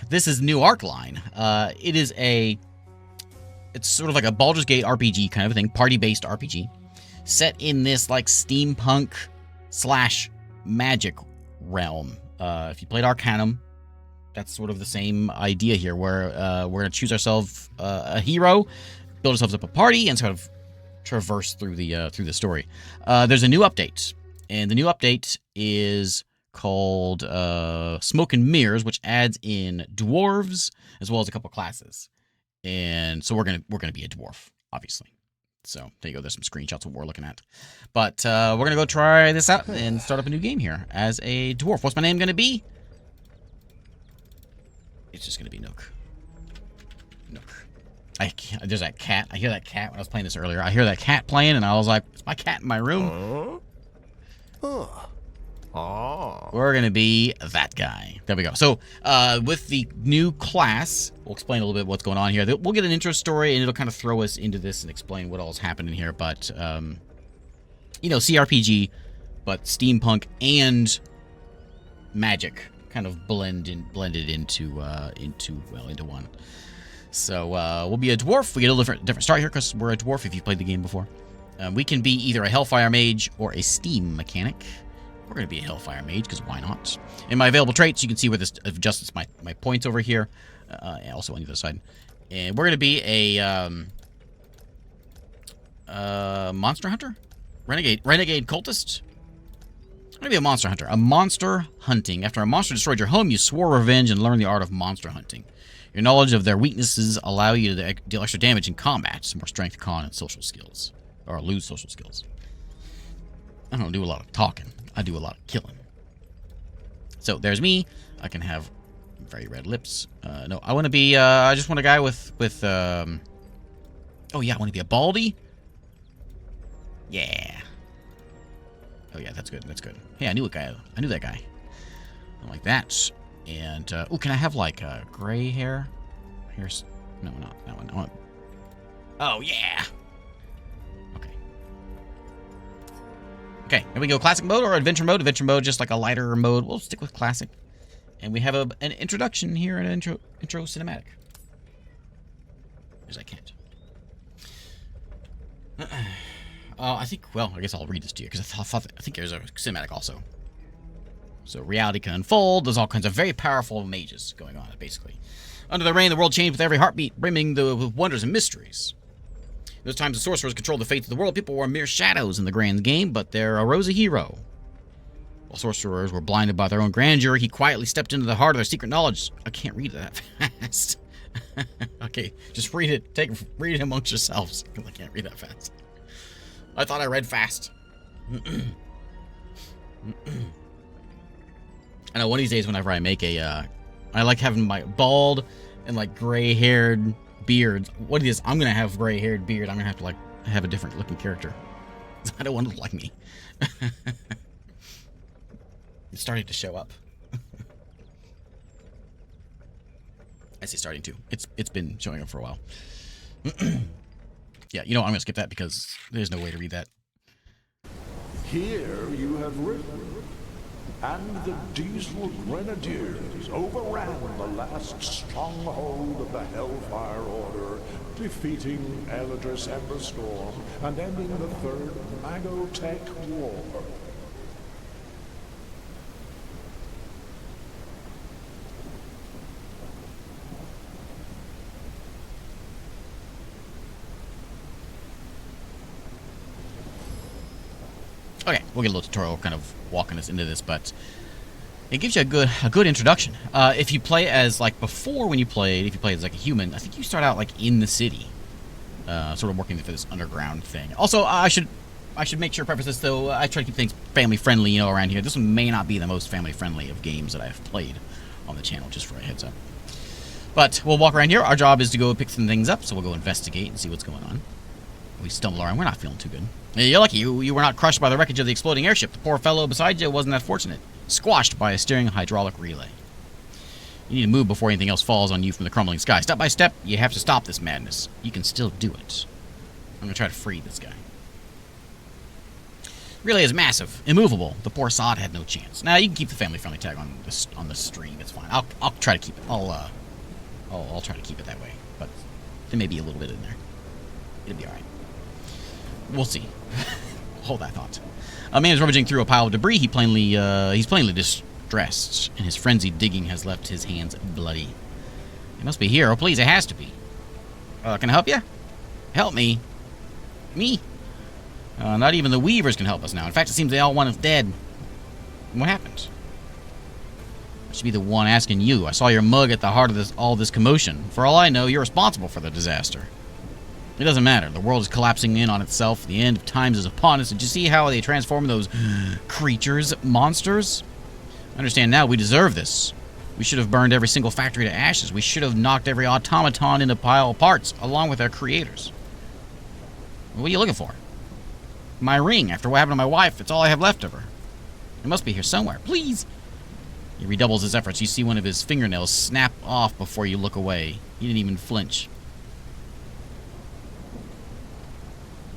this is new Arc line. It's sort of like a Baldur's Gate RPG kind of a thing, party-based RPG, set in this like steampunk / magic realm. If you played Arcanum, that's sort of the same idea here, where we're gonna choose ourselves a hero, build ourselves up a party, and sort of traverse through the story. There's a new update, and the new update is called Smoke and Mirrors, which adds in dwarves as well as a couple classes. And so we're gonna be a dwarf, obviously. So there you go. There's some screenshots of what we're looking at. But we're gonna go try this out and start up a new game here as a dwarf. What's my name gonna be? It's just gonna be Nook. Nook. There's that cat. I hear that cat when I was playing this earlier. I hear that cat playing, and I was like, "Is my cat in my room?" We're gonna be that guy. There we go. So, with the new class, we'll explain a little bit what's going on here. We'll get an intro story, and it'll kind of throw us into this and explain what all is happening here. But, CRPG, but steampunk and magic kind of blended into one. So, we'll be a dwarf. We get a little different start here because we're a dwarf. If you've played the game before, we can be either a hellfire mage or a steam mechanic. We're going to be a Hellfire Mage, because why not? In my available traits, you can see where this adjusts my points over here. And also on the other side. And we're going to be a Monster Hunter? Renegade Cultist? I'm going to be a Monster Hunter. A monster hunting. After a monster destroyed your home, you swore revenge and learned the art of monster hunting. Your knowledge of their weaknesses allow you to deal extra damage in combat. Some more strength, con, and social skills. Or lose social skills. I don't do a lot of talking. I do a lot of killing. So there's me. I can have very red lips. No, I want to be. I just want a guy with. Oh yeah, I want to be a baldy. Yeah. Oh yeah, that's good. That's good. Hey, I knew that guy. I like that. And oh, can I have like gray hair? Here's no, not that one. I want. Oh yeah. Okay, here we go. Classic mode or adventure mode? Adventure mode, just like a lighter mode. We'll stick with classic. And we have an introduction here, an intro cinematic. Because I can't. I guess I'll read this to you, because I think there's a cinematic also. So reality can unfold. There's all kinds of very powerful mages going on, basically. Under the rain, the world changed with every heartbeat, brimming with wonders and mysteries. Those times the sorcerers controlled the fate of the world, people were mere shadows in the grand game, but there arose a hero. While sorcerers were blinded by their own grandeur, he quietly stepped into the heart of their secret knowledge. I can't read that fast. Okay, just read it. Read it amongst yourselves, because I can't read that fast. I thought I read fast. I know one of these days, whenever I make I like having my bald and like gray-haired beard. What it is, I'm gonna have gray-haired beard. I'm gonna have to like have a different looking character. I don't want to look like me. It's starting to show up. I say starting to. It's been showing up for a while. Yeah, I'm gonna skip that because there's no way to read that. Here you have written, and the Diesel Grenadiers overran the last stronghold of the Hellfire Order, defeating Eldris Emberstorm and ending the Third Magotech War. Okay, we'll get a little tutorial kind of walking us into this, but it gives you a good introduction. If you play as, like, before when you played, if you played as, like, a human, I think you start out, like, in the city, sort of working for this underground thing. Also, I should make sure to preface this, though, I try to keep things family-friendly, around here. This one may not be the most family-friendly of games that I've played on the channel, just for a heads up. But we'll walk around here. Our job is to go pick some things up, so we'll go investigate and see what's going on. We stumble around. We're not feeling too good. You're lucky you were not crushed by the wreckage of the exploding airship. The poor fellow beside you wasn't that fortunate. Squashed by a steering hydraulic relay. You need to move before anything else falls on you from the crumbling sky. Step by step, you have to stop this madness. You can still do it. I'm going to try to free this guy. Relay is massive, immovable. The poor sod had no chance. Now, you can keep the family-friendly tag on the stream. It's fine. I'll try to keep it. I'll I'll try to keep it that way, but there may be a little bit in there. It'll be alright. We'll see. Hold that thought. A man is rummaging through a pile of debris. He's plainly distressed, and his frenzied digging has left his hands bloody. It must be here. Oh, please, it has to be. Can I help you? Help me. Me? Not even the weavers can help us now. In fact, it seems they all want us dead. What happened? I should be the one asking you. I saw your mug at the heart of all this commotion. For all I know, you're responsible for the disaster. It doesn't matter. The world is collapsing in on itself. The end of times is upon us. Did you see how they transform those creatures, monsters? Understand now, we deserve this. We should have burned every single factory to ashes. We should have knocked every automaton into pile of parts, along with their creators. What are you looking for? My ring. After what happened to my wife, it's all I have left of her. It must be here somewhere. Please. He redoubles his efforts. You see one of his fingernails snap off before you look away. He didn't even flinch.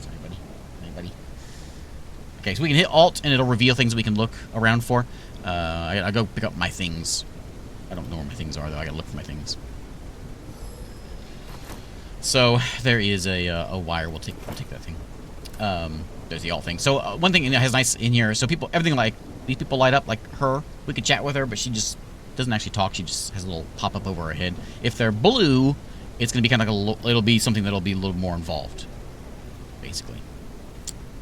Sorry, buddy. Hey, buddy. Okay, so we can hit Alt, and it'll reveal things we can look around for. I go pick up my things. I don't know where my things are, though. I gotta look for my things. So there is a wire. We'll take that thing. There's the Alt thing. So one thing that has nice in here. So everything like these people light up like her. We could chat with her, but she just doesn't actually talk. She just has a little pop up over her head. If they're blue, it's gonna be kind of like it'll be something that'll be a little more involved. Basically,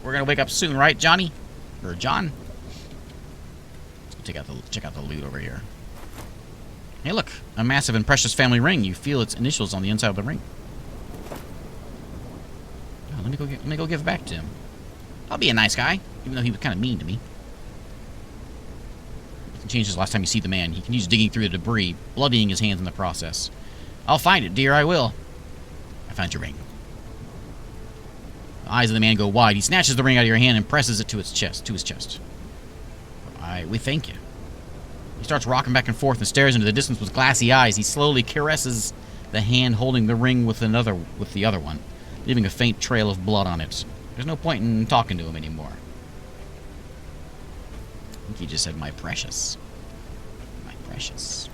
we're gonna wake up soon, right, Johnny or John? Let's go check out the loot over here. Hey, look, a massive and precious family ring. You feel its initials on the inside of the ring. Oh, let me go give it back to him. I'll be a nice guy, even though he was kind of mean to me. Nothing changes last time you see the man. He continues digging through the debris, bloodying his hands in the process. I'll find it, dear, I will. I found your ring. The eyes of the man go wide. He snatches the ring out of your hand and presses it to his chest. We thank you. He starts rocking back and forth and stares into the distance with glassy eyes. He slowly caresses the hand holding the ring with the other one, leaving a faint trail of blood on it. There's no point in talking to him anymore. I think he just said, my precious. My precious.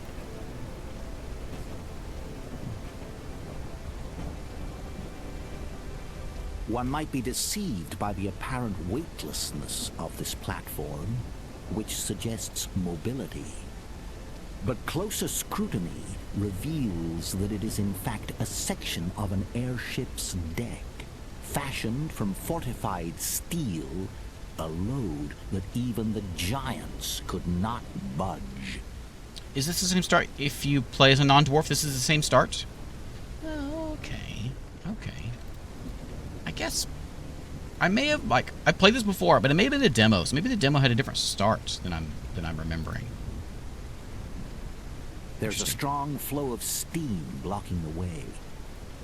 One might be deceived by the apparent weightlessness of this platform, which suggests mobility. But closer scrutiny reveals that it is in fact a section of an airship's deck, fashioned from fortified steel, a load that even the giants could not budge. Is this the same start if you play as a non-dwarf? This is the same start? Oh, okay. Okay. I guess I may have, I played this before, but it may have been a demo, so maybe the demo had a different start than I'm remembering. There's a strong flow of steam blocking the way.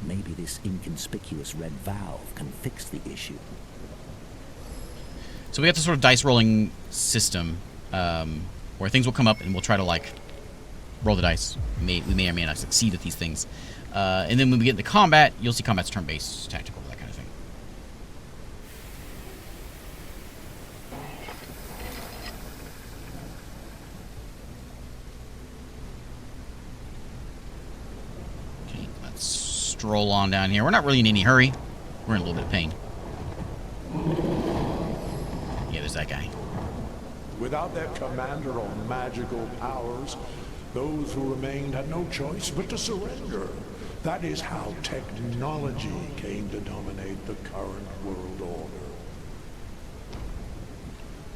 Maybe this inconspicuous red valve can fix the issue. So we have this sort of dice rolling system where things will come up and we'll try to roll the dice. We may or may not succeed at these things. And then when we get into combat, you'll see combat's turn-based, tactical, that kind of thing. Okay, let's stroll on down here. We're not really in any hurry. We're in a little bit of pain. Yeah, there's that guy. Without their commander or magical powers, those who remained had no choice but to surrender. That is how technology came to dominate the current world order.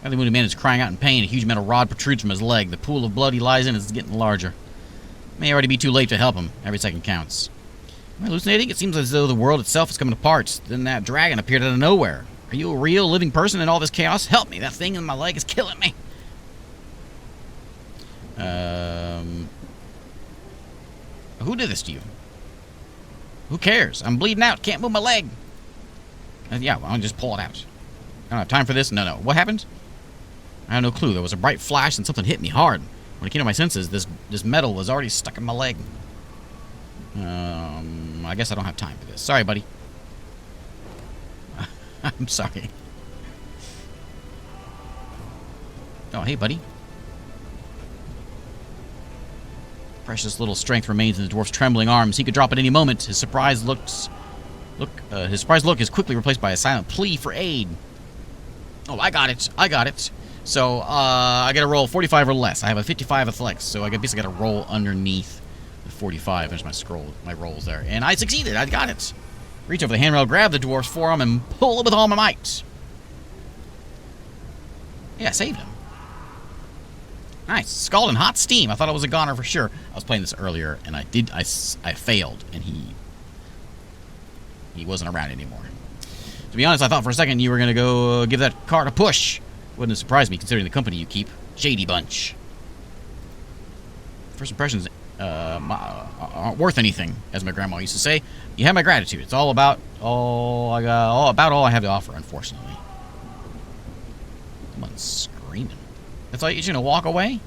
The wounded man is crying out in pain. A huge metal rod protrudes from his leg. The pool of blood he lies in is getting larger. It may already be too late to help him. Every second counts. Am I hallucinating? It seems as though the world itself is coming apart. Then that dragon appeared out of nowhere. Are you a real living person in all this chaos? Help me! That thing in my leg is killing me. Who did this to you? Who cares? I'm bleeding out. Can't move my leg. Yeah, well, I'll just pull it out. I don't have time for this. No. What happened? I have no clue. There was a bright flash and something hit me hard. When I came to my senses, this metal was already stuck in my leg. I guess I don't have time for this. Sorry, buddy. I'm sorry. Oh, hey, buddy. Precious little strength remains in the dwarf's trembling arms. He could drop at any moment. His surprised look is quickly replaced by a silent plea for aid. Oh, I got it. I got it. So, I gotta roll 45 or less. I have a 55 athletics, so I guess I gotta roll underneath the 45. There's my rolls there. And I succeeded. I got it. Reach over the handrail, grab the dwarf's forearm, and pull it with all my might. Yeah, I saved him. Nice. Scalding hot steam. I thought I was a goner for sure. I was playing this earlier, and I failed, and he wasn't around anymore. To be honest, I thought for a second you were going to go give that cart a push. Wouldn't have surprised me, considering the company you keep. Shady bunch. First impressions aren't worth anything, as my grandma used to say. You have my gratitude. It's about all I have to offer, unfortunately. Someone's screaming. That's all you're going to walk away?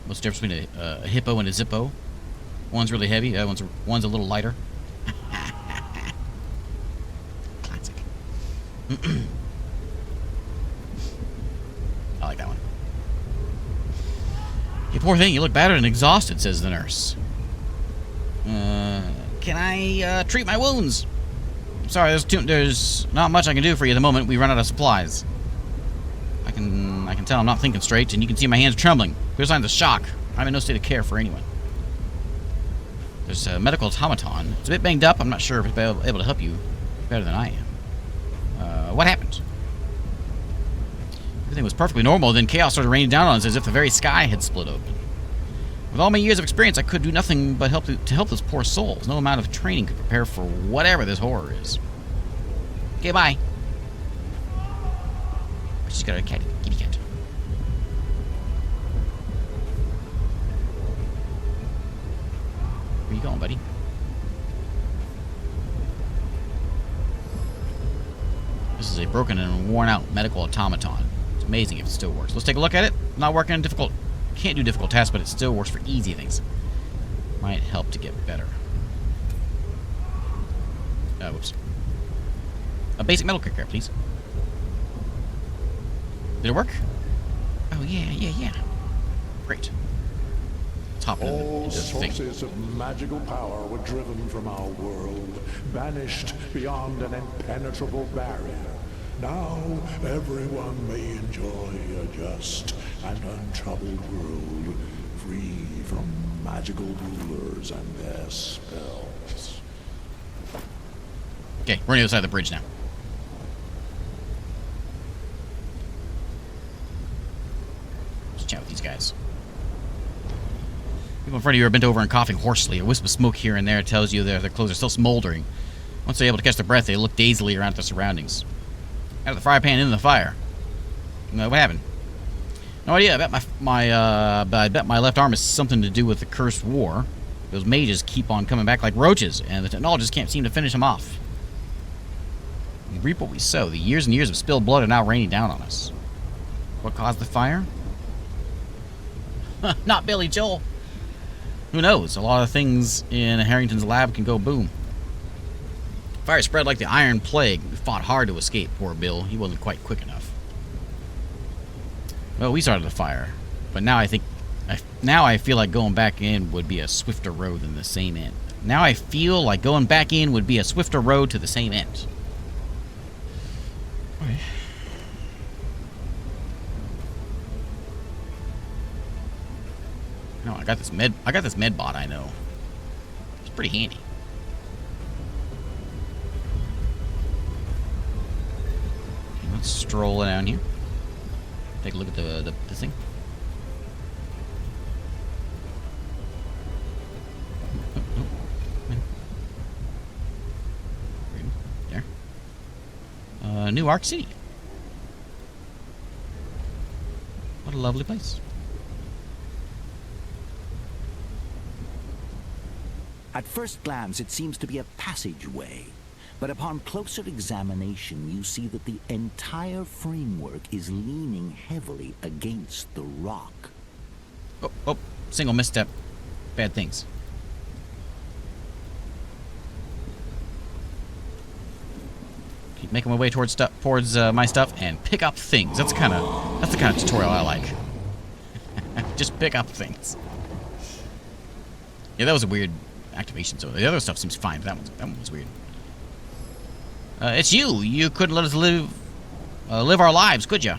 What's the difference between a hippo and a zippo? One's really heavy, one's a little lighter. Classic. I like that one. You poor thing, you look battered and exhausted, says the nurse. Can I treat my wounds? Sorry, there's not much I can do for you at the moment. We run out of supplies. I can tell I'm not thinking straight, and you can see my hands trembling. Clear signs of shock. I'm in no state of care for anyone. There's a medical automaton. It's a bit banged up. I'm not sure if it's able to help you better than I am. What happened? Everything was perfectly normal, then chaos started raining down on us as if the very sky had split open. With all my years of experience, I could do nothing but help those poor souls. No amount of training could prepare for whatever this horror is. Okay, bye. I just got a kitty cat. Where you going, buddy? This is a broken and worn-out medical automaton. It's amazing if it still works. Let's take a look at it. Not working on difficult. Can't do difficult tasks, but it still works for easy things. Might help to get better. Whoops. A basic metal cricket, please. Did it work? Oh, yeah. Great. Let's hop All into the thing. sources of magical power were driven from our world, banished beyond an impenetrable barrier. Now everyone may enjoy a just and untroubled world, free from magical rulers and their spells. Okay, we're on the other side of the bridge now. Let's chat with these guys. People in front of you are bent over and coughing hoarsely. A wisp of smoke here and there tells you their clothes are still smoldering. Once they're able to catch their breath, they look dazedly around at their surroundings. Out of the fry pan into the fire. What happened? No idea. I bet my left arm has something to do with the cursed war. Those mages keep on coming back like roaches, and the technologists can't seem to finish them off. We reap what we sow. The years and years of spilled blood are now raining down on us. What caused the fire? Not Billy Joel. Who knows? A lot of things in Harrington's lab can go boom. Fire spread like the Iron Plague. We fought hard to escape, poor Bill. He wasn't quite quick enough. Well, we started the fire, but now I feel like going back in would be a swifter road than the same end. Now I feel like going back in would be a swifter road to the same end. Okay. No, I got this med bot I know. It's pretty handy. Okay, let's stroll down here. Take a look at the thing. There. New Arc City. What a lovely place. At first glance, it seems to be a passageway. But upon closer examination, you see that the entire framework is leaning heavily against the rock. Oh, single misstep. Bad things. Keep making my way towards my stuff and pick up things. That's the kind of tutorial I like. Just pick up things. Yeah, that was a weird activation. So the other stuff seems fine. But that one was weird. It's you. You couldn't let us live our lives, could ya?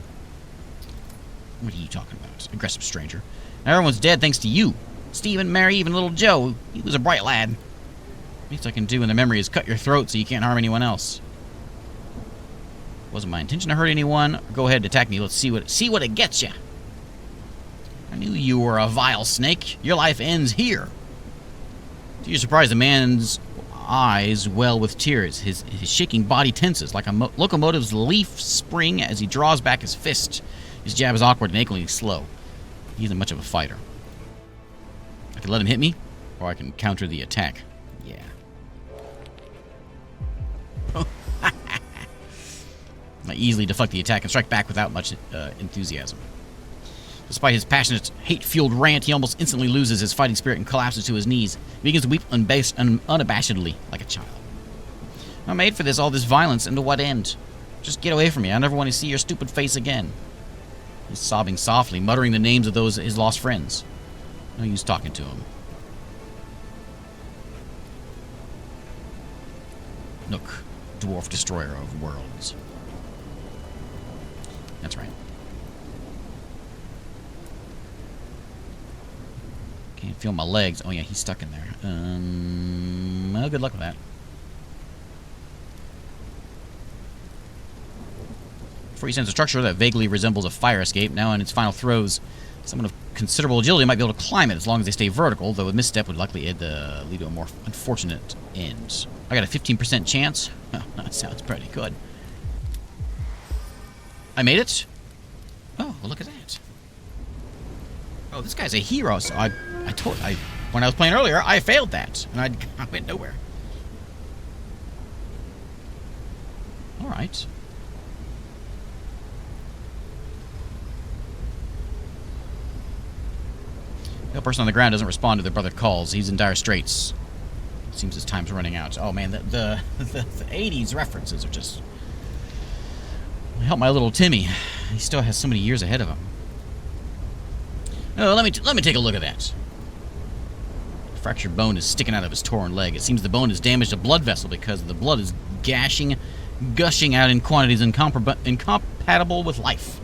What are you talking about, aggressive stranger? Now everyone's dead thanks to you. Stephen, Mary, even little Joe. He was a bright lad. Least I can do in the memory is cut your throat so you can't harm anyone else. Wasn't my intention to hurt anyone. Go ahead and attack me. Let's see what it gets you. I knew you were a vile snake. Your life ends here. To your surprise, the man's eyes well with tears. His shaking body tenses like a locomotive's leaf spring as he draws back his fist. His jab is awkward and achingly slow. He isn't much of a fighter. I can let him hit me, or I can counter the attack. Yeah. I easily deflect the attack and strike back without much enthusiasm. Despite his passionate, hate-fueled rant, he almost instantly loses his fighting spirit and collapses to his knees. He begins to weep unabashedly, like a child. I'm made for this, all this violence, and to what end? Just get away from me. I never want to see your stupid face again. He's sobbing softly, muttering the names of those his lost friends. No use talking to him. Nook, dwarf destroyer of worlds. That's right. Can't feel my legs. Oh yeah, he's stuck in there. Well, good luck with that. Before you sense a structure that vaguely resembles a fire escape, now in its final throes, someone of considerable agility might be able to climb it as long as they stay vertical, though a misstep would likely lead to a more unfortunate end. I got a 15% chance. That sounds pretty good. I made it? Oh, well, look at that. Oh, this guy's a hero, so when I was playing earlier, I failed that, and I went nowhere. Alright. The person on the ground doesn't respond to their brother calls. He's in dire straits. Seems his time's running out. Oh man, the 80s references are just... Help my little Timmy. He still has so many years ahead of him. Oh, let me take a look at that. The fractured bone is sticking out of his torn leg. It seems the bone has damaged a blood vessel because the blood is gushing out in quantities incompatible with life.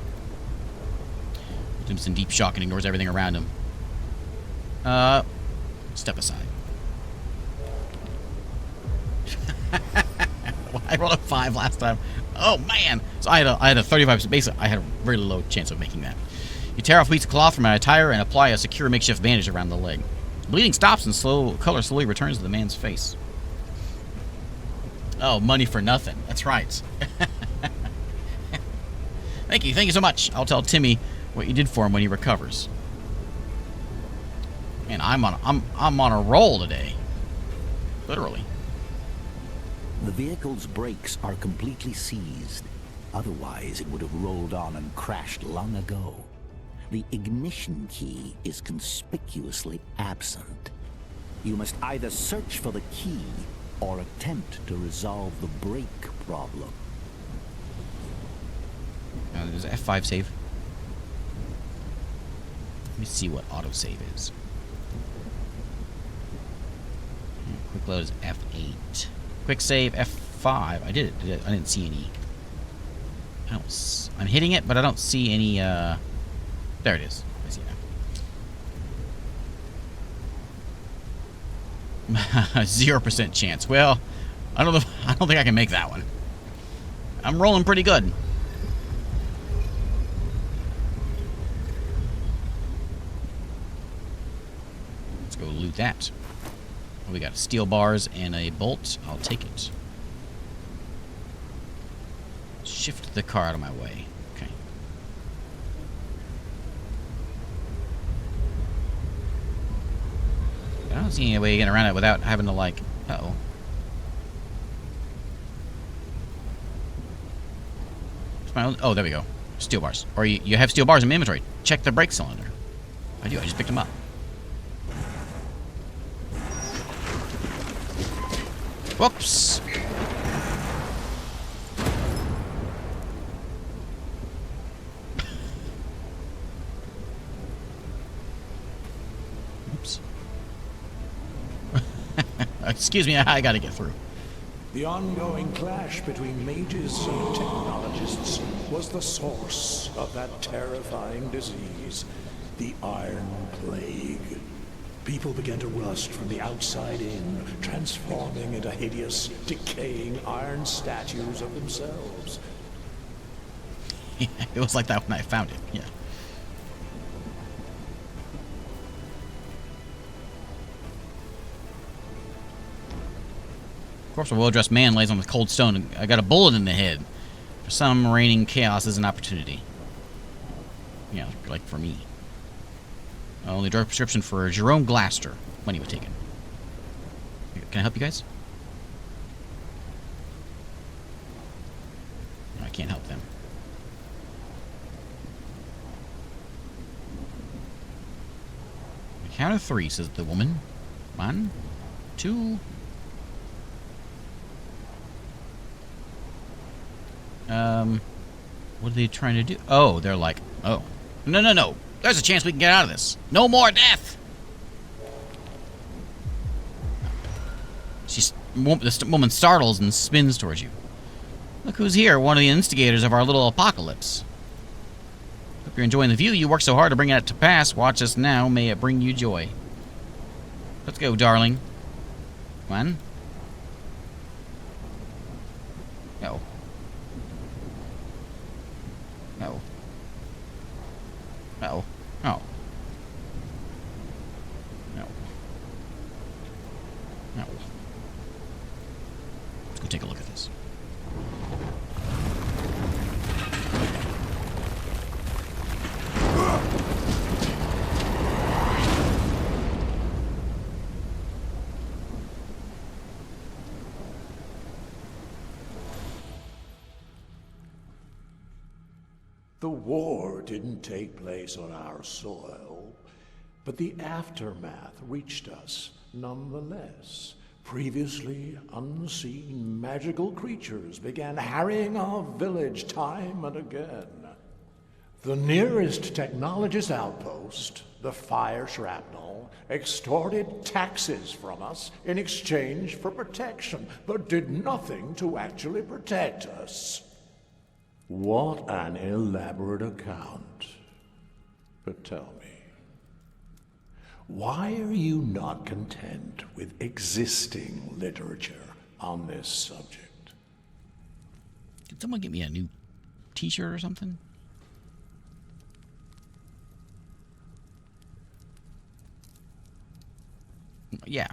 Tim's in deep shock and ignores everything around him. Step aside. I rolled a 5 last time. Oh man! So I had a 35%. Basically, I had a very low chance of making that. You tear off a piece of cloth from my attire and apply a secure makeshift bandage around the leg. Bleeding stops and color slowly returns to the man's face. Oh, money for nothing. That's right. Thank you so much. I'll tell Timmy what you did for him when he recovers. Man, I'm on a roll today. Literally. The vehicle's brakes are completely seized. Otherwise, it would have rolled on and crashed long ago. The ignition key is conspicuously absent. You must either search for the key or attempt to resolve the brake problem. There's an F5 save. Let me see what autosave is. Quick load is F8. Quick save F5. I did it. I didn't see any. I'm hitting it, but I don't see any. There it is. I see it now. 0% chance. Well, I don't think I can make that one. I'm rolling pretty good. Let's go loot that. We got steel bars and a bolt. I'll take it. Shift the car out of my way. Okay. I don't see any way of getting around it without having to, like... Uh-oh. Oh, there we go. Steel bars. Or you have steel bars in inventory. Check the brake cylinder. I do. I just picked them up. Whoops. Excuse me, I gotta get through. The ongoing clash between mages and technologists was the source of that terrifying disease, the Iron Plague. People began to rust from the outside in, transforming into hideous, decaying iron statues of themselves. It was like that when I found it, yeah. Of course, a well-dressed man lays on the cold stone, and I got a bullet in the head. For some, reigning chaos is an opportunity. Yeah, like for me. Only drug prescription for Jerome Glaster. Money was taken. Can I help you guys? I can't help them. Count of 3, says the woman. 1, 2. What are they trying to do? Oh, they're like, oh. No. There's a chance we can get out of this. No more death! This woman startles and spins towards you. Look who's here, one of the instigators of our little apocalypse. Hope you're enjoying the view. You worked so hard to bring it to pass. Watch us now. May it bring you joy. Let's go, darling. Come on. No. No. No. No. No. No. Let's go take a look at this. The war didn't take place on our soil, but the aftermath reached us nonetheless. Previously unseen magical creatures began harrying our village time and again. The nearest technologist outpost, the fire shrapnel, extorted taxes from us in exchange for protection, but did nothing to actually protect us. What an elaborate account. But tell me, why are you not content with existing literature on this subject? Did someone get me a new t-shirt or something? Yeah.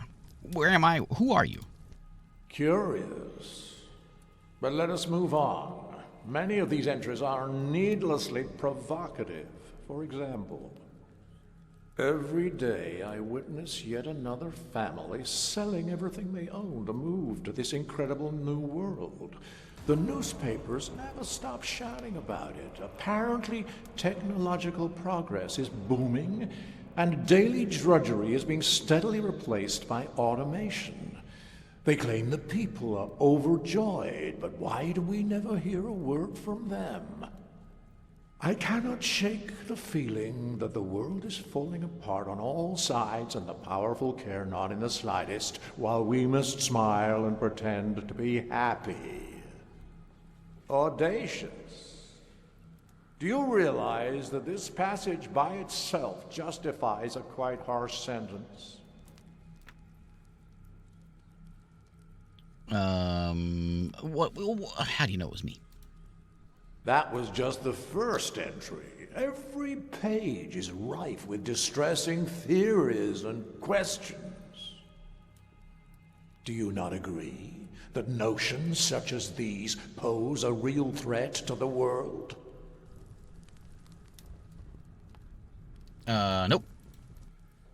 Where am I? Who are you? Curious. But let us move on. Many of these entries are needlessly provocative. For example, every day I witness yet another family selling everything they own to move to this incredible new world. The newspapers never stop shouting about it. Apparently, technological progress is booming, and daily drudgery is being steadily replaced by automation. They claim the people are overjoyed, but why do we never hear a word from them? I cannot shake the feeling that the world is falling apart on all sides and the powerful care not in the slightest, while we must smile and pretend to be happy. Audacious. Do you realize that this passage by itself justifies a quite harsh sentence? How do you know it was me? That was just the first entry. Every page is rife with distressing theories and questions. Do you not agree that notions such as these pose a real threat to the world? Nope.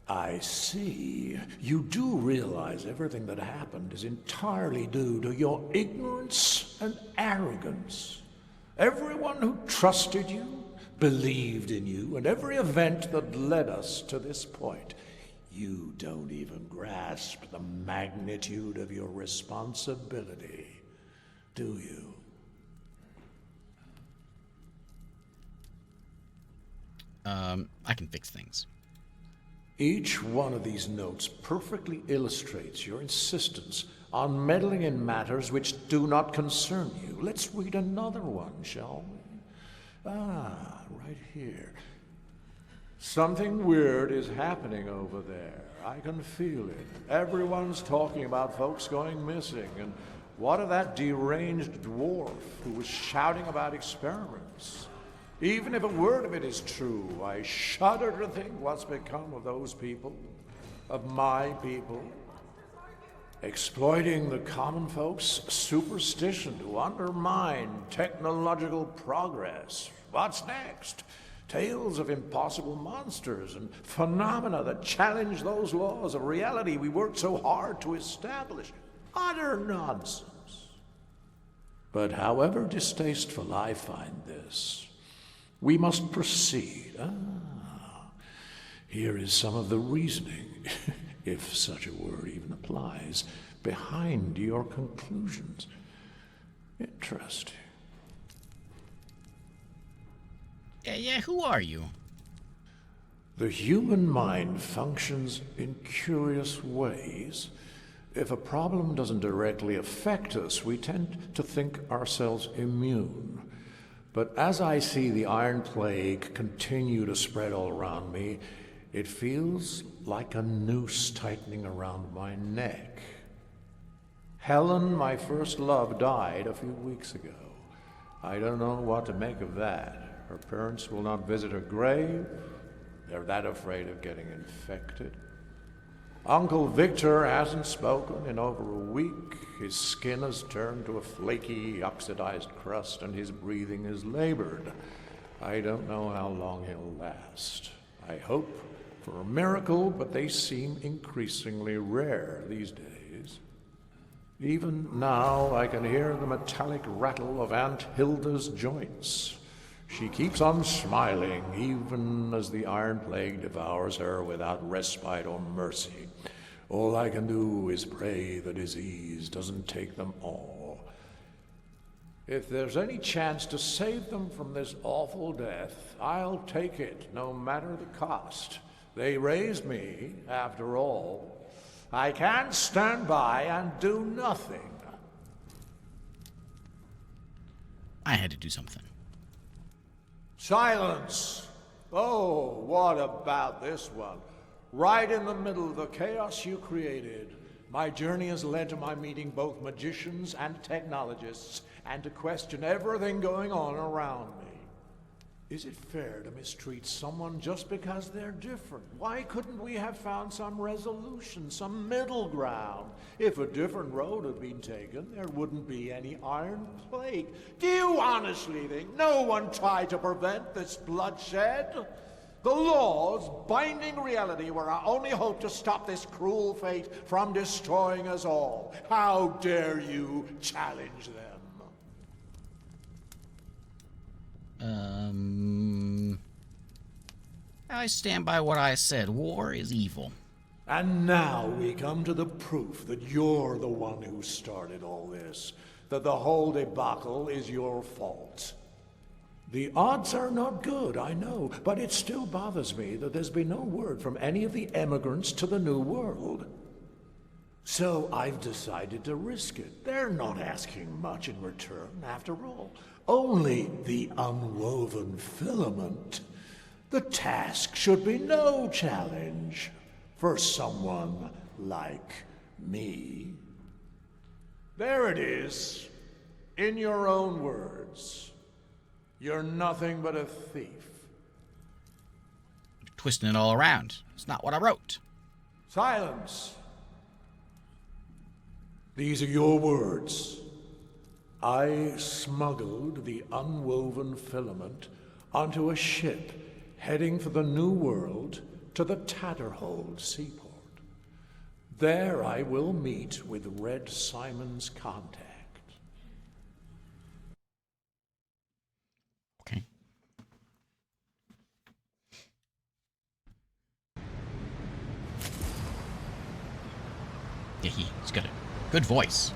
I see. You do realize everything that happened is entirely due to your ignorance and arrogance. Everyone who trusted you, believed in you, and every event that led us to this point. You don't even grasp the magnitude of your responsibility, do you? I can fix things. Each one of these notes perfectly illustrates your insistence on meddling in matters which do not concern you. Let's read another one, shall we? Ah, right here. Something weird is happening over there. I can feel it. Everyone's talking about folks going missing, and what of that deranged dwarf who was shouting about experiments? Even if a word of it is true, I shudder to think what's become of those people, of my people. Exploiting the common folks' superstition to undermine technological progress. What's next? Tales of impossible monsters and phenomena that challenge those laws of reality we worked so hard to establish. Utter nonsense. But however distasteful I find this, we must proceed. Here is some of the reasoning, if such a word even applies, behind your conclusions. Interesting. Yeah, who are you? The human mind functions in curious ways. If a problem doesn't directly affect us, we tend to think ourselves immune. But as I see the Iron Plague continue to spread all around me, it feels like a noose tightening around my neck. Helen, my first love, died a few weeks ago. I don't know what to make of that. Her parents will not visit her grave. They're that afraid of getting infected. Uncle Victor hasn't spoken in over a week. His skin has turned to a flaky, oxidized crust, and his breathing is labored. I don't know how long he'll last. I hope for a miracle, but they seem increasingly rare these days. Even now, I can hear the metallic rattle of Aunt Hilda's joints. She keeps on smiling, even as the Iron Plague devours her without respite or mercy. All I can do is pray the disease doesn't take them all. If there's any chance to save them from this awful death, I'll take it, no matter the cost. They raised me, after all. I can't stand by and do nothing. I had to do something. Silence! Oh, what about this one? Right in the middle of the chaos you created, my journey has led to my meeting both magicians and technologists, and to question everything going on around me. Is it fair to mistreat someone just because they're different? Why couldn't we have found some resolution, some middle ground? If a different road had been taken, there wouldn't be any Iron Plague. Do you honestly think no one tried to prevent this bloodshed? The laws binding reality were our only hope to stop this cruel fate from destroying us all. How dare you challenge them? I stand by what I said. War is evil. And now we come to the proof that you're the one who started all this, that the whole debacle is your fault. The odds are not good, I know, but it still bothers me that there's been no word from any of the emigrants to the New World. So I've decided to risk it. They're not asking much in return, after all. Only the unwoven filament. The task should be no challenge for someone like me. There it is, in your own words. You're nothing but a thief. You're twisting it all around. It's not what I wrote. Silence. These are your words. I smuggled the unwoven filament onto a ship heading for the New World to the Tatterhold seaport. There I will meet with Red Simon's contact. Okay. Yeah, he's got a good voice.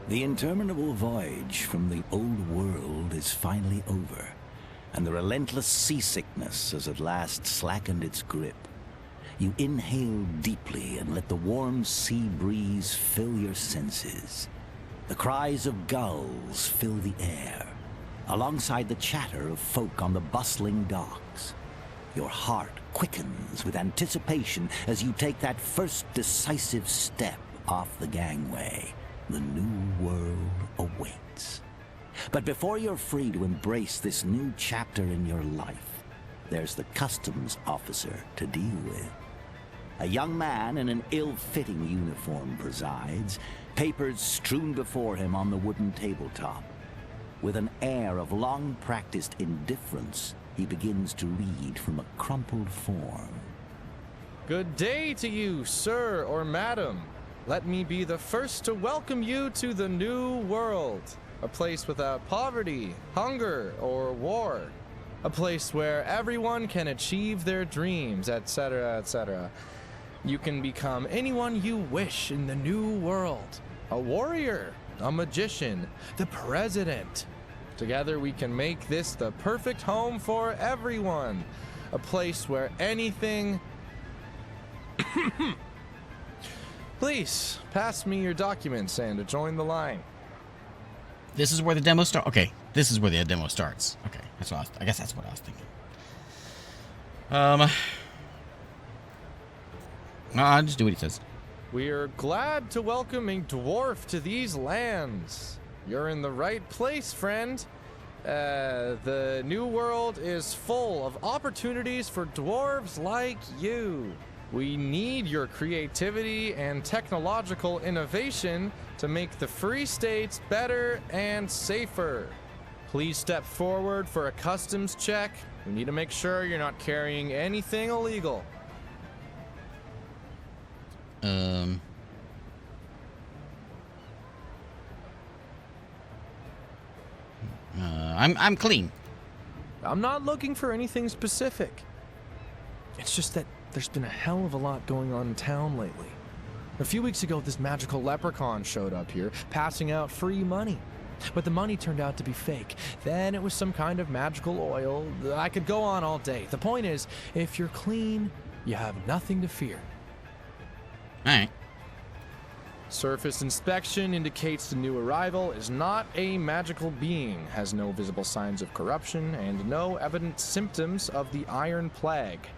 The interminable voyage from the old world is finally over. and the relentless seasickness has at last slackened its grip. You inhale deeply and let the warm sea breeze fill your senses. The cries of gulls fill the air, alongside the chatter of folk on the bustling docks. Your heart quickens with anticipation as you take that first decisive step off the gangway. The new world awaits. But before you're free to embrace this new chapter in your life, there's the customs officer to deal with. A young man in an ill-fitting uniform presides, papers strewn before him on the wooden tabletop. With an air of long-practiced indifference, he begins to read from a crumpled form. Good day to you, sir or madam. Let me be the first to welcome you to the new world. A place without poverty, hunger, or war. A place where everyone can achieve their dreams, etc., etc. You can become anyone you wish in the new world. A warrior, a magician, the president. Together we can make this the perfect home for everyone. A place where anything... Please, pass me your documents and join the line. This is where the demo starts. Okay, this is where the demo starts. Okay, that's what I guess that's what I was thinking. I'll just do what he says. We're glad to welcome a dwarf to these lands. You're in the right place, friend. The new world is full of opportunities for dwarves like you. We need your creativity and technological innovation to make the Free States better and safer. Please step forward for a customs check. We need to make sure you're not carrying anything illegal. I'm clean. I'm not looking for anything specific. It's just that there's been a hell of a lot going on in town lately. A few weeks ago, this magical leprechaun showed up here, passing out free money. But the money turned out to be fake. Then it was some kind of magical oil. I could go on all day. The point is, if you're clean, you have nothing to fear. Alright. Surface inspection indicates the new arrival is not a magical being, has no visible signs of corruption, and no evident symptoms of the Iron Plague.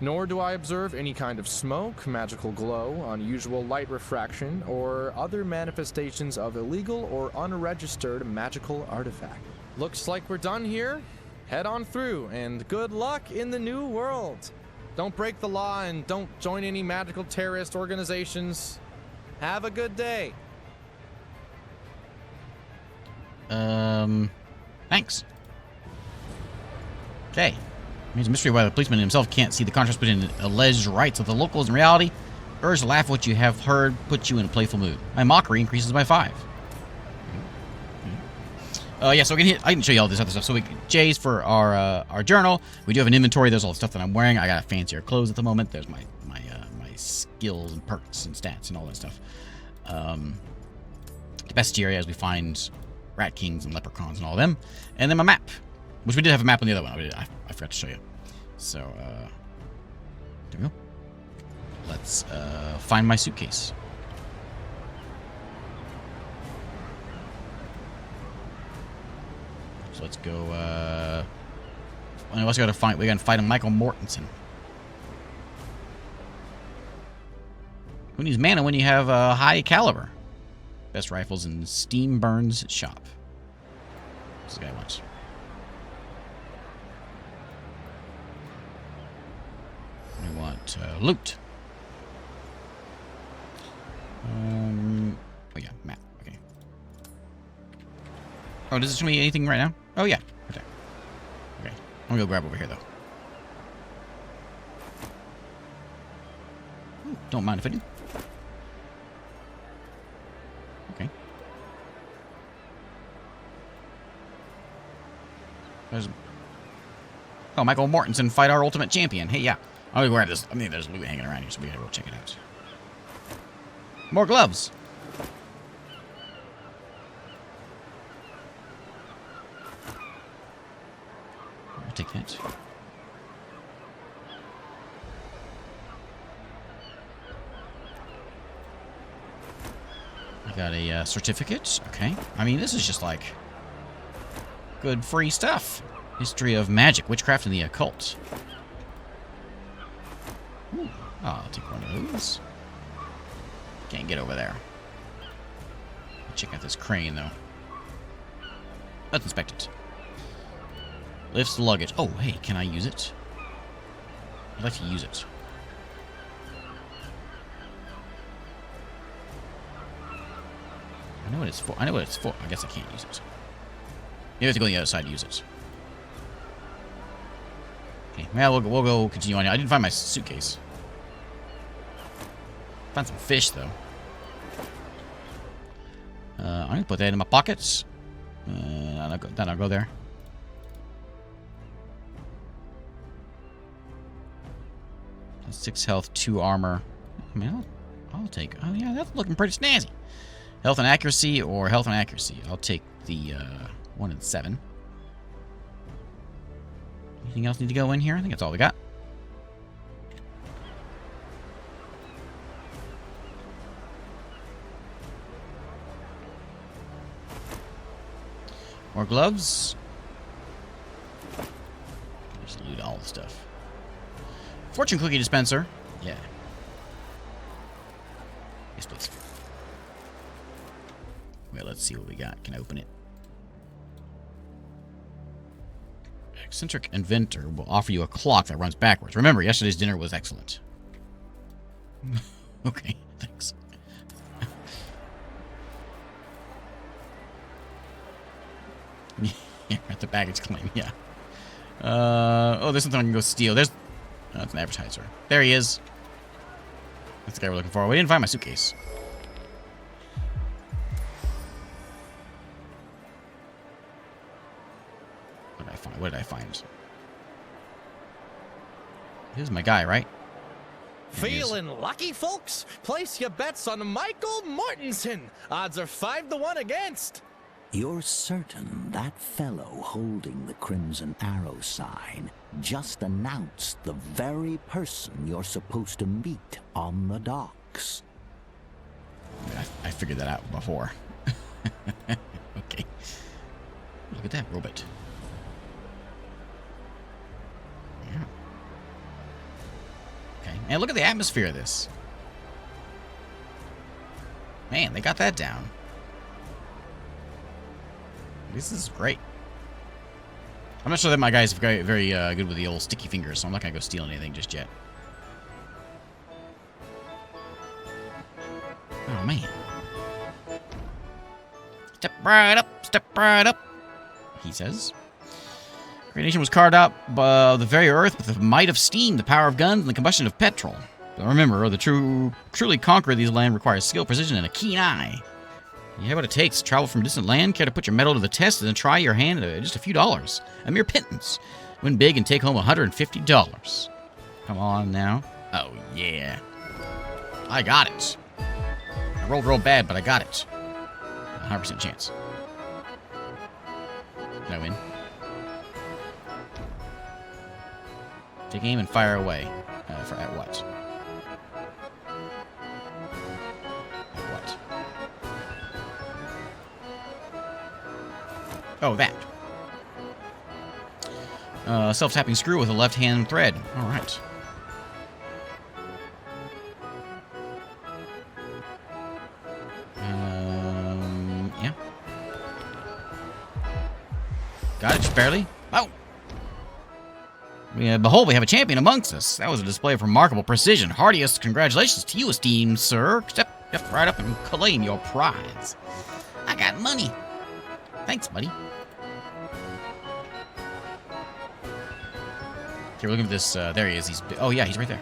Nor do I observe any kind of smoke, magical glow, unusual light refraction, or other manifestations of illegal or unregistered magical artifact. Looks like we're done here. Head on through, and good luck in the new world. Don't break the law and don't join any magical terrorist organizations. Have a good day. Thanks. Okay. Here's a mystery why the policeman himself can't see the contrast between alleged rights of the locals and reality. Urge to laugh what you have heard, put you in a playful mood. My mockery increases by 5. Yeah, so I can show you all this other stuff. So J's for our journal. We do have an inventory. There's all the stuff that I'm wearing. I got fancier clothes at the moment. There's my skills and perks and stats and all that stuff. The bestiary as we find rat kings and leprechauns and all of them. And then my map, which we did have a map on the other one. I forgot to show you. So, there we go. Let's find my suitcase. So let's go. We also got to fight. We got to fight a Michael Mortensen. Who needs mana when you have a high caliber? Best rifles in Steam Burns shop. This guy wants. We want loot. Oh yeah, map. Okay. Oh, does this show me anything right now? Oh yeah. Okay. Okay. I'm gonna go grab over here though. Ooh, don't mind if I do. Okay. There's. Oh, Michael Mortensen, fight our ultimate champion. Hey, yeah. I'm gonna grab this. I mean, there's loot hanging around here, so we gotta go check it out. More gloves. take that. I got a certificate. Okay. I mean, this is just like good free stuff. History of magic, witchcraft, and the occult. Ooh. Oh, I'll take one of those. Can't get over there. Check out this crane, though. Let's inspect it. Lifts the luggage. Oh, hey, can I use it? I'd like to use it. I know what it's for. I know what it's for. I guess I can't use it. You have to go on the other side to use it. Okay, well, we'll go continue on. I didn't find my suitcase. Found some fish, though. I'm going to put that in my pockets. Then I'll go there. 6 health, 2 armor. I mean, I'll take... Oh, yeah, that's looking pretty snazzy. Health and accuracy or health and accuracy. I'll take the 1 and 7. Anything else need to go in here? I think that's all we got. More gloves. Just loot all the stuff. Fortune cookie dispenser. Yeah. Yes, please. Well, let's see what we got. Can I open it? Eccentric inventor will offer you a clock that runs backwards. Remember, yesterday's dinner was excellent. Okay, thanks. Yeah, at the baggage claim, yeah. Oh, there's something I can go steal. There's... Oh, that's an advertiser. There he is. That's the guy we're looking for. We didn't find my suitcase. What did I find? What did I find? This is my guy, right? Feeling lucky, folks? Place your bets on Michael Mortensen. Odds are 5 to 1 against. You're certain that fellow holding the Crimson Arrow sign just announced the very person you're supposed to meet on the docks? I figured that out before. Okay. Look at that robot. Yeah. Okay. And look at the atmosphere of this. Man, they got that down. This is great. I'm not sure that my guy's very, very good with the old sticky fingers, so I'm not going to go steal anything just yet. Oh, man. Step right up, he says. Creation was carved out by the very earth with the might of steam, the power of guns, and the combustion of petrol. But remember, truly conquer these lands requires skill, precision, and a keen eye. You have what it takes to travel from a distant land, care to put your mettle to the test, and then try your hand at just a few dollars. A mere pittance. Win big and take home $150. Come on now. Oh, yeah. I got it. I rolled real bad, but I got it. 100% chance. Did I win? Take aim and fire away. At what? Oh, that. Self-tapping screw with a left-hand thread. All right. Yeah. Got it, just barely. Oh! Behold, we have a champion amongst us. That was a display of remarkable precision. Heartiest congratulations to you, esteemed sir. Step right up and claim your prize. I got money. Thanks, buddy. Okay, we're looking at this. There he is. Oh, yeah, he's right there.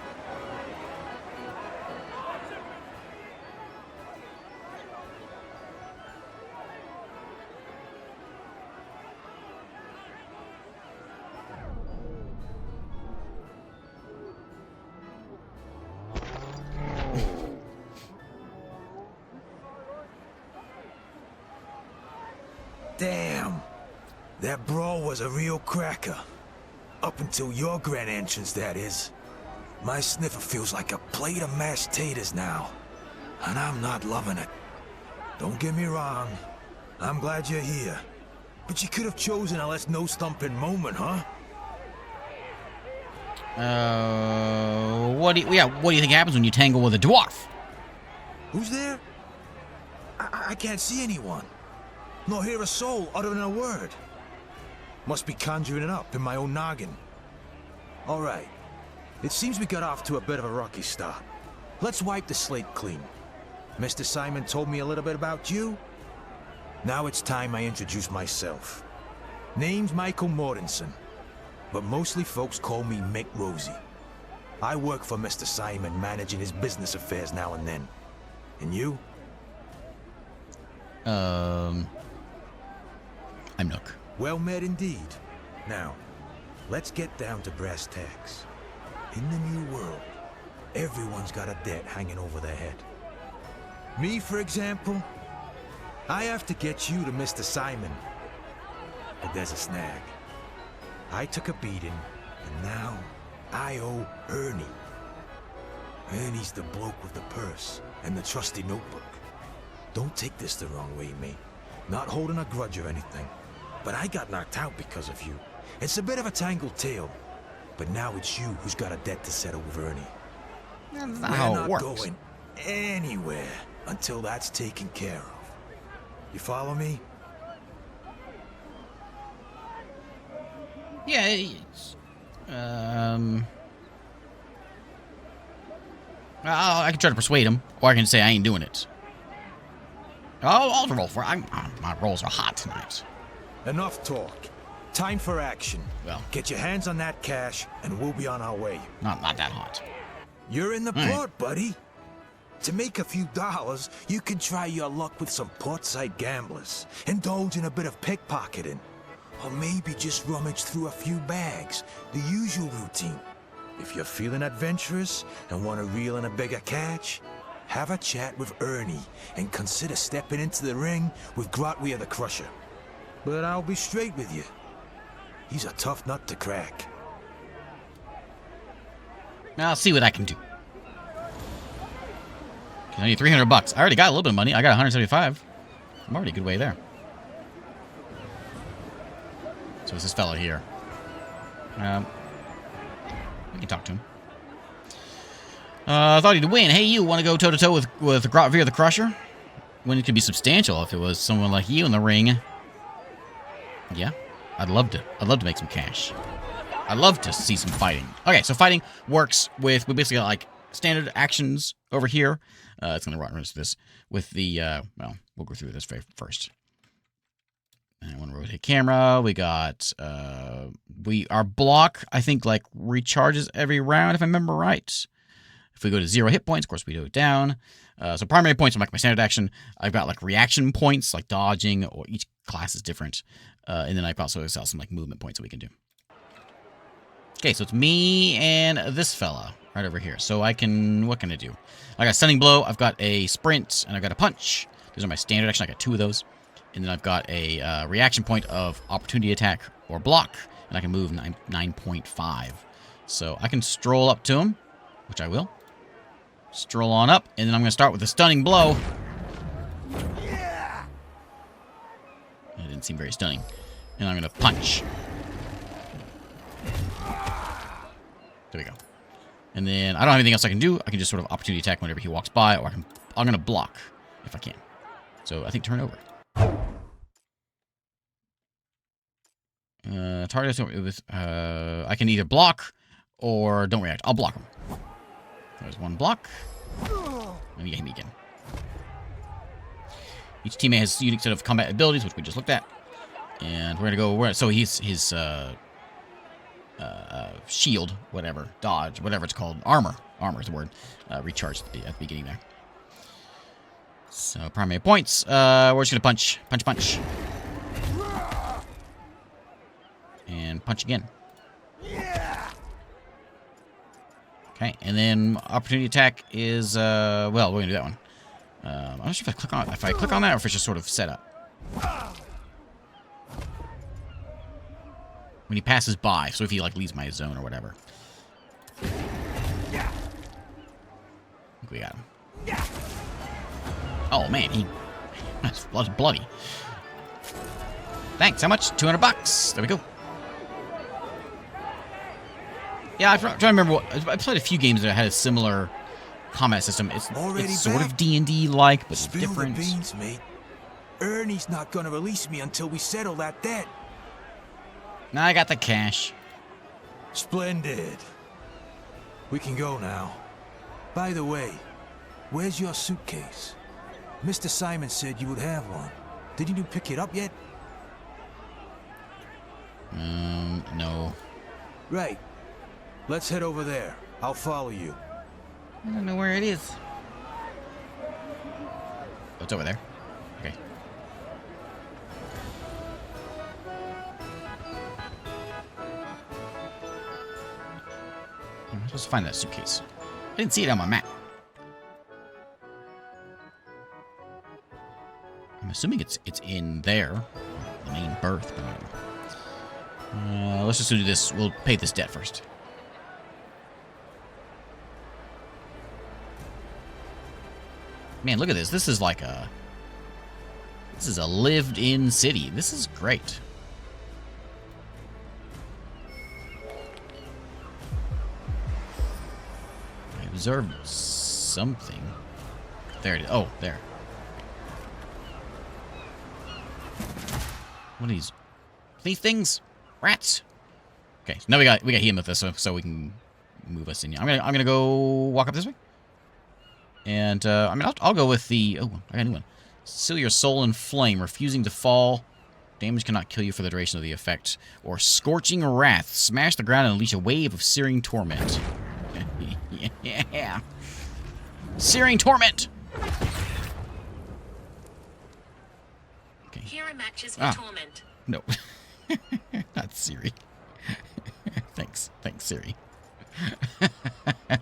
Damn. That brawl was a real cracker. Up until your grand entrance, that is. My sniffer feels like a plate of mashed taters now. And I'm not loving it. Don't get me wrong. I'm glad you're here. But you could have chosen a less no-stumping moment, huh? What do you think happens when you tangle with a dwarf? Who's there? I can't see anyone. Nor hear a soul uttering a word. Must be conjuring it up in my own noggin. All right. It seems we got off to a bit of a rocky start. Let's wipe the slate clean. Mr. Simon told me a little bit about you. Now it's time I introduce myself. Name's Michael Mortensen, but mostly folks call me Mick Rosie. I work for Mr. Simon, managing his business affairs now and then. And you? I'm Nook. Well met indeed. Now, let's get down to brass tacks. In the new world, everyone's got a debt hanging over their head. Me, for example, I have to get you to Mr. Simon. But there's a snag. I took a beating, and now I owe Ernie. Ernie's the bloke with the purse and the trusty notebook. Don't take this the wrong way, mate. Not holding a grudge or anything. But I got knocked out because of you. It's a bit of a tangled tale. But now it's you who's got a debt to settle with Ernie. That's not how it works. We're not going anywhere until that's taken care of. You follow me? Yeah, it's, I can try to persuade him, or I can say I ain't doing it. I'll roll for it. My rolls are hot tonight. Enough talk. Time for action. Well, get your hands on that cash, and we'll be on our way. Not that hot. You're in the port, buddy. To make a few dollars, you can try your luck with some Portside gamblers, indulge in a bit of pickpocketing, or maybe just rummage through a few bags, the usual routine. If you're feeling adventurous and want to reel in a bigger catch, have a chat with Ernie and consider stepping into the ring with Grotwir the Crusher. But I'll be straight with you. He's a tough nut to crack. I'll see what I can do. I need $300. I already got a little bit of money. I got 175. I'm already a good way there. So it's this fellow here. We can talk to him. I thought he'd win. Hey, you want to go toe-to-toe with Grotwir the Crusher? When it could be substantial if it was someone like you in the ring. Yeah, I'd love to make some cash. I'd love to see some fighting. Okay, so fighting works with, we basically got like standard actions over here. It's going to run into this with the, well, we'll go through this first. I want to rotate camera. We got, our block, I think, like, recharges every round, if I remember right. If we go to 0 hit points, of course, we do it down. So primary points are like my standard action. I've got, like, reaction points, like dodging, or each class is different. And then I've also got some, like, movement points that we can do. Okay, so it's me and this fella right over here. So I can, what can I do? I got stunning blow, I've got a sprint, and I've got a punch. Those are my standard action. I got 2 of those. And then I've got a reaction point of opportunity attack or block, and I can move 9.5. So I can stroll up to him, which I will. Stroll on up, and then I'm going to start with a stunning blow. It didn't seem very stunning. And I'm going to punch. There we go. And then I don't have anything else I can do. I can just sort of opportunity attack whenever he walks by, or I'm going to block if I can. So I think turn over. Target with I can either block or don't react. I'll block him. There's one block. And he hit me again. Each teammate has a unique set of combat abilities, which we just looked at. And we're gonna go so his shield, whatever, dodge, whatever it's called, armor is the word, recharged at the beginning there. So primary points. We're just gonna punch. And punch again. Okay, and then opportunity attack is well, we're gonna do that one. I'm not sure if I click on that or if it's just sort of set up. when he passes by. So if he like leaves my zone or whatever. I think we got him. Oh man, that's bloody. Thanks. How much? $200. There we go. Yeah, I'm trying to remember. I played a few games that had a similar combat system. It's sort of D&D like, but it's different. Spill the beans, mate. Ernie's not gonna release me until we settle that debt. Now I got the cash. Splendid. We can go now. By the way, where's your suitcase? Mr. Simon said you would have one. Didn't you pick it up yet? No. Right. Let's head over there. I'll follow you. I don't know where it is. Oh, it's over there. Okay. I'm supposed to find that suitcase. I didn't see it on my map. I'm assuming it's in there, the main berth, but I don't know. Let's just do this. We'll pay this debt first. Man, look at this. This is like a... This is a lived-in city. This is great. I observed something. There it is. Oh, there. What are these things? Rats. Okay, so now we got him with us, so we can move us in. I'm gonna go walk up this way. And I mean, I'll go with the... Oh, I got a new one. Seal your soul in flame, refusing to fall. Damage cannot kill you for the duration of the effect. Or scorching wrath. Smash the ground and unleash a wave of searing torment. Yeah. Searing torment. Okay. Here are matches for torment. No. Not Siri. Thanks, Siri.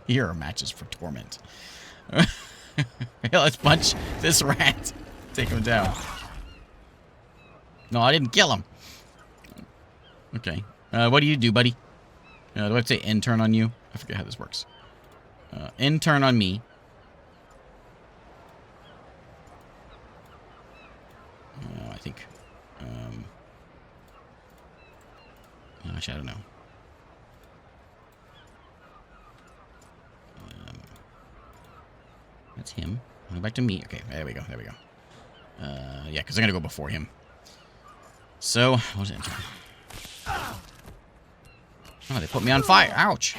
Here are matches for torment. Let's punch this rat. Take him down. No, I didn't kill him. Okay. What do you do, buddy? Do I have to say end turn on you? I forget how this works. End turn on me. I think. Actually, I don't know. That's him. Go back to me. Okay, there we go. Yeah, because I'm going to go before him. So, what was it? Oh, they put me on fire. Ouch.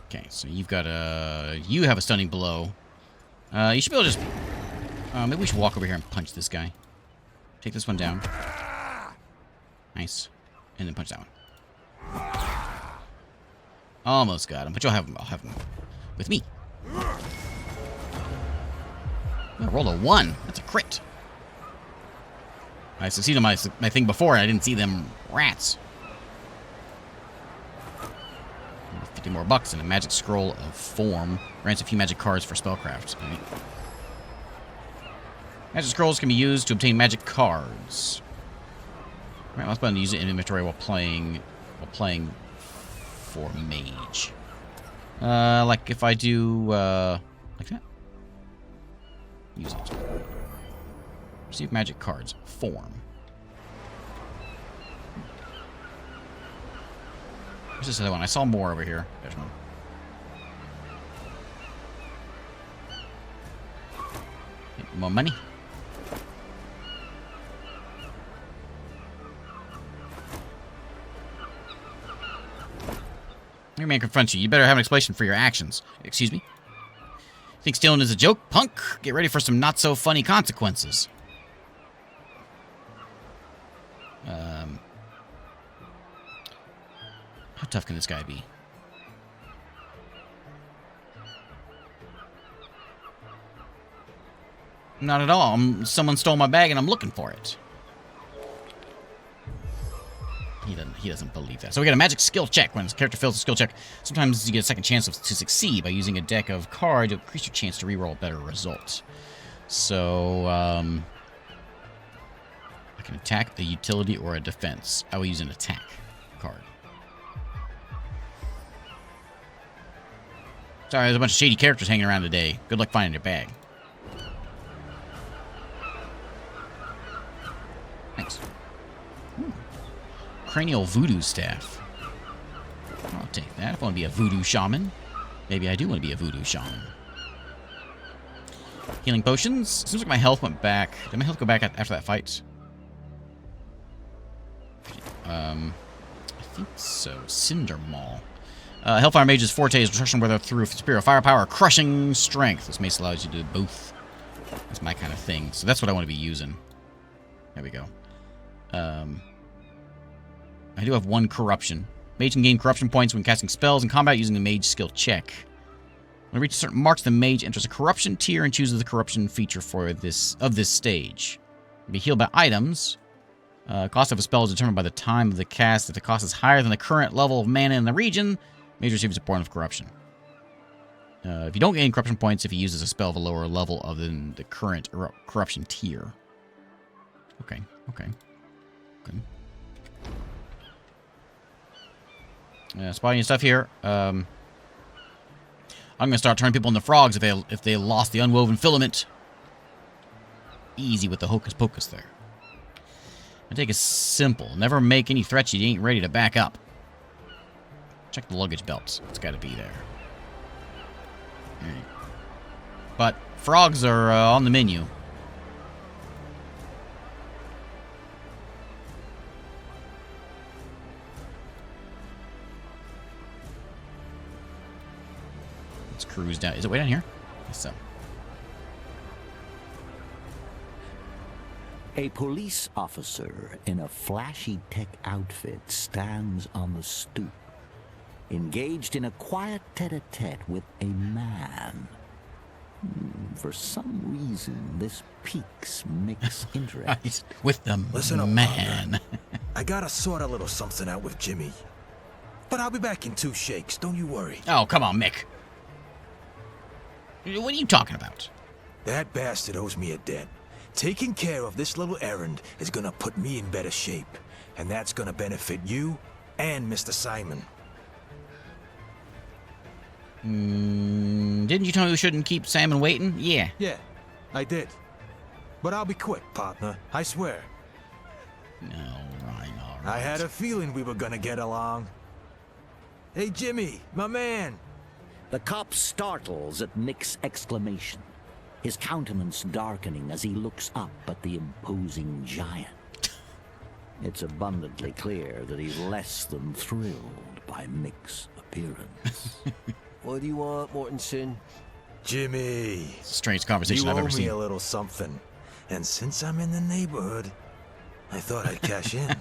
Okay, so you've got you have a stunning blow. You should be able to just... maybe we should walk over here and punch this guy. Take this one down. Nice. And then punch that one. Almost got him, but I'll have him with me. I rolled a 1. That's a crit. I succeeded my thing before, and I didn't see them rats. 50 more bucks and a magic scroll of form. Grants a few magic cards for spellcraft. Magic scrolls can be used to obtain magic cards. Right, let's button to use it in inventory while playing for mage. Like if I do like that. Use it. Receive magic cards. Form. Where's this other one? I saw more over here. There's one. More money. Your man confronts you. You better have an explanation for your actions. Excuse me? Think stealing is a joke, punk? Get ready for some not-so-funny consequences. How tough can this guy be? Not at all. Someone stole my bag and I'm looking for it. He doesn't believe that. So we got a magic skill check. When his character fails a skill check, sometimes you get a second chance to succeed by using a deck of cards to increase your chance to reroll a better result. So, Can attack, a utility, or a defense. I will use an attack card. Sorry, there's a bunch of shady characters hanging around today. Good luck finding your bag. Thanks. Ooh. Cranial voodoo staff. I'll take that. If I want to be a voodoo shaman. Maybe I do want to be a voodoo shaman. Healing potions. Seems like my health went back. Did my health go back after that fight? I think so. Cinder Maul. Hellfire Mage's forte is destruction, whether through Spear of Firepower or Crushing Strength. This mace allows you to do both. That's my kind of thing. So that's what I want to be using. There we go. I do have 1 Corruption. Mage can gain Corruption points when casting spells in combat using the Mage skill check. When it reaches certain marks, the Mage enters a Corruption tier and chooses the Corruption feature for this stage. Be healed by items. Cost of a spell is determined by the time of the cast. If the cost is higher than the current level of mana in the region, Mage receives a point of Corruption. If you don't gain Corruption points, if he uses a spell of a lower level other than the current Corruption tier. Okay. Spotting stuff here. I'm gonna start turning people into frogs if they lost the unwoven filament. Easy with the hocus pocus there. I take it simple. Never make any threats you ain't ready to back up. Check the luggage belts. It's got to be there. Right. But frogs are on the menu. Let's cruise down. Is it way down here? Yes, so. A police officer in a flashy tech outfit stands on the stoop, engaged in a quiet tete-a-tete with a man. For some reason, this piques Mick's interest. With the Listen up, man. I gotta sort a little something out with Jimmy. But I'll be back in 2 shakes, don't you worry. Oh, come on, Mick. What are you talking about? That bastard owes me a debt. Taking care of this little errand is gonna put me in better shape. And that's gonna benefit you and Mr. Simon. Didn't you tell me we shouldn't keep Simon waiting? Yeah. Yeah, I did. But I'll be quick, partner. I swear. All right. I had a feeling we were gonna get along. Hey, Jimmy, my man. The cop startles at Mick's exclamation, his countenance darkening as he looks up at the imposing giant. It's abundantly clear that he's less than thrilled by Mick's appearance. What do you want, Mortensen? Jimmy. It's the strangest conversation I've ever You owe me seen. a little something. And since I'm in the neighborhood, I thought I'd cash in.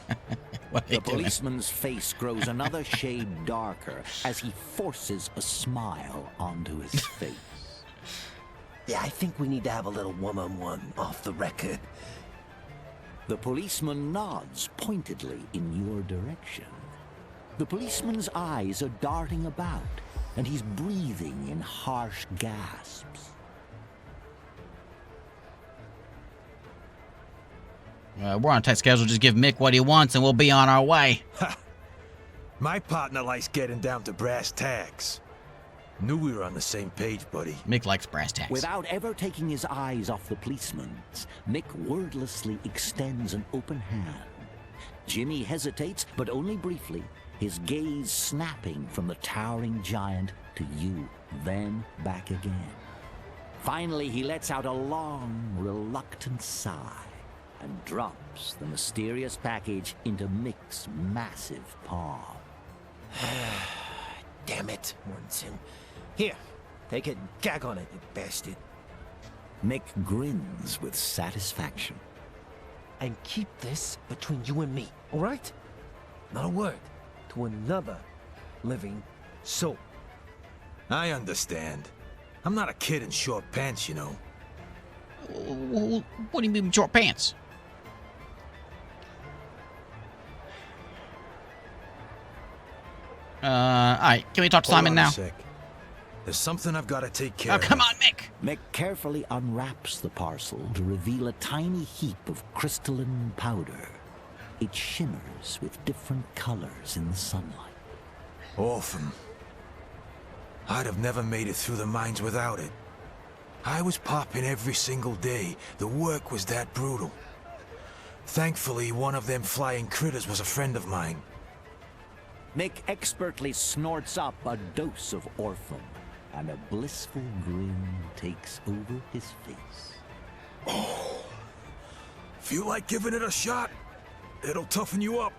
What are they The doing? policeman's face grows another shade darker as he forces a smile onto his face. Yeah, I think we need to have a little one-on-one off the record. The policeman nods pointedly in your direction. The policeman's eyes are darting about, and he's breathing in harsh gasps. We're on a tight schedule. Just give Mick what he wants and we'll be on our way. My partner likes getting down to brass tacks. Knew we were on the same page, buddy. Mick likes brass tacks. Without ever taking his eyes off the policeman's, Mick wordlessly extends an open hand. Jimmy hesitates, but only briefly, his gaze snapping from the towering giant to you, then back again. Finally, he lets out a long, reluctant sigh and drops the mysterious package into Mick's massive palm. Damn it, Mortensen. Here, take it and gag on it, you bastard. Mick grins with satisfaction. And keep this between you and me, all right? Not a word to another living soul. I understand. I'm not a kid in short pants, you know. What do you mean short pants? Alright, can we talk to Hold Simon on now? a sec. There's something I've got to take care Oh, of. come on, Mick! Mick carefully unwraps the parcel to reveal a tiny heap of crystalline powder. It shimmers with different colors in the sunlight. Orphan. I'd have never made it through the mines without it. I was popping every single day. The work was that brutal. Thankfully, one of them flying critters was a friend of mine. Mick expertly snorts up a dose of Orphan, and a blissful grin takes over his face. Feel like giving it a shot? It'll toughen you up.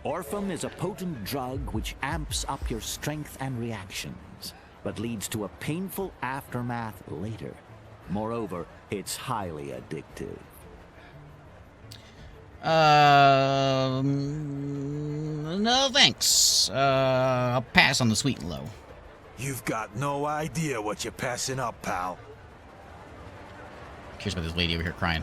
Orphan is a potent drug which amps up your strength and reactions, but leads to a painful aftermath later. Moreover, it's highly addictive. No thanks. I'll pass on the sweet and low. You've got no idea what you're passing up, pal. Curious about this lady over here crying.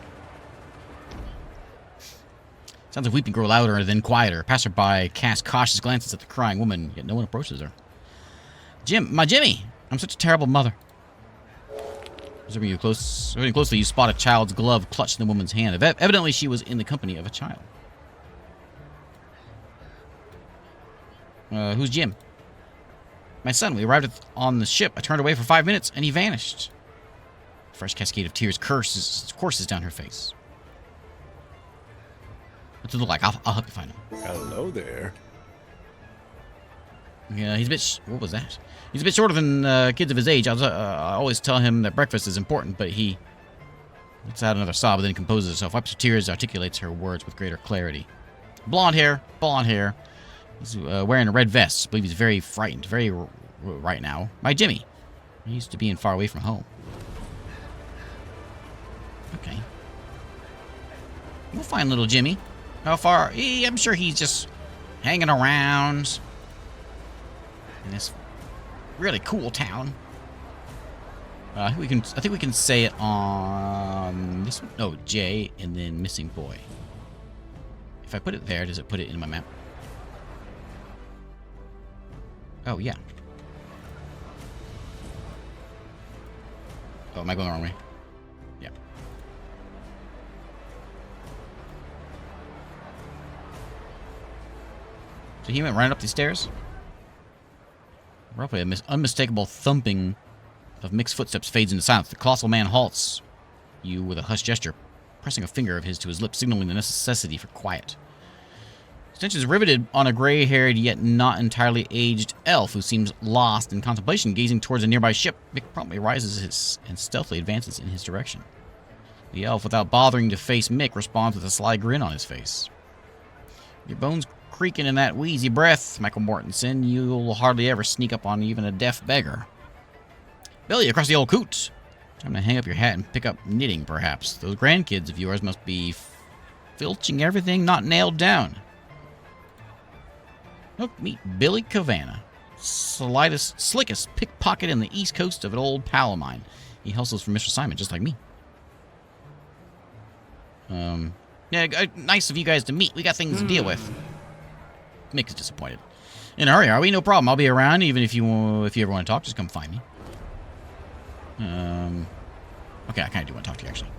Sounds like weeping grow louder, then quieter. Passerby cast cautious glances at the crying woman, yet no one approaches her. My Jimmy! I'm such a terrible mother. Observing closely, you spot a child's glove clutched in the woman's hand. Evidently, she was in the company of a child. Who's Jim? My son. We arrived on the ship. I turned away for 5 minutes, and he vanished. A fresh cascade of tears courses down her face. What's it look like? I'll help you find him. Hello there. Yeah, he's a bit... what was that? He's a bit shorter than kids of his age. I always tell him that breakfast is important, but he lets out another sob and then composes herself, wipes her tears, articulates her words with greater clarity. Blonde hair. He's wearing a red vest. I believe he's very frightened, right now. My Jimmy. He used to being far away from home. Okay. We'll find little Jimmy. How far? I'm sure he's just hanging around in this really cool town. I think we can say it on this one. No, J and then missing boy. If I put it there, does it put it in my map? Oh yeah. Oh, am I going the wrong way? Yeah. So he went right up the stairs. Roughly, an unmistakable thumping of Mick's footsteps fades into silence. The colossal man halts you with a hushed gesture, pressing a finger of his to his lips, signaling the necessity for quiet. His attention is riveted on a gray-haired yet not entirely aged elf who seems lost in contemplation, gazing towards a nearby ship. Mick promptly rises and stealthily advances in his direction. The elf, without bothering to face Mick, responds with a sly grin on his face. Your bones creaking in that wheezy breath, Michael Mortensen. You'll hardly ever sneak up on even a deaf beggar. Billy, across the old coot. Time to hang up your hat and pick up knitting, perhaps. Those grandkids of yours must be filching everything not nailed down. Look, meet Billy Cavanna, slickest pickpocket in the east coast of an old pal of mine. He hustles for Mr. Simon, just like me. Yeah, nice of you guys to meet. We got things to deal with. Mick is disappointed. In a hurry, are we? No problem. I'll be around, even if you ever want to talk, just come find me. Okay, I kind of do want to talk to you, actually.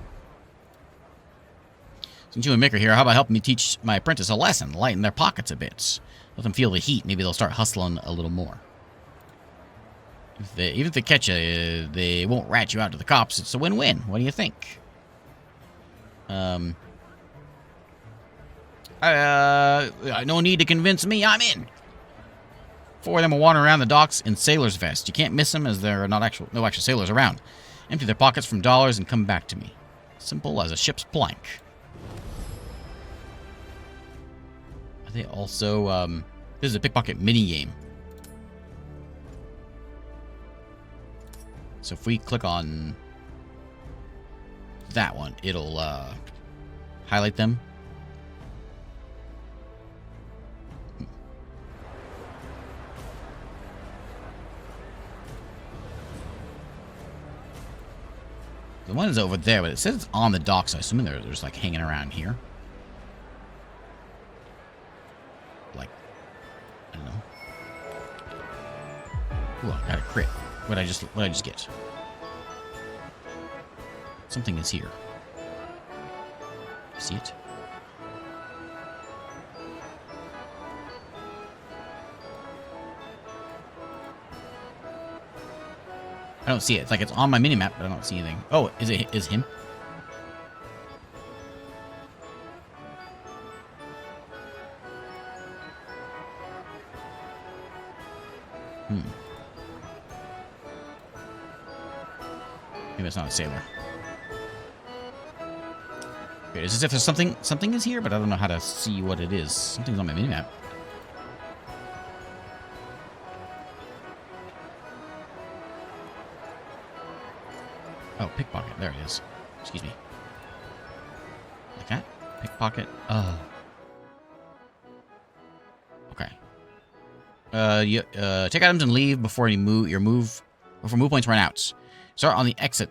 Since you and Mick are here, how about helping me teach my apprentice a lesson? Lighten their pockets a bit. Let them feel the heat. Maybe they'll start hustling a little more. Even if they catch you, they won't rat you out to the cops. It's a win-win. What do you think? No need to convince me. I'm in. Four of them will wander around the docks in sailor's vests. You can't miss them as there are no actual sailors around. Empty their pockets from dollars and come back to me. Simple as a ship's plank. Are they also, this is a pickpocket mini-game. So if we click on that one, it'll, highlight them. The one is over there, but it says it's on the dock, so I assume they're just like hanging around here. Like, I don't know. Ooh, I got a crit. What did I just get? Something is here. See it? I don't see it. It's like it's on my minimap, but I don't see anything. Oh, is him? Maybe it's not a sailor. Okay, it's as if there's something is here, but I don't know how to see what it is. Something's on my minimap. Oh, pickpocket. There it is. Excuse me. Like that? Pickpocket. Oh. Okay. Take items and leave before before move points run out. Start on the exit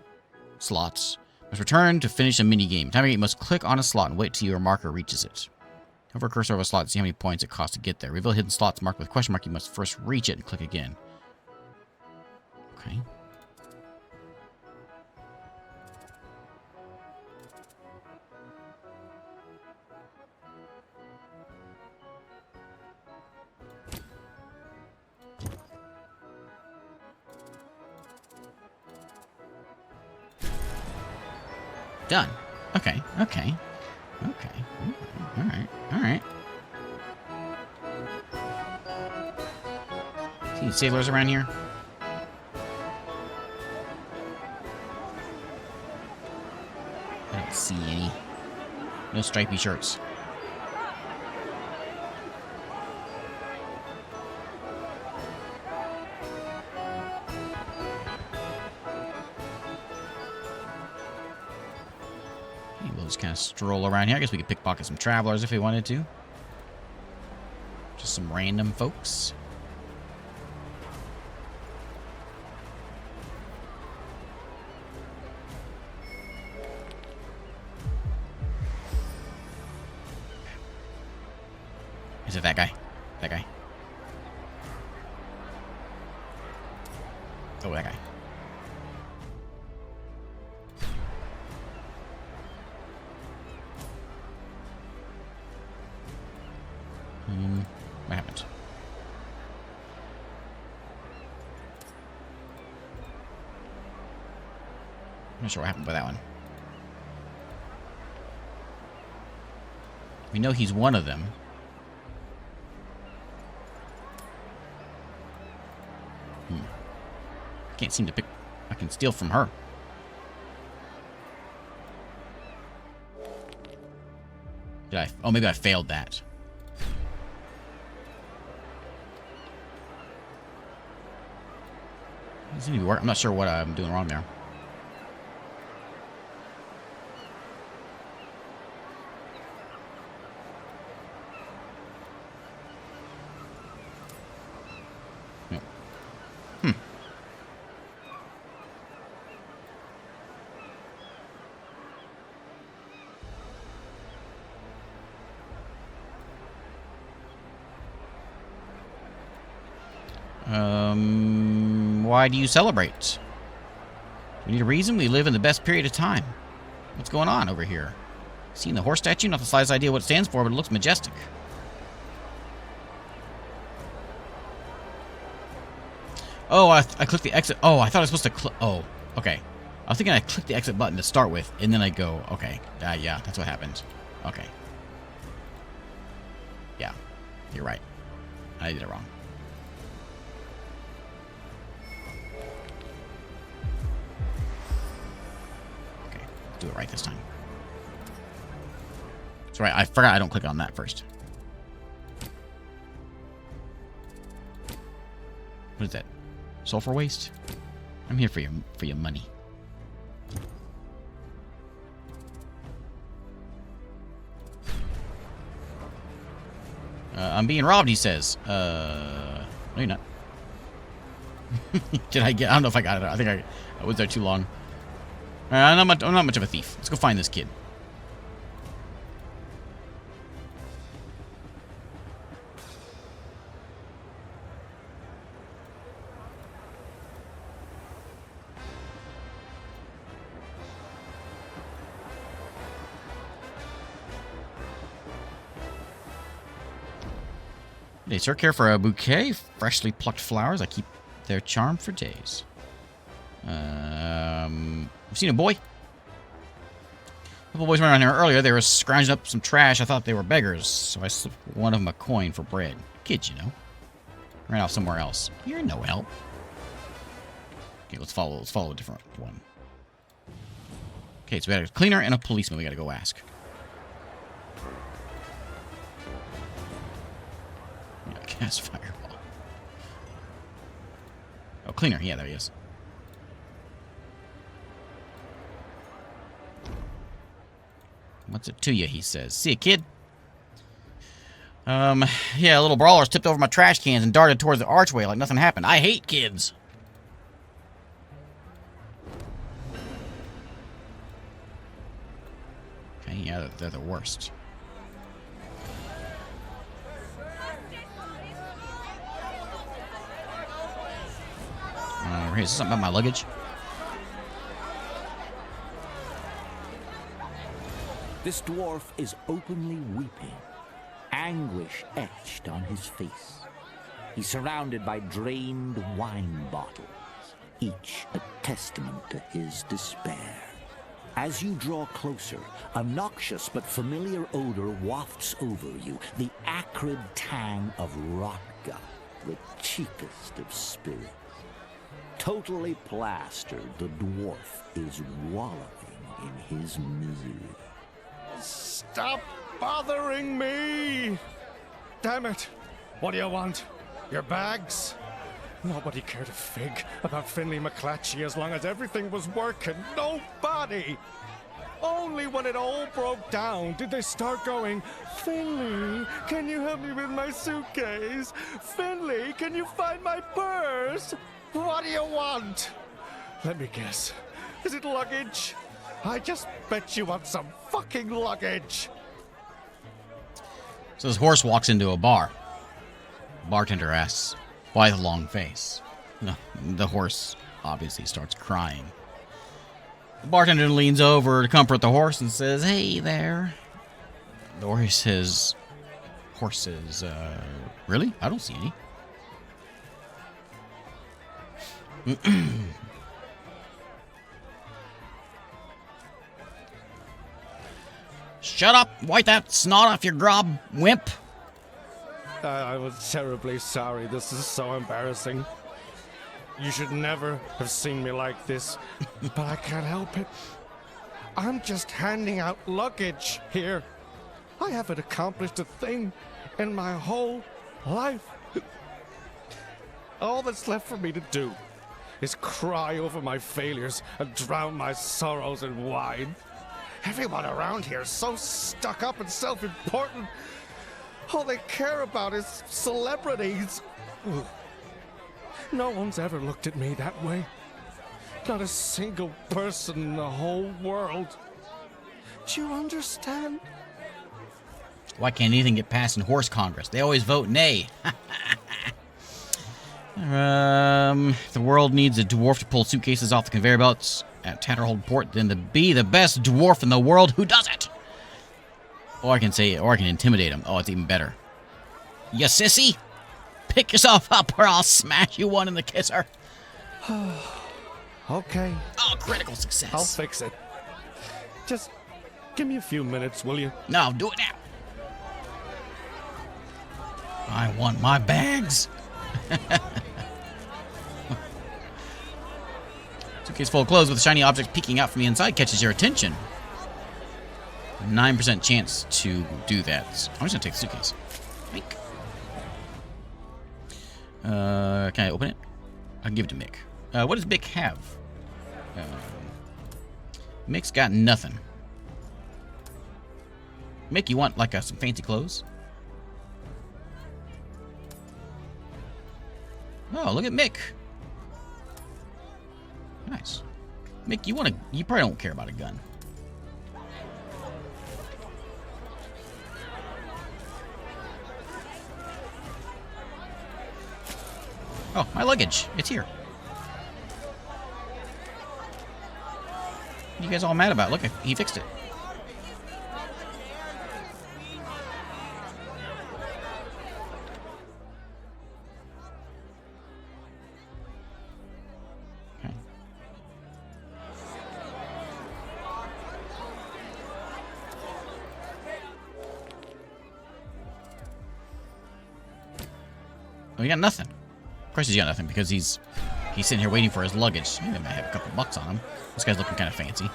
slots. Must return to finish a mini game. Time you must click on a slot and wait till your marker reaches it. Hover cursor over a slot to see how many points it costs to get there. Reveal hidden slots marked with question mark. You must first reach it and click again. Okay. Done. Okay. Okay. Okay. All right. All right. See any sailors around here? I don't see any. No stripy shirts. We'll just kind of stroll around here. I guess we could pickpocket some travelers if we wanted to. Just some random folks. Is it that guy? That guy? Oh, that guy. What happened? I'm not sure what happened with that one. We know he's one of them. Can't seem to pick. I can steal from her. Did I? Oh, maybe I failed that. Doesn't seem to be working. I'm not sure what I'm doing wrong there. No. Why do you celebrate? We need a reason. We live in the best period of time. What's going on over here? Seeing the horse statue? Not the slightest idea what it stands for, but it looks majestic. Oh, I clicked the exit. Oh, I thought I was supposed to click. Oh, okay. I was thinking I clicked the exit button to start with, and then I go, okay. Yeah, that's what happened. Okay. Yeah, you're right. I did it wrong. Do it right this time. That's right. I forgot I don't click on that first. What is that? Sulfur waste? I'm here for your money. I'm being robbed, he says. No, you're not. Did I get? I don't know if I got it. I think I was there too long. I'm not much of a thief. Let's go find this kid. They sir care for a bouquet, freshly plucked flowers. I keep their charm for days. I've seen a boy. A couple boys went around here earlier. They were scrounging up some trash. I thought they were beggars, so I slipped one of them a coin for bread. Kids, you know. Ran off somewhere else. You're no help. Okay, let's follow a different one. Okay, so we got a cleaner and a policeman we gotta go ask. Yeah, cast fireball. Oh, cleaner. Yeah, there he is. What's it to you, he says. See ya, kid. Yeah, little brawlers tipped over my trash cans and darted towards the archway like nothing happened. I hate kids. Okay, yeah, they're the worst. Hey, is this something about my luggage? This dwarf is openly weeping, anguish etched on his face. He's surrounded by drained wine bottles, each a testament to his despair. As you draw closer, a noxious but familiar odor wafts over you, the acrid tang of rot gut, the cheapest of spirits. Totally plastered, the dwarf is wallowing in his misery. Stop bothering me! Damn it! What do you want? Your bags? Nobody cared a fig about Finley McClatchy as long as everything was working. Nobody! Only when it all broke down did they start going, Finley, can you help me with my suitcase? Finley, can you find my purse? What do you want? Let me guess. Is it luggage? I just bet you want some fucking luggage. So this horse walks into a bar. The bartender asks, why the long face? No, the horse obviously starts crying. The bartender leans over to comfort the horse and says, hey there. The horse says, really? I don't see any. Shut up! Wipe that snot off your grob, wimp! I was terribly sorry. This is so embarrassing. You should never have seen me like this, but I can't help it. I'm just handing out luggage here. I haven't accomplished a thing in my whole life. All that's left for me to do is cry over my failures and drown my sorrows in wine. Everyone around here is so stuck up and self-important. All they care about is celebrities. No one's ever looked at me that way. Not a single person in the whole world. Do you understand? Why can't anything get passed in Horse Congress? They always vote nay. The world needs a dwarf to pull suitcases off the conveyor belts at Tatterhold Port than to be the best dwarf in the world who does it. Or I can intimidate him. Oh, it's even better. You sissy! Pick yourself up or I'll smash you one in the kisser. Okay. Oh, critical success. I'll fix it. Just give me a few minutes, will you? No, do it now. I want my bags. Suitcase full of clothes with a shiny object peeking out from the inside catches your attention. 9% chance to do that. So I'm just gonna take the suitcase. Can I open it? I can give it to Mick. What does Mick have? Mick's got nothing. Mick, you want like some fancy clothes? Oh, look at Mick. Nice. Mick, you probably don't care about a gun. Oh, my luggage. It's here. What are you guys all mad about? Look, he fixed it. Oh, he got nothing. Of course he's got nothing because he's sitting here waiting for his luggage. He might have a couple bucks on him. This guy's looking kind of fancy.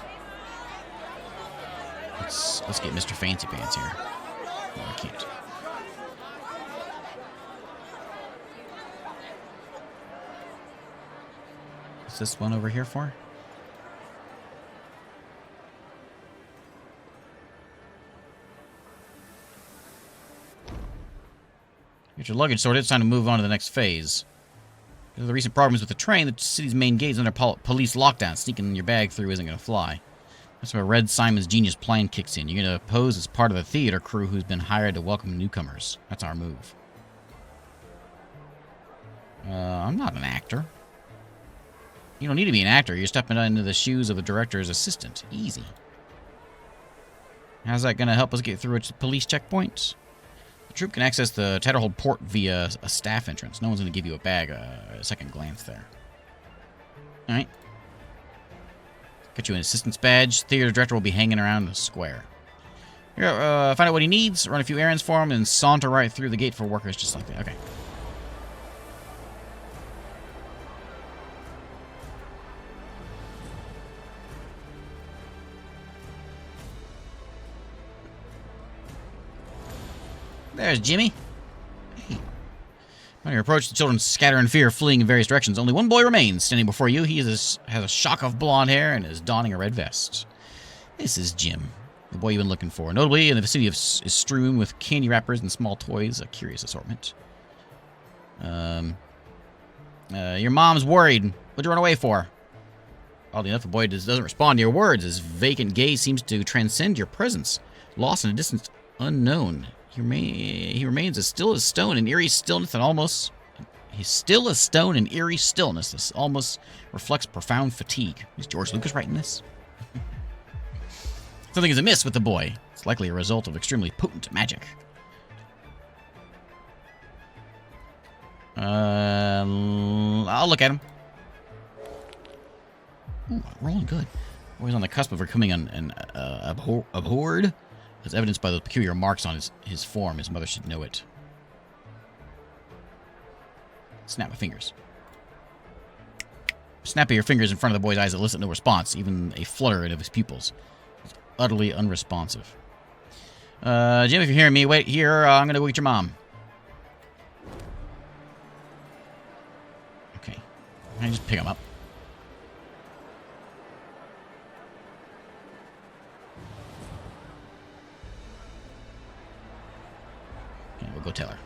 Let's get Mr. Fancy Pants here. No, I can't. What's this one over here for? Get your luggage sorted. It's time to move on to the next phase. Because of the recent problems with the train, the city's main gate is under police lockdown. Sneaking your bag through isn't going to fly. That's where Red Simon's genius plan kicks in. You're going to pose as part of the theater crew who's been hired to welcome newcomers. That's our move. I'm not an actor. You don't need to be an actor. You're stepping into the shoes of the director's assistant. Easy. How's that going to help us get through its police checkpoints? The troop can access the Tatterhold port via a staff entrance. No one's going to give you a bag a second glance there. Alright. Get you an assistant's badge. Theater director will be hanging around the square. Here, find out what he needs, run a few errands for him, and saunter right through the gate for workers just like that. Okay. There's Jimmy. Hey. When you approach, the children scatter in fear, fleeing in various directions. Only one boy remains standing before you. He has a shock of blonde hair and is donning a red vest. This is Jim, the boy you've been looking for. Notably, in the vicinity is strewn with candy wrappers and small toys, a curious assortment. Your mom's worried. What'd you run away for? Oddly enough, the boy doesn't respond to your words. His vacant gaze seems to transcend your presence, lost in a distance unknown. He remains as still as stone in eerie stillness that almost... He's still as stone in eerie stillness. This almost reflects profound fatigue. Is George Lucas writing this? Something is amiss with the boy. It's likely a result of extremely potent magic. I'll look at him. Ooh, rolling good. Boy's on the cusp of becoming abhorred. As evidenced by the peculiar marks on his form. His mother should know it. Snap my fingers. Snapping your fingers in front of the boy's eyes elicit no response, even a fluttering of his pupils. He's utterly unresponsive. Jim, if you're hearing me, wait here. I'm going to go get your mom. Okay. I just pick him up. We'll go tell her.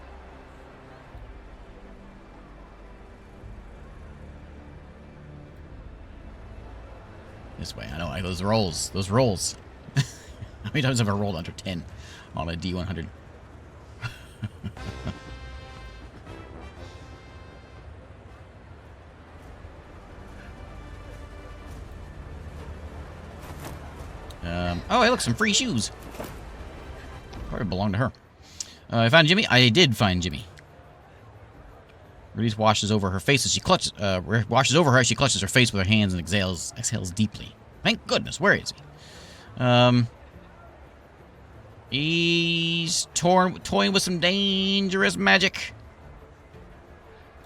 This way. I know. Those rolls. Those rolls. How many times have I rolled under 10 on a D100? Oh, hey, look, some free shoes. Probably belong to her. I found Jimmy. I did find Jimmy. Rudy's washes over her face as she clutches. Washes over her as she clutches her face with her hands and exhales deeply. Thank goodness. Where is he? He's toying with some dangerous magic.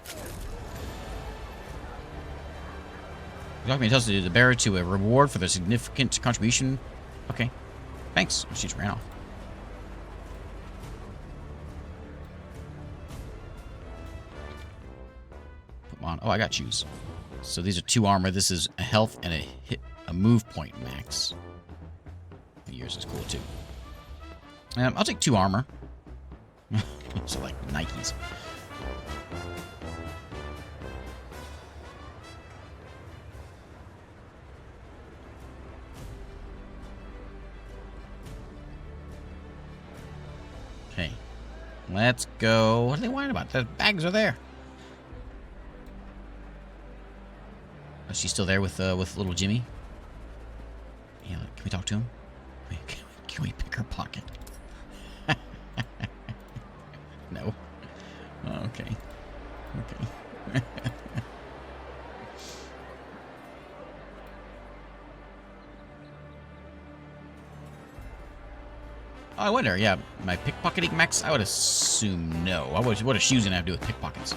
The document tells the bearer to a reward for the significant contribution. Okay. Thanks. She just ran off. On. Oh, I got shoes. So these are 2 armor. This is a health and a move point max. Yours is cool too. I'll take 2 armor. So like Nikes. Okay. Let's go. What are they whining about? The bags are there. Oh, she's still there with little Jimmy? Yeah, can we talk to him? Can we pick her pocket? No. Oh, okay. Okay. Oh, I wonder, yeah, my pickpocketing max? I would assume no. What are shoes gonna have to do with pickpockets?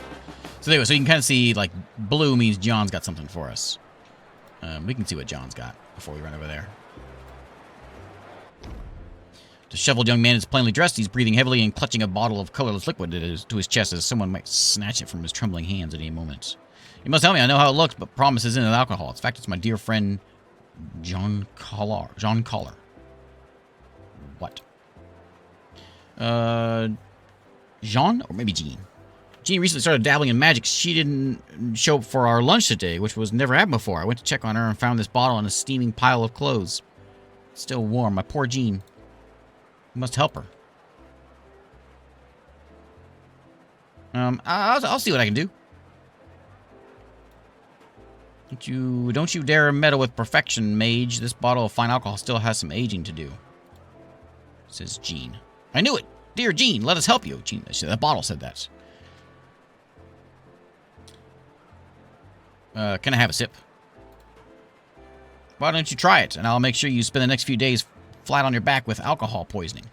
So anyway, so you can kind of see, like, blue means John's got something for us. We can see what John's got before we run over there. The disheveled young man is plainly dressed. He's breathing heavily and clutching a bottle of colorless liquid to his chest as someone might snatch it from his trembling hands at any moment. You must tell me, I know how it looks, but promises isn't alcohol. In fact, it's my dear friend John Collar. John Collar. What? Jean? Or maybe Jean. Jean recently started dabbling in magic. She didn't show up for our lunch today, which was never happened before. I went to check on her and found this bottle in a steaming pile of clothes. Still warm. My poor Jean. We must help her. I'll see what I can do. Don't you dare meddle with perfection, mage. This bottle of fine alcohol still has some aging to do. Says Jean. I knew it. Dear Jean, let us help you. Jean, that bottle said that. Can I have a sip? Why don't you try it, and I'll make sure you spend the next few days flat on your back with alcohol poisoning.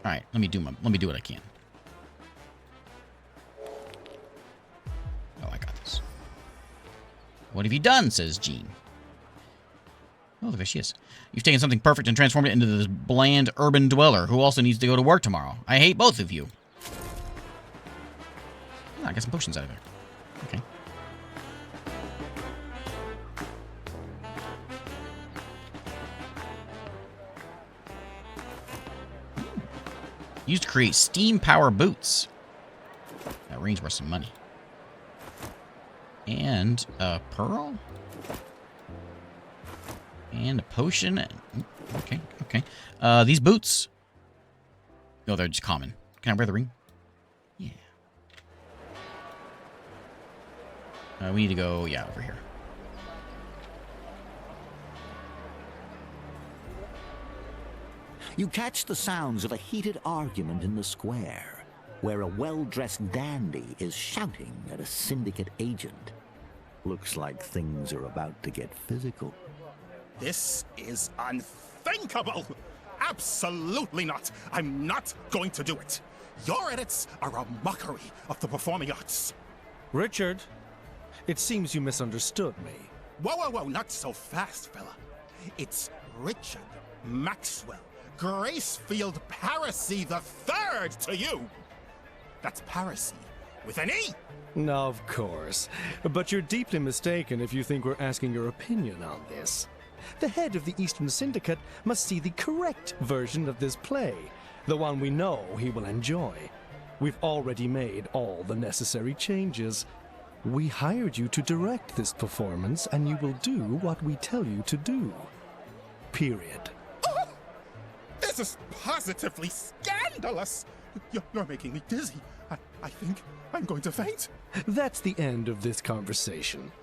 All right, let me do what I can. Oh, I got this. What have you done? Says Jean. Oh, there she is. You've taken something perfect and transformed it into this bland urban dweller who also needs to go to work tomorrow. I hate both of you. Oh, I got some potions out of there. Okay. Used to create steam power boots. That ring's worth some money. And a pearl. And a potion. Okay, okay. These boots. No, they're just common. Can I wear the ring? Yeah. We need to go, yeah, over here. You catch the sounds of a heated argument in the square, where a well-dressed dandy is shouting at a syndicate agent. Looks like things are about to get physical. This is unthinkable! Absolutely not! I'm not going to do it! Your edits are a mockery of the performing arts! Richard, it seems you misunderstood me. Whoa, whoa, whoa, not so fast, fella. It's Richard Maxwell Gracefield Paracy III to you! That's Paracy with an E! Of course. But you're deeply mistaken if you think we're asking your opinion on this. The head of the Eastern Syndicate must see the correct version of this play, the one we know he will enjoy. We've already made all the necessary changes. We hired you to direct this performance, and you will do what we tell you to do. Period. Oh, this is positively scandalous! You're making me dizzy. I think I'm going to faint. That's the end of this conversation.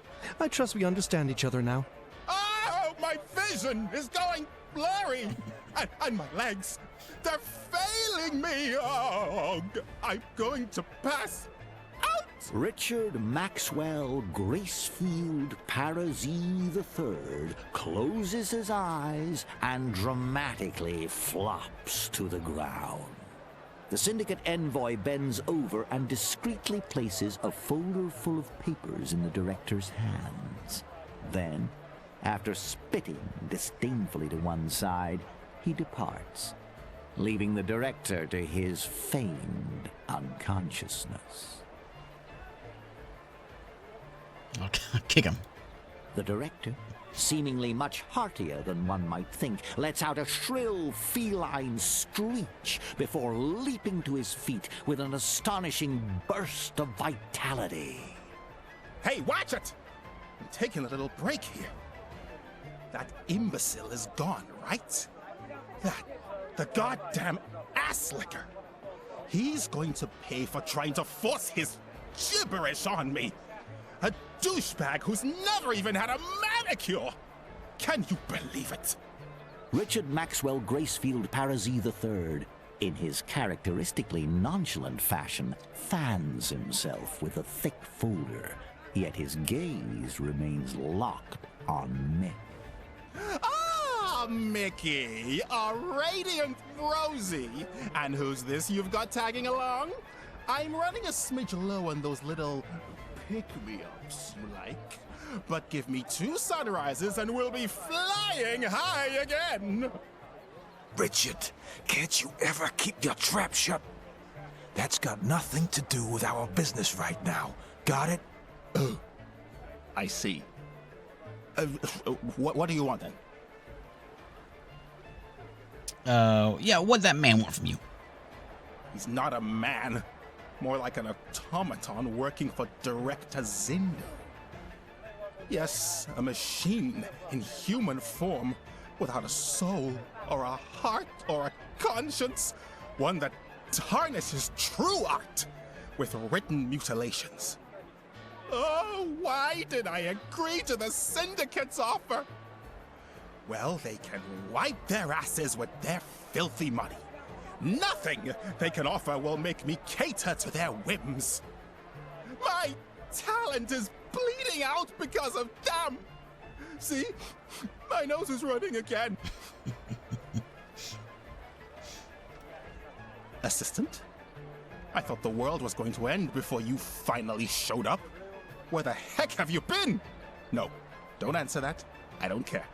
I trust we understand each other now. Oh, my vision is going blurry! and my legs, they're failing me! Oh, I'm going to pass out! Richard Maxwell Gracefield Parazy III closes his eyes and dramatically flops to the ground. The Syndicate envoy bends over and discreetly places a folder full of papers in the director's hands. Then, after spitting disdainfully to one side, he departs, leaving the director to his feigned unconsciousness. I'll kick him. The director, seemingly much heartier than one might think, lets out a shrill feline screech before leaping to his feet with an astonishing burst of vitality. Hey, watch it! I'm taking a little break here. That imbecile is gone, right? The goddamn ass-licker. He's going to pay for trying to force his gibberish on me. A douchebag who's never even had a manicure! Can you believe it? Richard Maxwell Gracefield Parazy III, in his characteristically nonchalant fashion, fans himself with a thick folder, yet his gaze remains locked on Mick. Ah! Mickey, a radiant Rosie. And who's this you've got tagging along? I'm running a smidge low on those little pick-me-ups, you like. But give me 2 sunrises and we'll be flying high again. Richard, can't you ever keep your trap shut? That's got nothing to do with our business right now. Got it? I see. What do you want then? Yeah, what'd that man want from you? He's not a man. More like an automaton working for Director Zindo. Yes, a machine in human form without a soul or a heart or a conscience. One that tarnishes true art with written mutilations. Oh, why did I agree to the Syndicate's offer? Well, they can wipe their asses with their filthy money. Nothing they can offer will make me cater to their whims. My talent is bleeding out because of them. See? My nose is running again. Assistant? I thought the world was going to end before you finally showed up. Where the heck have you been? No, don't answer that. I don't care.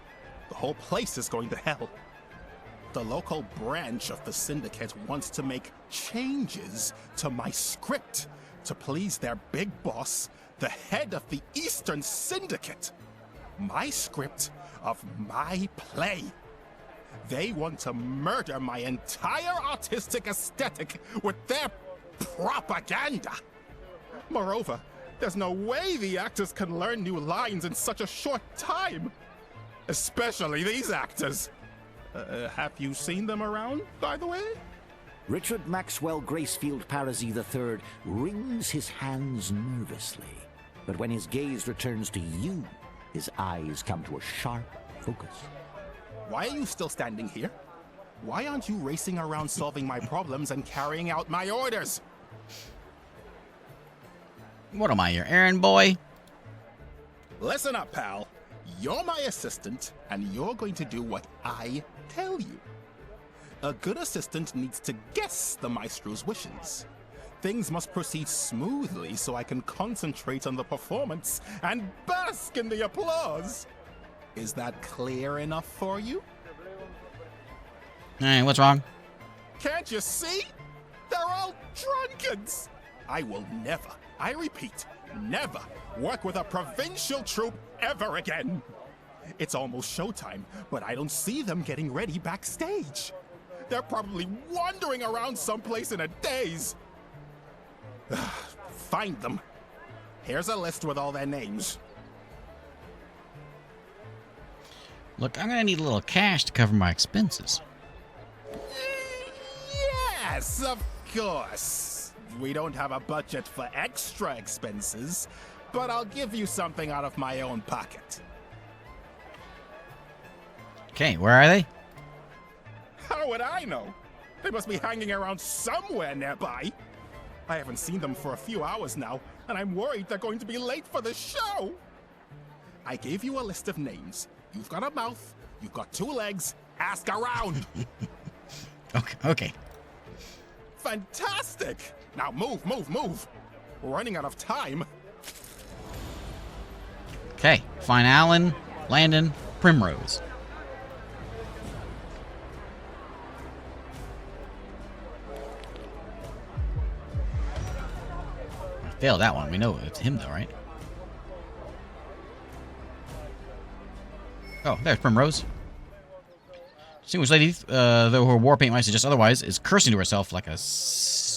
The whole place is going to hell. The local branch of the Syndicate wants to make changes to my script to please their big boss, the head of the Eastern Syndicate. My script of my play. They want to murder my entire artistic aesthetic with their propaganda. Moreover, there's no way the actors can learn new lines in such a short time. Especially these actors. Have you seen them around, by the way? Richard Maxwell Gracefield Parisi III wrings his hands nervously. But when his gaze returns to you, his eyes come to a sharp focus. Why are you still standing here? Why aren't you racing around solving my problems and carrying out my orders? What am I, your errand boy? Listen up, pal. You're my assistant, and you're going to do what I tell you. A good assistant needs to guess the maestro's wishes. Things must proceed smoothly so I can concentrate on the performance and bask in the applause. Is that clear enough for you? Hey, what's wrong? Can't you see? They're all drunkards. I will never, I repeat, never work with a provincial troupe ever again. It's almost showtime, but I don't see them getting ready backstage. They're probably wandering around someplace in a daze. Find them. Here's a list with all their names. Look, I'm gonna need a little cash to cover my expenses. Yes, of course. We don't have a budget for extra expenses, but I'll give you something out of my own pocket. Okay, where are they? How would I know? They must be hanging around somewhere nearby. I haven't seen them for a few hours now, and I'm worried they're going to be late for the show. I gave you a list of names. You've got a mouth, you've got 2 legs, ask around. Okay. Fantastic! Now move. We're running out of time. Okay, find Alan, Landon, Primrose. I failed that one. We know it's him though, right? Oh, there's Primrose. Distinguished lady, though her war paint might suggest otherwise, is cursing to herself like a stevedore.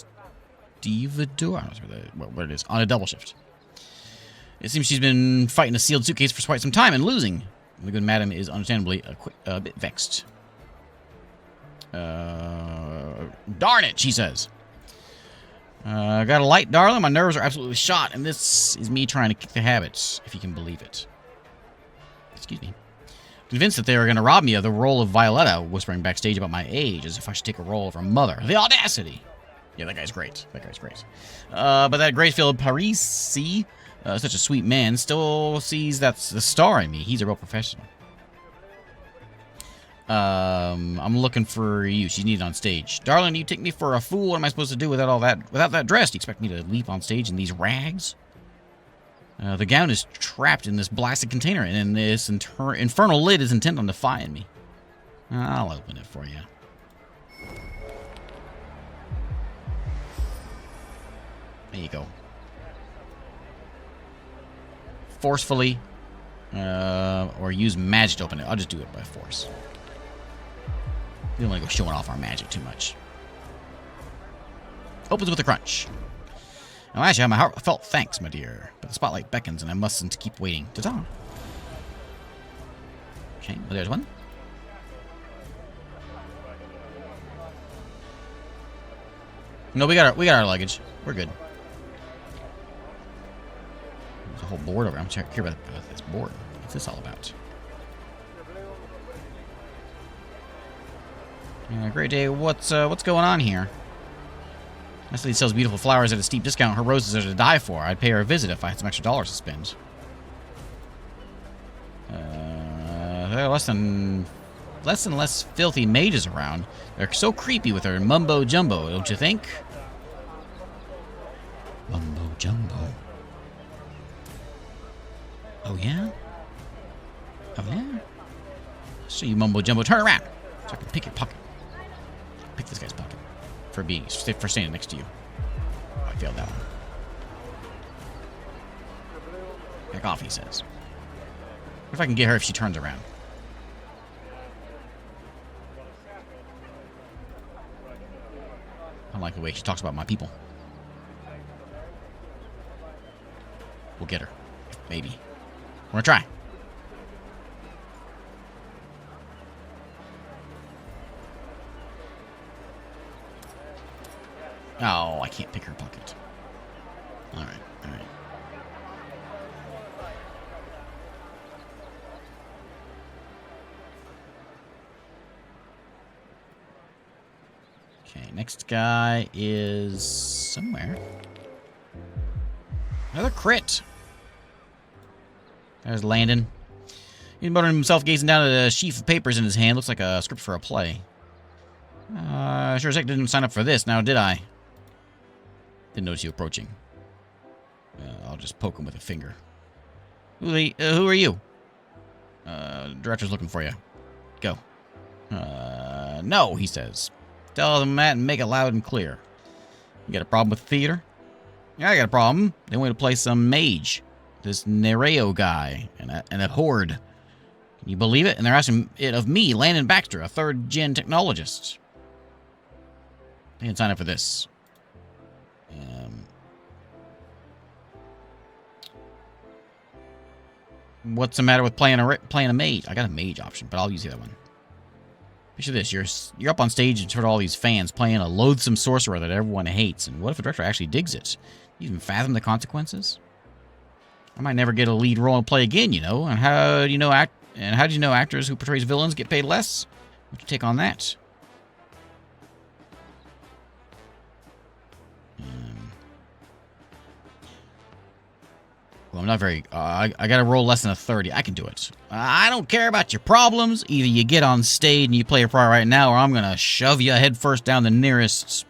I don't know what it is. On a double shift. It seems she's been fighting a sealed suitcase for quite some time and losing. The good madam is understandably a bit vexed. Darn it, she says. Got a light, darling. My nerves are absolutely shot, and this is me trying to kick the habit, if you can believe it. Excuse me. Convinced that they were going to rob me of the role of Violetta, whispering backstage about my age as if I should take a role of her mother. The audacity! Yeah, that guy's great. But that Gracefield Parisi, such a sweet man, still sees that's the star in me. He's a real professional. I'm looking for you. She's needed on stage. Darling, you take me for a fool. What am I supposed to do without that dress? Do you expect me to leap on stage in these rags? The gown is trapped in this blasted container, and this infernal lid is intent on defying me. I'll open it for you. There you go. Forcefully, or use magic to open it. I'll just do it by force. We don't want to go showing off our magic too much. Opens with a crunch. Now, actually, I have my heartfelt thanks, my dear. But the spotlight beckons, and I mustn't keep waiting. Ta-ta. Okay, well, there's one. No, we got our luggage. We're good. There's a whole board over. I'm curious about this board. What's this all about? Great day. What's going on here? This lady sells beautiful flowers at a steep discount. Her roses are to die for. I'd pay her a visit if I had some extra dollars to spend. There are less and less filthy mages around. They're so creepy with their mumbo jumbo, don't you think? Mumbo jumbo. Oh yeah? Oh yeah? So you mumbo jumbo, turn around so I can pick your pocket. Pick this guy's pocket. For standing next to you. Oh, I failed that one. Back off, he says. What if I can get her if she turns around? I don't like the way she talks about my people. We'll get her. Maybe. We're gonna try. Oh, I can't pick her pocket. Alright, alright. Okay, next guy is somewhere. Another crit. There's Landon. He's muttering himself, gazing down at a sheaf of papers in his hand. Looks like a script for a play. Sure as heck didn't sign up for this, now did I? Didn't notice you approaching. I'll just poke him with a finger. Who are you? Director's looking for you. Go. No, he says. Tell them that and make it loud and clear. You got a problem with the theater? Yeah, I got a problem. They want to play some mage. This Nereo guy and a horde. Can you believe it? And they're asking it of me, Landon Baxter, a third-gen technologist. They didn't sign up for this. What's the matter with playing a mage? I got a mage option, but I'll use the other one. Picture this: you're up on stage in front of all these fans playing a loathsome sorcerer that everyone hates. And what if the director actually digs it? You even fathom the consequences? I might never get a lead role and play again, you know. And how do you know actors who portrays villains get paid less? What's your take on that? Well, I'm not very... I gotta roll less than a 30. I can do it. I don't care about your problems. Either you get on stage and you play a part right now, or I'm gonna shove you head first down the nearest...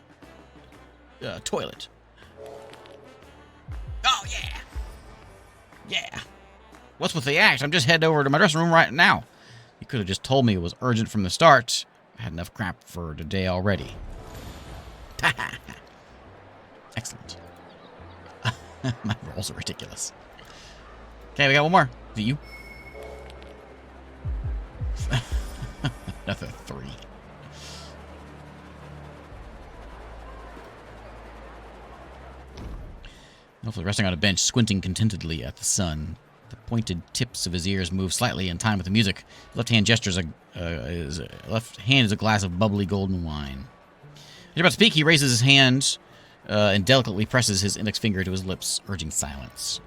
toilet. Oh, yeah! Yeah! What's with the act? I'm just heading over to my dressing room right now. You could have just told me it was urgent from the start. I had enough crap for today already. Excellent. My rolls are ridiculous. Okay, we got one more. Is it you? Another 3. Hopefully resting on a bench, squinting contentedly at the sun. The pointed tips of his ears move slightly in time with the music. His left hand left hand is a glass of bubbly golden wine. As you're about to speak, he raises his hand and delicately presses his index finger to his lips, urging silence.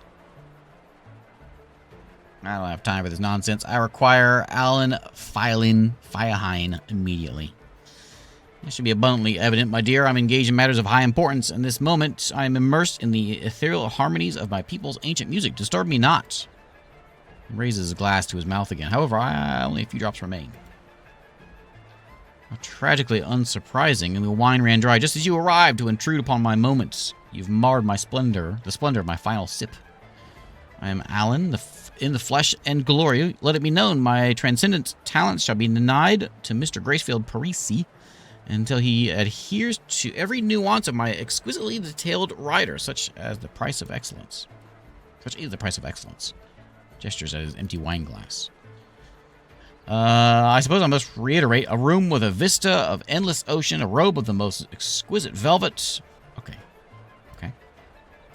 I don't have time for this nonsense. I require Alan Fiahine immediately. It should be abundantly evident, my dear. I'm engaged in matters of high importance. In this moment, I am immersed in the ethereal harmonies of my people's ancient music. Disturb me not. He raises his glass to his mouth again. However, only a few drops remain. How tragically unsurprising, and the wine ran dry just as you arrived to intrude upon my moments. You've marred my splendor, the splendor of my final sip. I am Alan, in the flesh and glory. Let it be known, my transcendent talents shall be denied to Mr. Gracefield Parisi until he adheres to every nuance of my exquisitely detailed writer, such is the price of excellence. Gestures at his empty wine glass. I suppose I must reiterate, a room with a vista of endless ocean, a robe of the most exquisite velvet. Okay.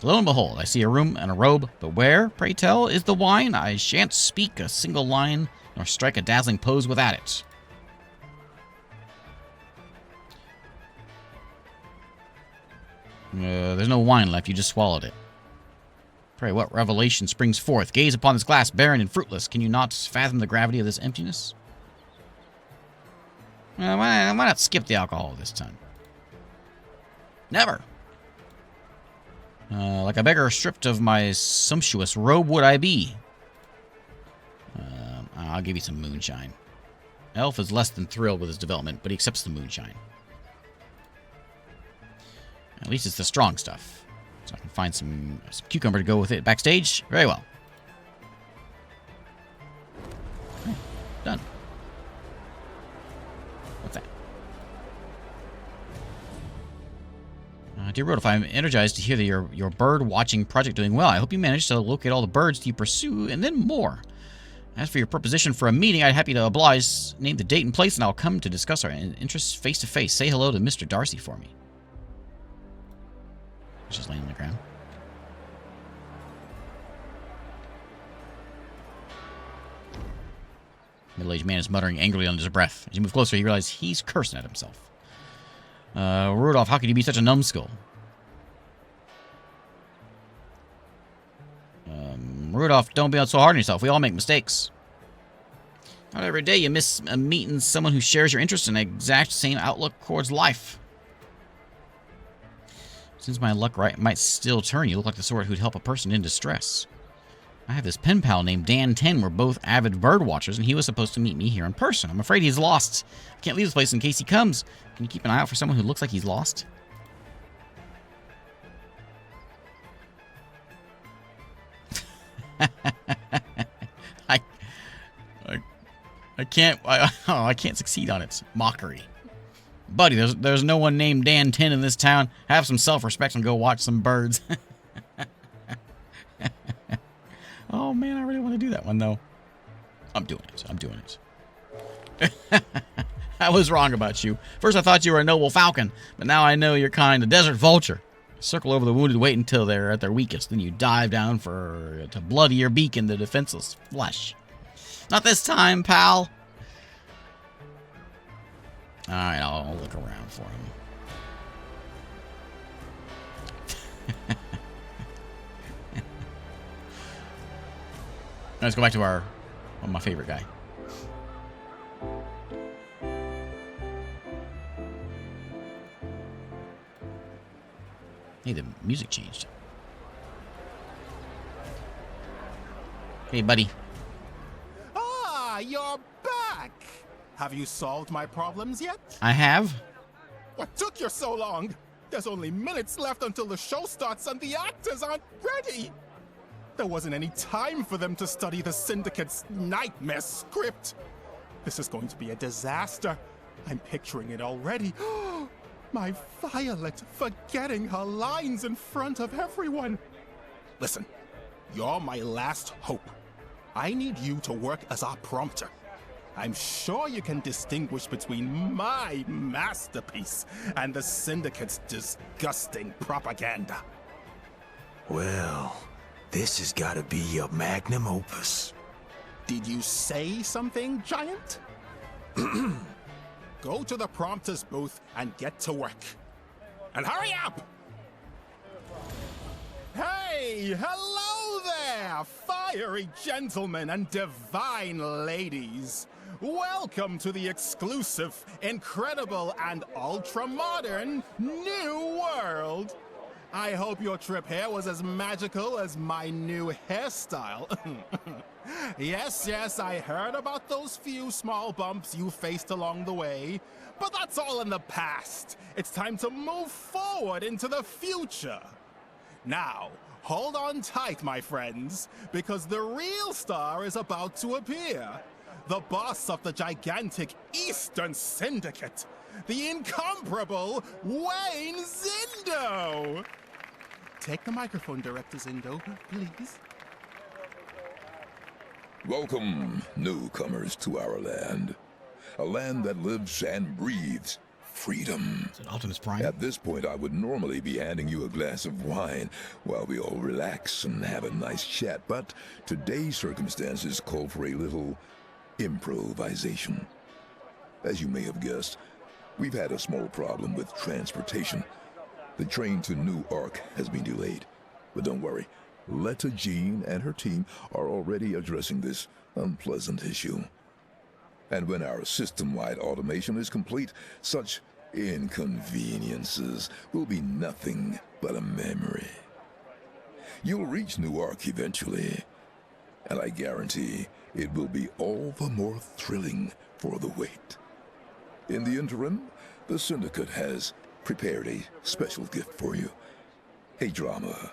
Lo and behold, I see a room and a robe, but where, pray tell, is the wine? I shan't speak a single line, nor strike a dazzling pose without it. There's no wine left, you just swallowed it. Pray, what revelation springs forth? Gaze upon this glass, barren and fruitless. Can you not fathom the gravity of this emptiness? Why not skip the alcohol this time? Never. Like a beggar stripped of my sumptuous robe would I be. I'll give you some moonshine. Elf is less than thrilled with his development, but he accepts the moonshine. At least it's the strong stuff. So I can find some cucumber to go with it backstage. Very well. Okay, done. What's that? Dear Rodolph, I'm energized to hear that your bird watching project doing well. I hope you managed to locate all the birds you pursue and then more. As for your proposition for a meeting, I'd happy to oblige. Name the date and place, and I'll come to discuss our interests face to face. Say hello to Mr. Darcy for me. He's just laying on the ground. Middle-aged man is muttering angrily under his breath. As you move closer, you realize he's cursing at himself. Rudolph, how could you be such a numbskull? Rudolph, don't be so hard on yourself. We all make mistakes. Not every day you miss meeting someone who shares your interests and exact same outlook towards life. Since my luck might still turn, you look like the sort who'd help a person in distress. I have this pen pal named Dan 10. We're both avid bird watchers, and he was supposed to meet me here in person. I'm afraid he's lost. I can't leave this place in case he comes. Can you keep an eye out for someone who looks like he's lost? I can't succeed on its mockery. Buddy, there's no one named Dan 10 in this town. Have some self-respect and go watch some birds. Oh, man, I really want to do that one, though. I'm doing it. I was wrong about you. First, I thought you were a noble falcon, but now I know you're kind of desert vulture. Circle over the wounded, wait until they're at their weakest. Then you dive down to bloody your beak in the defenseless flesh. Not this time, pal. All right, I'll look around for him. Let's go back to my favorite guy. Hey, the music changed. Hey, buddy. Ah, you're back! Have you solved my problems yet? I have. What took you so long? There's only minutes left until the show starts and the actors aren't ready! There wasn't any time for them to study the Syndicate's nightmare script. This is going to be a disaster. I'm picturing it already. My Violet forgetting her lines in front of everyone. Listen, you're my last hope. I need you to work as our prompter. I'm sure you can distinguish between my masterpiece and the Syndicate's disgusting propaganda. Well, this has got to be your magnum opus. Did you say something, Giant? Go to the prompter's booth and get to work. And hurry up! Hey, hello there, fiery gentlemen and divine ladies. Welcome to the exclusive, incredible, and ultra-modern New World. I hope your trip here was as magical as my new hairstyle. Yes, I heard about those few small bumps you faced along the way, but that's all in the past. It's time to move forward into the future. Now, hold on tight, my friends, because the real star is about to appear. The boss of the gigantic Eastern Syndicate, the incomparable Wayne Zindo! Take the microphone, Director Zindo, please. Welcome, newcomers, to our land. A land that lives and breathes freedom. Is it Optimus Prime? At this point, I would normally be handing you a glass of wine while we all relax and have a nice chat, but today's circumstances call for a little improvisation. As you may have guessed, we've had a small problem with transportation. The train to New Ark has been delayed, but don't worry. Letta Jean and her team are already addressing this unpleasant issue. And when our system-wide automation is complete, such inconveniences will be nothing but a memory. You'll reach New Ark eventually, and I guarantee it will be all the more thrilling for the wait. In the interim, the Syndicate has prepared a special gift for you. A drama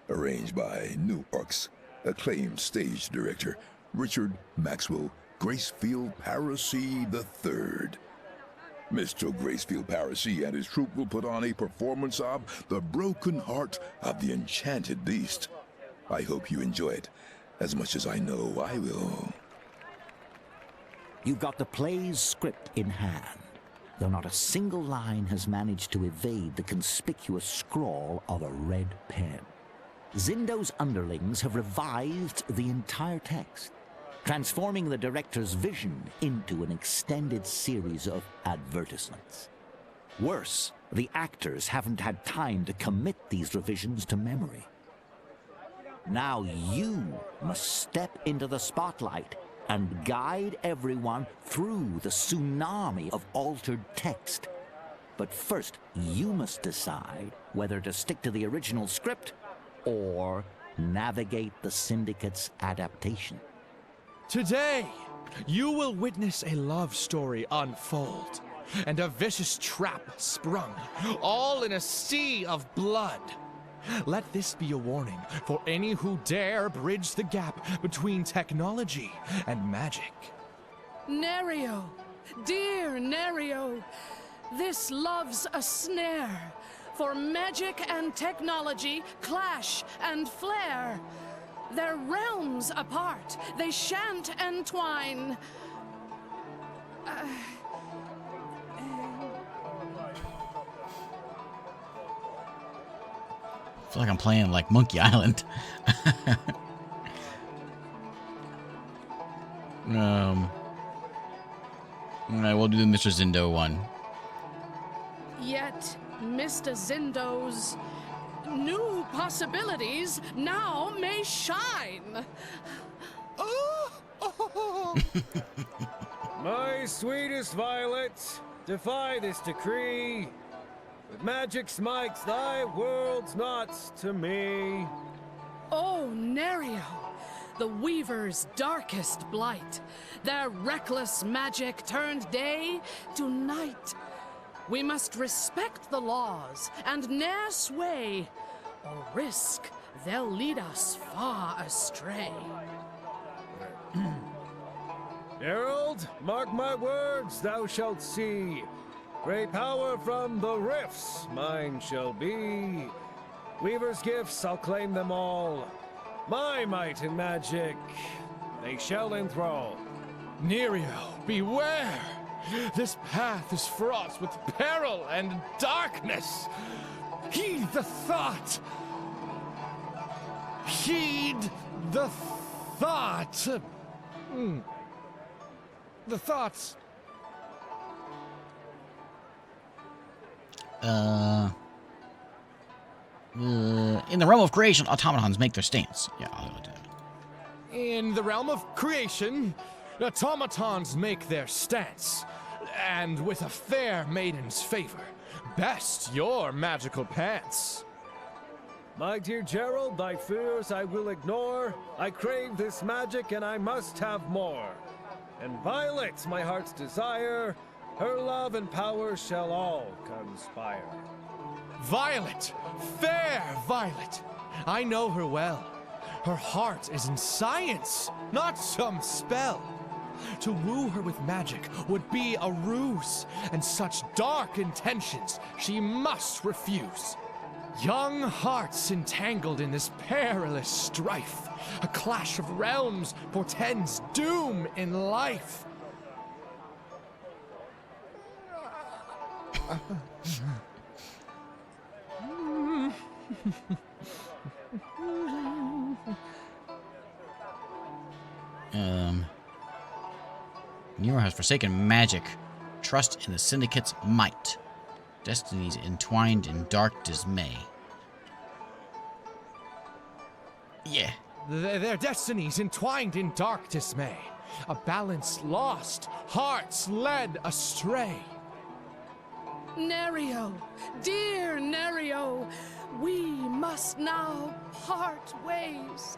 arranged by New Ark's acclaimed stage director, Richard Maxwell Gracefield Parisi III. Mr. Gracefield Parisi and his troupe will put on a performance of The Broken Heart of the Enchanted Beast. I hope you enjoy it as much as I know I will. You've got the play's script in hand, though not a single line has managed to evade the conspicuous scrawl of a red pen. Zindo's underlings have revised the entire text, transforming the director's vision into an extended series of advertisements. Worse, the actors haven't had time to commit these revisions to memory. Now you must step into the spotlight and guide everyone through the tsunami of altered text. But first, you must decide whether to stick to the original script or navigate the Syndicate's adaptation. Today, you will witness a love story unfold and a vicious trap sprung, all in a sea of blood. Let this be a warning for any who dare bridge the gap between technology and magic. Nerio, dear Nerio, this love's a snare, for magic and technology clash and flare. They're realms apart, they shan't entwine. I feel like I'm playing like Monkey Island. Alright, we'll do the Mr. Zindo one. Yet, Mr. Zindo's new possibilities now may shine. My sweetest violet, defy this decree. With magic smites thy worlds not to me. Oh, Nerio, the Weaver's darkest blight. Their reckless magic turned day to night. We must respect the laws and ne'er sway, or risk they'll lead us far astray. Herald, mark my words, thou shalt see. Great power from the rifts mine shall be. Weaver's gifts, I'll claim them all. My might and magic, they shall enthrall. Nerio, beware! This path is fraught with peril and darkness. Heed the thought. Heed the thought. The thoughts. In the realm of creation, automatons make their stance. Yeah, I'll do that. In the realm of creation, automatons make their stance. And with a fair maiden's favor, best your magical pants. My dear Gerald, thy fears I will ignore. I crave this magic and I must have more. And Violet, my heart's desire, her love and power shall all conspire. Violet! Fair Violet! I know her well. Her heart is in science, not some spell. To woo her with magic would be a ruse, and such dark intentions she must refuse. Young hearts entangled in this perilous strife, a clash of realms portends doom in life. Nero has forsaken magic. Trust in the Syndicate's might. Destinies entwined in dark dismay. Yeah. Their destinies entwined in dark dismay. A balance lost, hearts led astray. Nerio, dear Nerio, we must now part ways.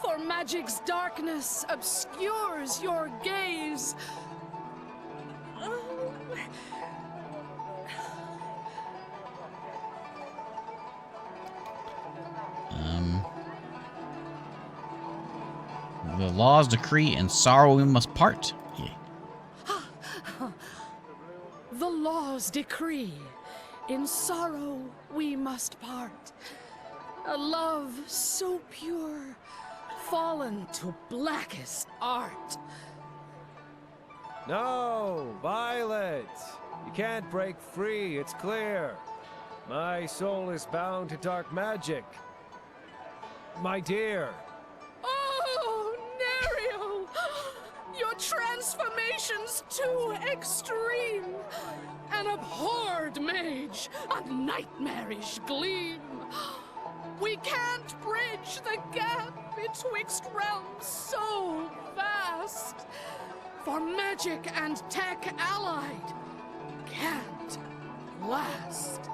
For magic's darkness obscures your gaze. The laws decree and sorrow we must part. Yeah. The laws decree, in sorrow we must part. A love so pure, fallen to blackest art. No, Violet! You can't break free, it's clear. My soul is bound to dark magic. My dear. Oh, Nerio! Your transformation's too extreme. An abhorred mage, a nightmarish gleam. We can't bridge the gap betwixt realms so vast. For magic and tech allied can't last.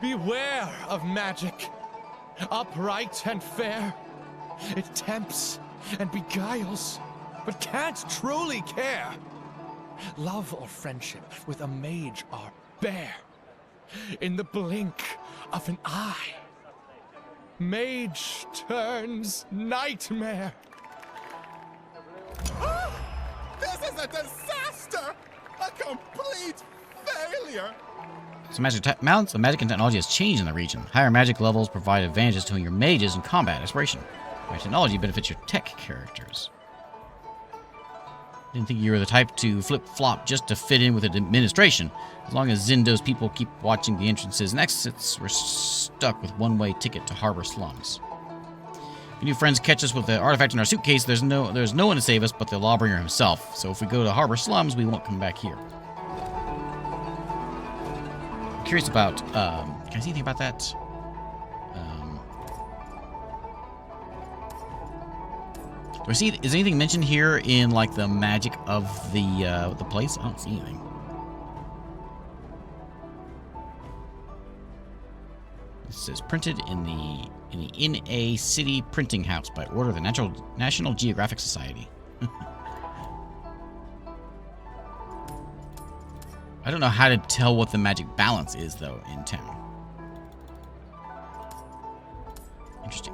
Beware of magic. Upright and fair. It tempts and beguiles, but can't truly care. Love or friendship with a mage are bare. In the blink of an eye, mage turns nightmare. This is a disaster! A complete failure! So balance of magic and technology has changed in the region. Higher magic levels provide advantages to your mages in combat exploration. Higher technology benefits your tech characters. Didn't think you were the type to flip-flop just to fit in with the administration. As long as Zindo's people keep watching the entrances and exits, we're stuck with one-way ticket to Harbor Slums. If new friends catch us with the artifact in our suitcase, there's no one to save us but the lawbringer himself. So if we go to Harbor Slums, we won't come back here. I'm curious about, can I see anything about that? Do I see, is anything mentioned here in, like, the magic of the place? I don't see anything. It says printed in the NA City Printing House by order of the National Geographic Society. I don't know how to tell what the magic balance is, though, in town. Interesting.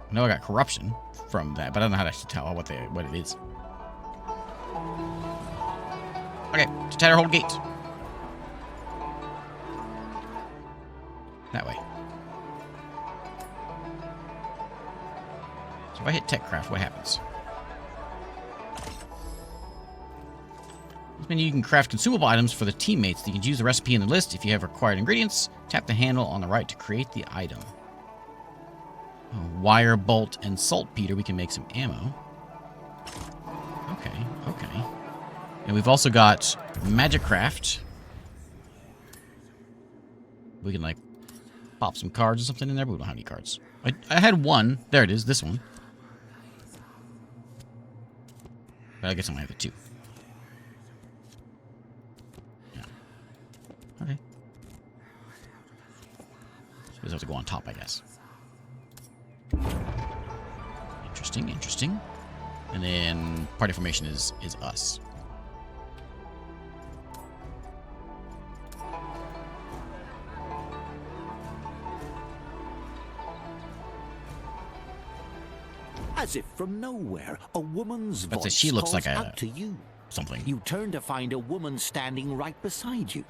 I know I got corruption from that, but I don't know how to tell what it is. Okay, to Tatterhold Gate. That way. So if I hit TechCraft, what happens? This menu, you can craft consumable items for the teammates. You can use the recipe in the list. If you have required ingredients, tap the handle on the right to create the item. Wire, bolt, and saltpeter. We can make some ammo. Okay. And we've also got Magic Craft. We can, like, pop some cards or something in there, but we don't have any cards. I had one. There it is, this one. But I guess I might have the two. Yeah. Okay. We just have to go on top, I guess. Interesting, interesting. And then party formation is us. As if from nowhere, a woman's But voice she looks calls like a out to you. something. You turn to find a woman standing right beside you.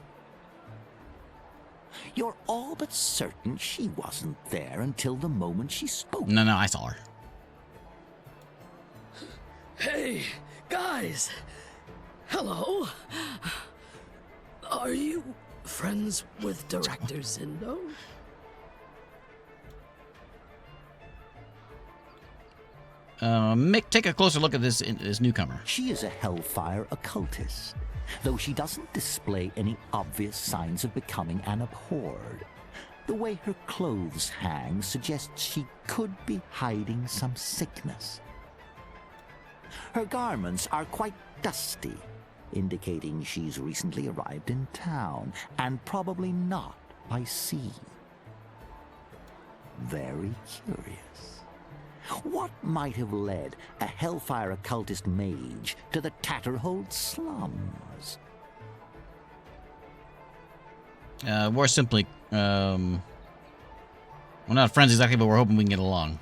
You're all but certain she wasn't there until the moment she spoke. No, I saw her. Hey, guys! Hello? Are you friends with Director Zindo? Mick, take a closer look at this newcomer. She is a Hellfire occultist, though she doesn't display any obvious signs of becoming an abhorred. The way her clothes hang suggests she could be hiding some sickness. Her garments are quite dusty, indicating she's recently arrived in town, and probably not by sea. Very curious. What might have led a Hellfire occultist mage to the Tatterhold slums? We're simply, we're not friends exactly, but we're hoping we can get along.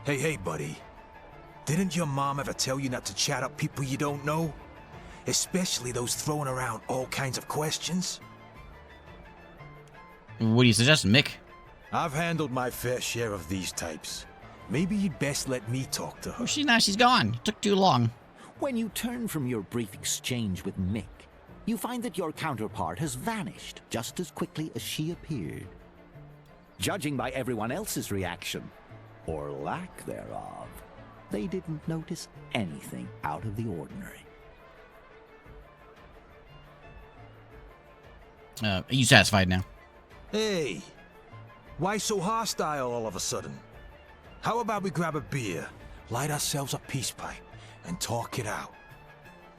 Hey, buddy. Didn't your mom ever tell you not to chat up people you don't know? Especially those throwing around all kinds of questions? What do you suggest, Mick? I've handled my fair share of these types. Maybe you'd best let me talk to her. Oh, she's gone. It took too long. When you turn from your brief exchange with Mick, you find that your counterpart has vanished just as quickly as she appeared. Judging by everyone else's reaction, or lack thereof, they didn't notice anything out of the ordinary. Are you satisfied now? Hey, why so hostile all of a sudden? How about we grab a beer, light ourselves a peace pipe, and talk it out?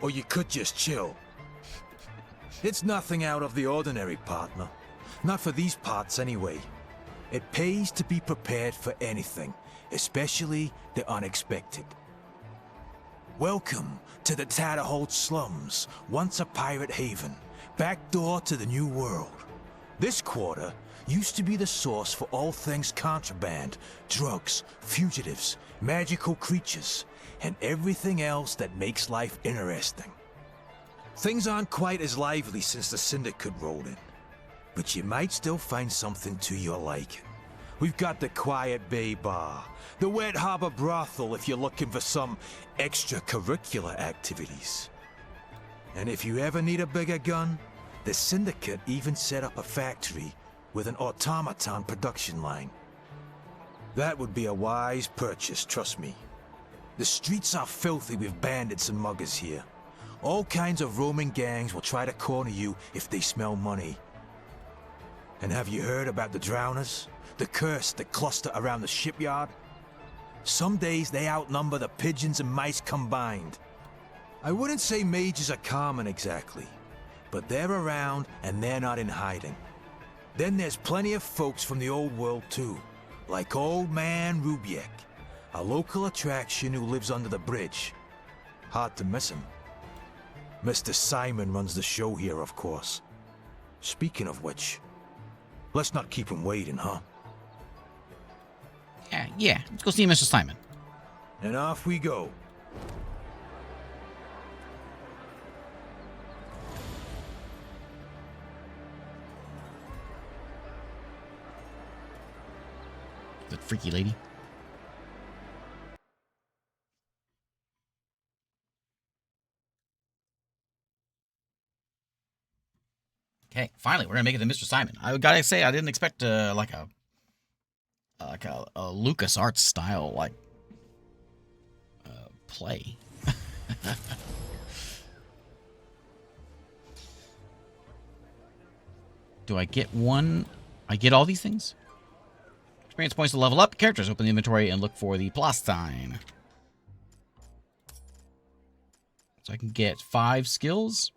Or you could just chill. It's nothing out of the ordinary, partner. Not for these parts, anyway. It pays to be prepared for anything, especially the unexpected. Welcome to the Tatterhold slums, once a pirate haven, back door to the new world. This quarter used to be the source for all things contraband, drugs, fugitives, magical creatures, and everything else that makes life interesting. Things aren't quite as lively since the Syndicate rolled in, but you might still find something to your liking. We've got the Quiet Bay Bar, the Wet Harbor Brothel if you're looking for some extracurricular activities. And if you ever need a bigger gun, the Syndicate even set up a factory with an automaton production line. That would be a wise purchase, trust me. The streets are filthy with bandits and muggers here. All kinds of roaming gangs will try to corner you if they smell money. And have you heard about the drowners? The curse that cluster around the shipyard? Some days they outnumber the pigeons and mice combined. I wouldn't say mages are common exactly, but they're around and they're not in hiding. Then there's plenty of folks from the old world too, like Old Man Rubiek, a local attraction who lives under the bridge. Hard to miss him. Mr. Simon runs the show here, of course. Speaking of which, let's not keep him waiting, huh? Yeah. Let's go see Mr. Simon. And off we go. That freaky lady. Okay, finally, we're gonna make it to Mr. Simon. I gotta say, I didn't expect like a LucasArts style play. Do I get one? I get all these things? Experience points to level up. Characters, open the inventory and look for the plus sign. So I can get 5 skills.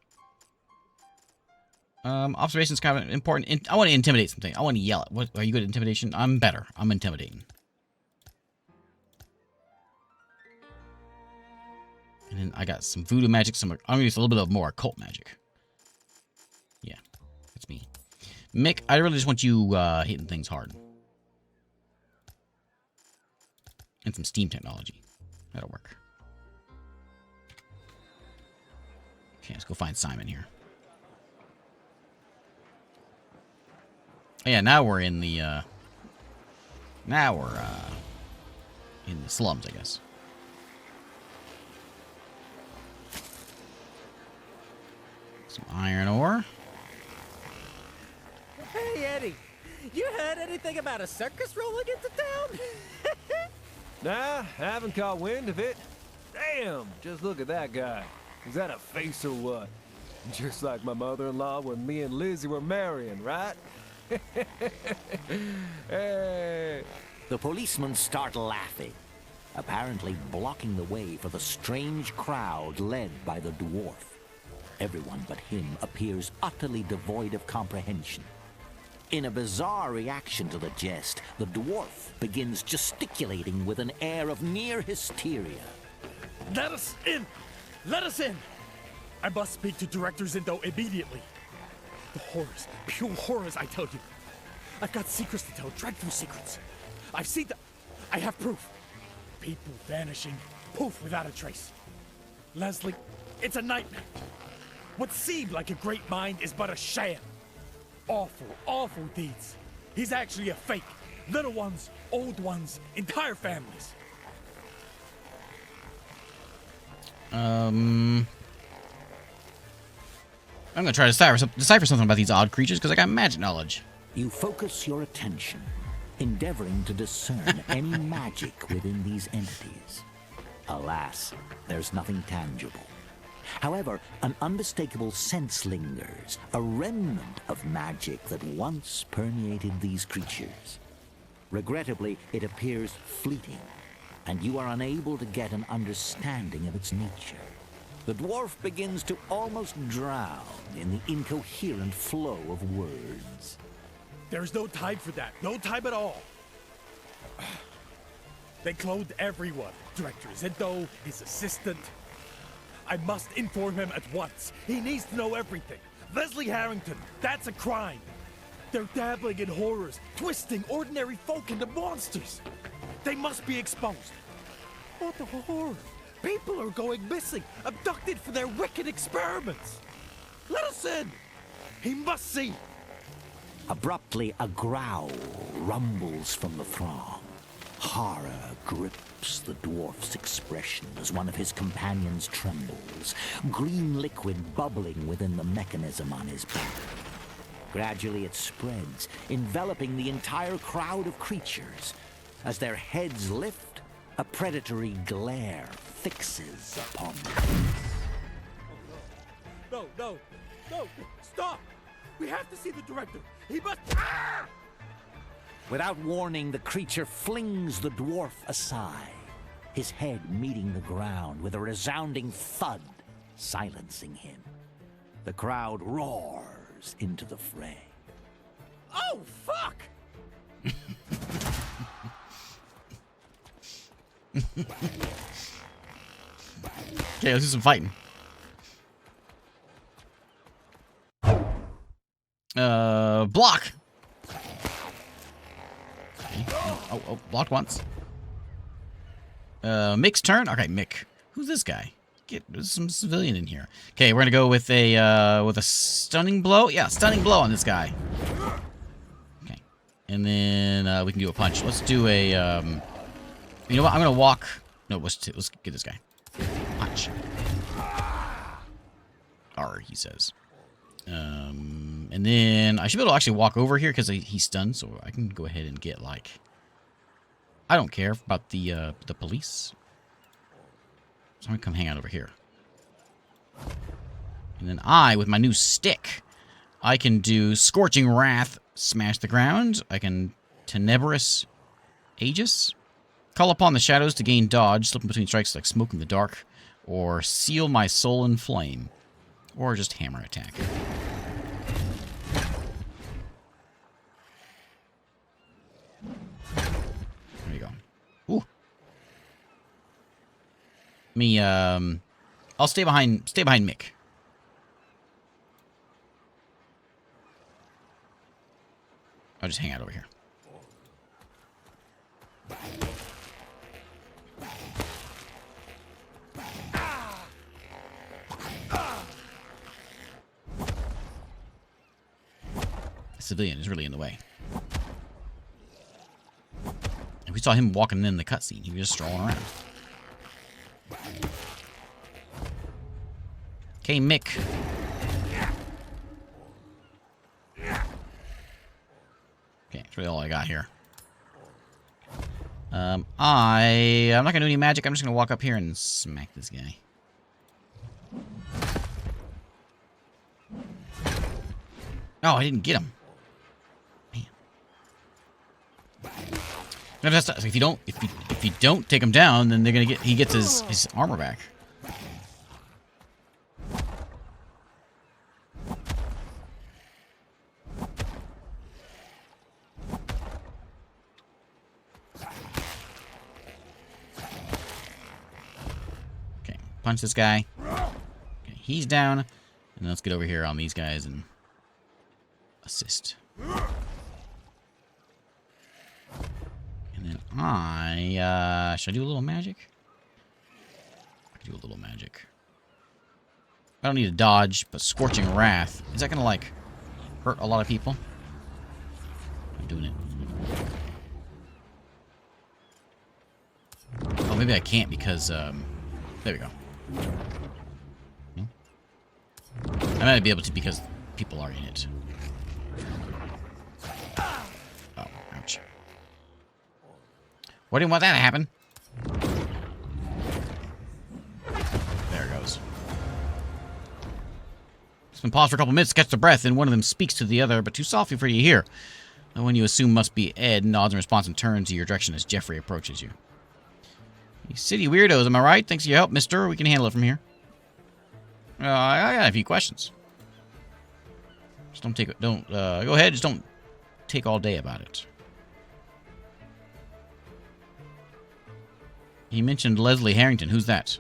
Observation's kind of important. I want to intimidate something. I want to yell it. What, are you good at intimidation? I'm better. I'm intimidating. And then I got some voodoo magic. I'm going to use a little bit of more occult magic. Yeah, that's me. Mick, I really just want you hitting things hard. And some steam technology. That'll work. Okay, let's go find Simon here. Oh, yeah, now we're in the, in the slums, I guess. Some iron ore. Hey, Eddie. You heard anything about a circus rolling into town? Nah, haven't caught wind of it. Damn, just look at that guy. Is that a face or what? Just like my mother-in-law when me and Lizzie were marrying, right? Hey. The policemen start laughing, apparently blocking the way for the strange crowd led by the dwarf. Everyone but him appears utterly devoid of comprehension. In a bizarre reaction to the jest, the dwarf begins gesticulating with an air of near hysteria. Let us in! Let us in! I must speak to Director Zindo immediately. The horrors, pure horrors, I tell you. I've got secrets to tell, dreadful secrets. I've seen them. I have proof. People vanishing, poof, without a trace. Leslie, it's a nightmare. What seemed like a great mind is but a sham. Awful, awful deeds. He's actually a fake. Little ones, old ones, entire families. I'm gonna try to decipher something about these odd creatures because I got magic knowledge. You focus your attention, endeavoring to discern any magic within these entities. Alas, there's nothing tangible. However, an unmistakable sense lingers, a remnant of magic that once permeated these creatures. Regrettably, it appears fleeting, and you are unable to get an understanding of its nature. The dwarf begins to almost drown in the incoherent flow of words. There's no time for that. No time at all. They cloned everyone. Director Zindo, his assistant. I must inform him at once. He needs to know everything. Leslie Harrington, that's a crime. They're dabbling in horrors, twisting ordinary folk into monsters. They must be exposed. What the horror? People are going missing, abducted for their wicked experiments. Let us in. He must see. Abruptly, a growl rumbles from the throng. Horror grips the dwarf's expression as one of his companions trembles, green liquid bubbling within the mechanism on his back. Gradually it spreads, enveloping the entire crowd of creatures. As their heads lift, a predatory glare fixes upon them. No, no, no, stop! We have to see the director. He must... Ah! Without warning, the creature flings the dwarf aside, his head meeting the ground with a resounding thud, silencing him. The crowd roars into the fray. Oh, fuck! Okay, let's do some fighting. Block! Okay. Oh, blocked once. Mick's turn? Okay, Mick. Who's this guy? There's some civilian in here. Okay, we're gonna go with a stunning blow. Yeah, stunning blow on this guy. Okay. And then we can do a punch. Let's do a you know what? I'm gonna walk. No, let's get this guy. Punch. R, he says. And then I should be able to actually walk over here because he's stunned, so I can go ahead and get like. I don't care about the police. So I'm gonna come hang out over here. And then with my new stick, I can do Scorching Wrath, smash the ground. I can Tenebrous Aegis, call upon the shadows to gain dodge, slipping between strikes like smoke in the dark, or seal my soul in flame, or just hammer attack. me, I'll stay behind Mick. I'll just hang out over here. The civilian is really in the way. And we saw him walking in the cutscene. He was just strolling around. Okay, Mick. Okay, that's really all I got here. I'm not gonna do any magic. I'm just gonna walk up here and smack this guy. Oh, I didn't get him. Man. No, that's not, if you don't take him down, then they're gonna get he gets his armor back. Punch this guy. Okay, he's down. And let's get over here on these guys and assist. And then should I do a little magic? I can do a little magic. I don't need to dodge, but Scorching Wrath. Is that gonna, like, hurt a lot of people? I'm doing it. Oh, maybe I can't because, there we go. I might be able to because people are in it. Oh, ouch. Why didn't want that to happen? There it goes. It's been paused for a couple minutes to catch the breath, and one of them speaks to the other, but too softly for you to hear. The one you assume must be Ed nods in response and turns to your direction as Jeffrey approaches you. You city weirdos, am I right? Thanks for your help, mister. We can handle it from here. I got a few questions. Just don't take it. Go ahead. Just don't take all day about it. He mentioned Leslie Harrington. Who's that?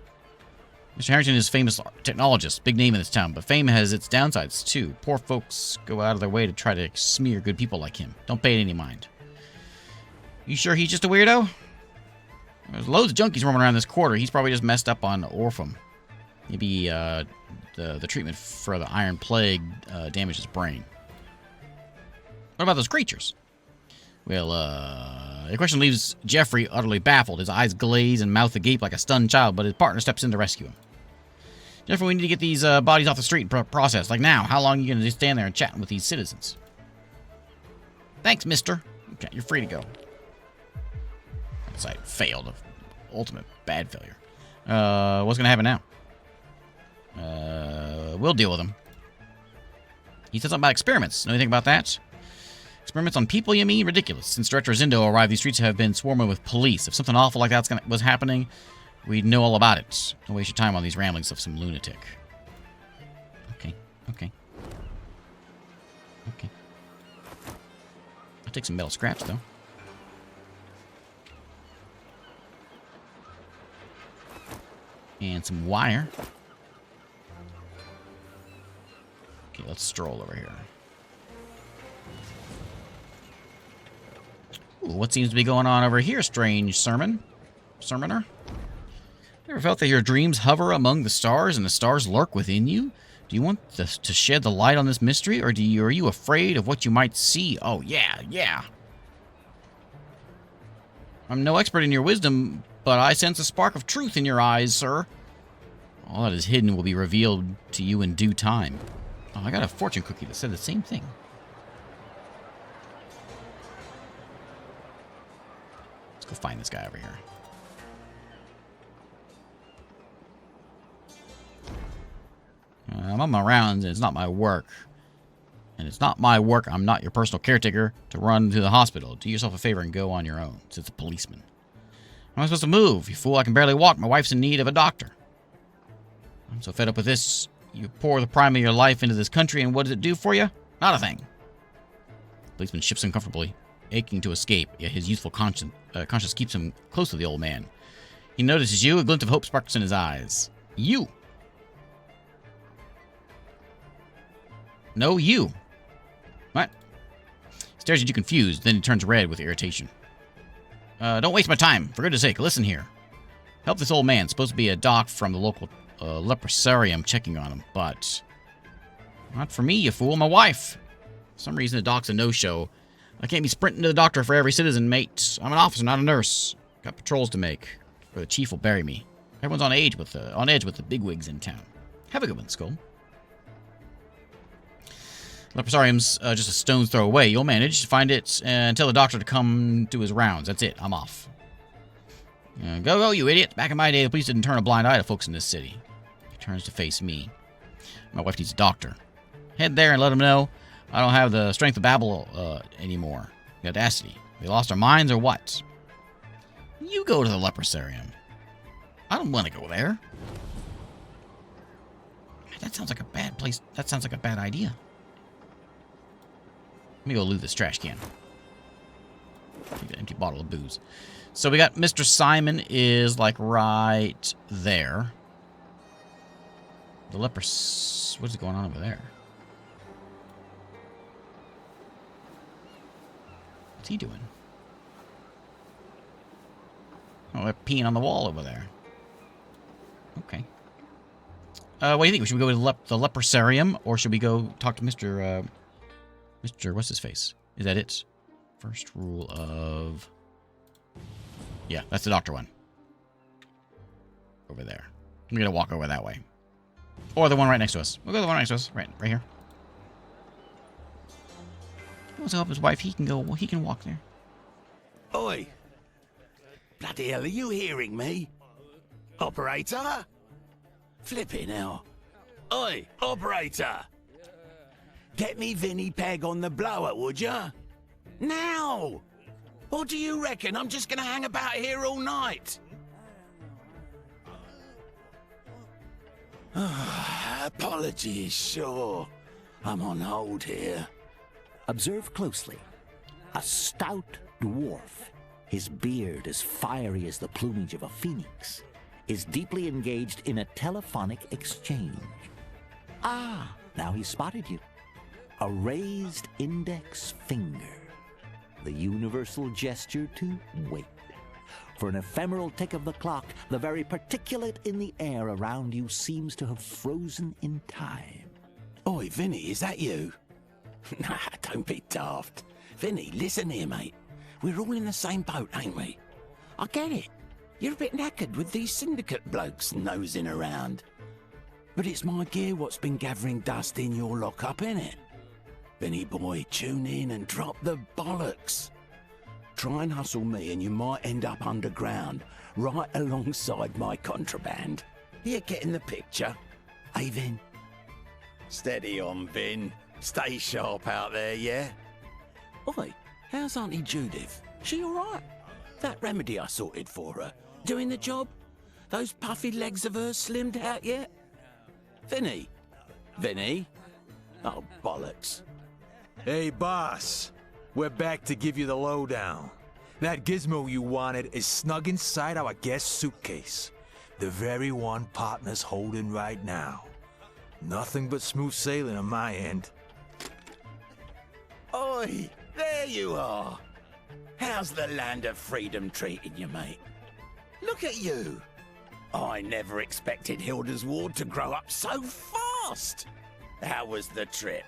Mr. Harrington is a famous technologist, big name in this town, but fame has its downsides too. Poor folks go out of their way to try to smear good people like him. Don't pay it any mind. You sure he's just a weirdo? There's loads of junkies roaming around this quarter. He's probably just messed up on Orpham. Maybe the treatment for the Iron Plague damaged his brain. What about those creatures? Well, the question leaves Jeffrey utterly baffled. His eyes glaze and mouth agape like a stunned child, but his partner steps in to rescue him. Jeffrey, we need to get these bodies off the street and process. Like now, how long are you going to just stand there and chatting with these citizens? Thanks, mister. Okay, you're free to go. That site failed. Ultimate bad failure. What's going to happen now? We'll deal with him. He said something about experiments. Know anything about that? Experiments on people, you mean? Ridiculous. Since Director Zindo arrived, these streets have been swarming with police. If something awful like that was happening, we'd know all about it. Don't waste your time on these ramblings of some lunatic. Okay. Okay. Okay. I'll take some metal scraps, though. And some wire. Okay, let's stroll over here. Ooh, what seems to be going on over here, strange summoner? Ever felt that your dreams hover among the stars and the stars lurk within you? Do you want to shed the light on this mystery, or are you afraid of what you might see? Oh, yeah. I'm no expert in your wisdom, but I sense a spark of truth in your eyes, sir. All that is hidden will be revealed to you in due time. Oh, I got a fortune cookie that said the same thing. Let's go find this guy over here. I'm on my rounds, and it's not my work. And it's not my work, I'm not your personal caretaker, to run to the hospital. Do yourself a favor and go on your own, since it's a policeman. How am I supposed to move? You fool, I can barely walk. My wife's in need of a doctor. I'm so fed up with this. You pour the prime of your life into this country, and what does it do for you? Not a thing. The policeman shifts uncomfortably, aching to escape, yet his youthful conscience keeps him close to the old man. He notices you. A glint of hope sparks in his eyes. You. No, you. What? Stares at you confused, then he turns red with irritation. Don't waste my time. For goodness sake, listen here. Help this old man. Supposed to be a doc from the local leprosarium checking on him, but... Not for me, you fool. My wife. For some reason, the doc's a no-show. I can't be sprinting to the doctor for every citizen, mate. I'm an officer, not a nurse. Got patrols to make, or the chief will bury me. Everyone's on edge with the bigwigs in town. Have a good one, Skull. Leprosarium's just a stone's throw away. You'll manage to find it and tell the doctor to come do his rounds. That's it. I'm off. Go, you idiot. Back in my day, the police didn't turn a blind eye to folks in this city. He turns to face me. My wife needs a doctor. Head there and let him know I don't have the strength of Babel anymore. The audacity. They lost our minds or what? You go to the leprosarium. I don't want to go there. That sounds like a bad place. That sounds like a bad idea. Let me go loot this trash can. Take an empty bottle of booze. So we got Mr. Simon is like right there. The lepers. What is going on over there? What's he doing? Oh, they're peeing on the wall over there. Okay. What do you think? Should we go to the leprosarium, or should we go talk to Mr. What's his face? Is that it? First rule of... Yeah, that's the doctor one. Over there. I'm gonna walk over that way. Or the one right next to us. We'll go to the one next to us. Right here. He wants to help his wife. He can go. He can walk there. Oi! Bloody hell, are you hearing me? Operator? Flipping hell. Oi, operator! Get me Vinny Peg on the blower, would ya? Now! Or do you reckon I'm just gonna hang about here all night? Apologies, sure. I'm on hold here. Observe closely. A stout dwarf, his beard as fiery as the plumage of a phoenix, is deeply engaged in a telephonic exchange. Ah, now he's spotted you. A raised index finger. The universal gesture to wait. For an ephemeral tick of the clock, the very particulate in the air around you seems to have frozen in time. Oi, Vinny, is that you? Nah, don't be daft. Vinny, listen here, mate. We're all in the same boat, ain't we? I get it. You're a bit knackered with these syndicate blokes nosing around. But it's my gear what's been gathering dust in your lockup, innit? Vinny boy, tune in and drop the bollocks. Try and hustle me and you might end up underground, right alongside my contraband. You getting the picture? Hey, Vin? Steady on, Vin. Stay sharp out there, yeah? Oi, how's Auntie Judith? She alright? That remedy I sorted for her, doing the job? Those puffy legs of hers slimmed out yet? Vinny? Vinny? Oh, bollocks. Hey, boss. We're back to give you the lowdown. That gizmo you wanted is snug inside our guest suitcase. The very one partner's holding right now. Nothing but smooth sailing on my end. Oi, there you are. How's the land of freedom treating you, mate? Look at you. I never expected Hilda's ward to grow up so fast. How was the trip?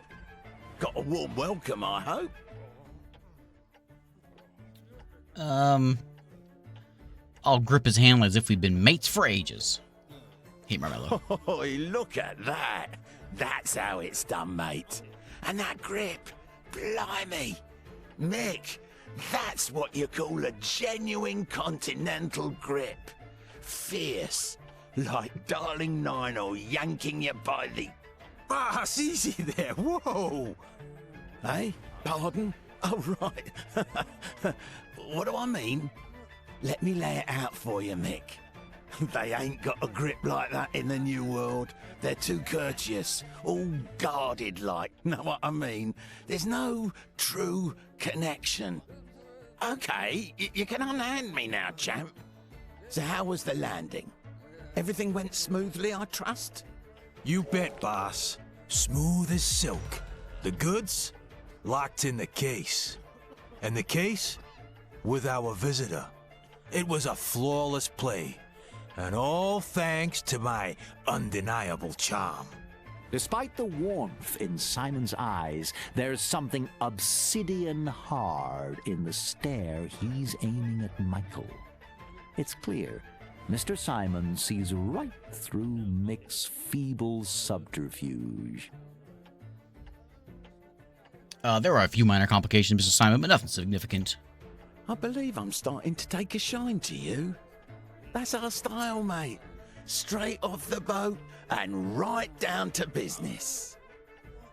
Got a warm welcome, I hope. I'll grip his hand as if we've been mates for ages. Hey, Marmello. Oi, look at that. That's how it's done, mate. And that grip, blimey. Mick, that's what you call a genuine continental grip. Fierce, like Darling Nine yanking you by the... Ah, it's easy there. Whoa. Hey, pardon? Oh, right. What do I mean? Let me lay it out for you, Mick. They ain't got a grip like that in the New World. They're too courteous, all guarded like, know what I mean? There's no true connection. Okay, you can unhand me now, champ. So how was the landing? Everything went smoothly, I trust? You bet, boss. Smooth as silk. The goods? Locked in the case. And the case? With our visitor. It was a flawless play. And all thanks to my undeniable charm. Despite the warmth in Simon's eyes, there's something obsidian hard in the stare he's aiming at Michael. It's clear Mr. Simon sees right through Mick's feeble subterfuge. There are a few minor complications, Mr. Simon, but nothing significant. I believe I'm starting to take a shine to you. That's our style, mate. Straight off the boat and right down to business.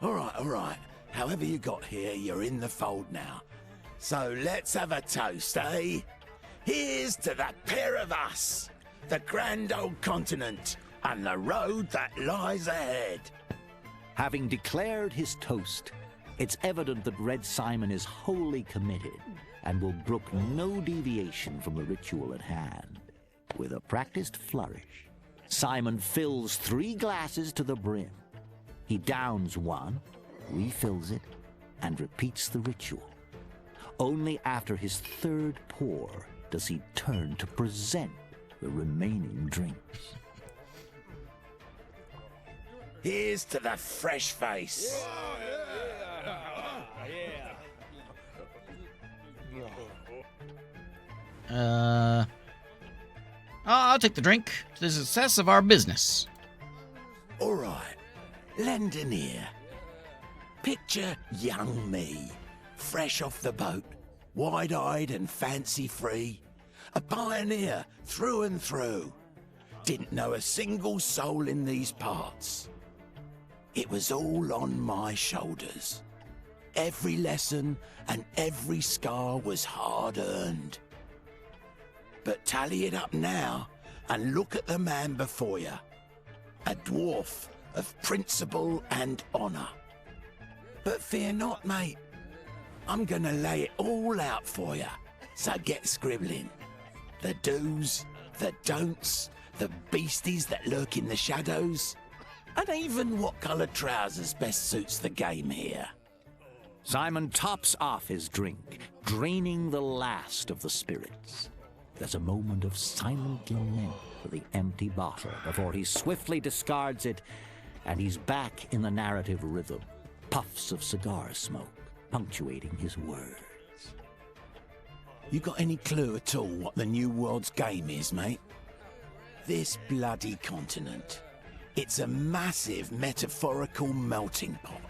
All right. However you got here, you're in the fold now. So let's have a toast, eh? Here's to that pair of us, the grand old continent, and the road that lies ahead. Having declared his toast, it's evident that Red Simon is wholly committed and will brook no deviation from the ritual at hand. With a practiced flourish, Simon fills 3 glasses to the brim. He downs one, refills it, and repeats the ritual. Only after his 3rd pour does he turn to present the remaining drinks. Here's to the fresh face. I'll take the drink to the success of our business. All right, lend an ear. Picture young me, fresh off the boat, wide-eyed and fancy-free, a pioneer through and through. Didn't know a single soul in these parts. It was all on my shoulders. Every lesson and every scar was hard-earned. But tally it up now and look at the man before you. A dwarf of principle and honor. But fear not, mate. I'm gonna lay it all out for you. So get scribbling. The do's, the don'ts, the beasties that lurk in the shadows, and even what colour trousers best suits the game here. Simon tops off his drink, draining the last of the spirits. There's a moment of silent lament for the empty bottle before he swiftly discards it, and he's back in the narrative rhythm, puffs of cigar smoke punctuating his words. You got any clue at all what the New World's game is, mate? This bloody continent. It's a massive metaphorical melting pot,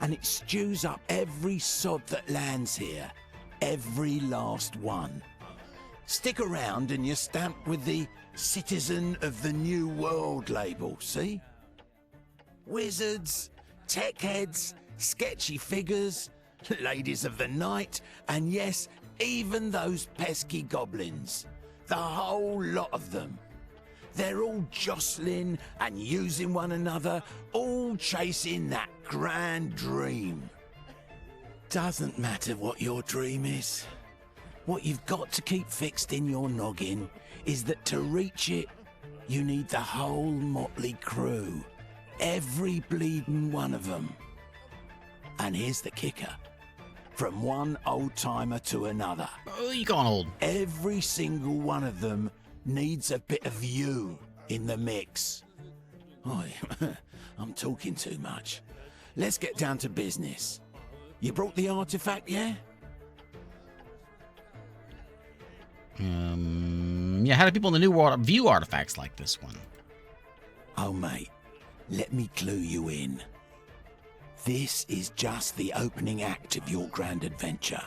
and it stews up every sod that lands here, every last one. Stick around and you're stamped with the Citizen of the New World label, see? Wizards, tech heads, sketchy figures, ladies of the night, and yes, even those pesky goblins. The whole lot of them. They're all jostling and using one another, all chasing that grand dream. Doesn't matter what your dream is. What you've got to keep fixed in your noggin is that to reach it, you need the whole motley crew. Every bleeding one of them. And here's the kicker. From one old-timer to another. Oh, you gone old. Every single one of them needs a bit of you in the mix. Oh, I'm talking too much. Let's get down to business. You brought the artifact, yeah? Yeah, how do people in the New World view artifacts like this one? Oh, mate, let me clue you in. This is just the opening act of your grand adventure.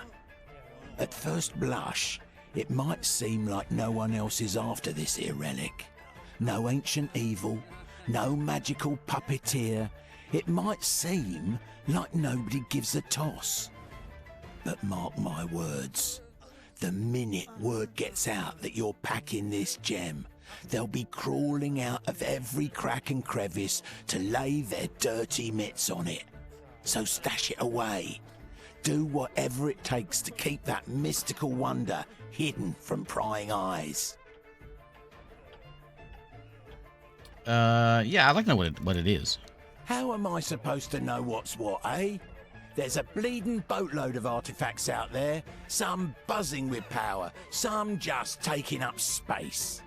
At first blush, it might seem like no one else is after this here relic. No ancient evil, no magical puppeteer. It might seem like nobody gives a toss. But mark my words, the minute word gets out that you're packing this gem, they'll be crawling out of every crack and crevice to lay their dirty mitts on it. So stash it away. Do whatever it takes to keep that mystical wonder hidden from prying eyes. Yeah, I'd like to know what it is. How am I supposed to know what's what, eh? There's a bleeding boatload of artifacts out there, some buzzing with power, some just taking up space.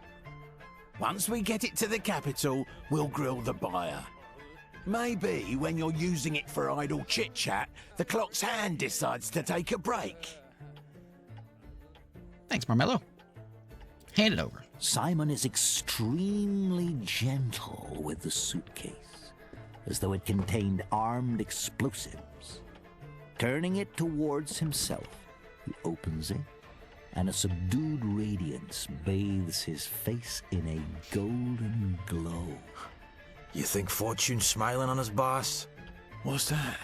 Once we get it to the capital, we'll grill the buyer. Maybe when you're using it for idle chit-chat, the clock's hand decides to take a break. Thanks, Marmello. Hand it over. Simon is extremely gentle with the suitcase, as though it contained armed explosives. Turning it towards himself, he opens it, and a subdued radiance bathes his face in a golden glow. You think Fortune's smiling on us, boss? What's that?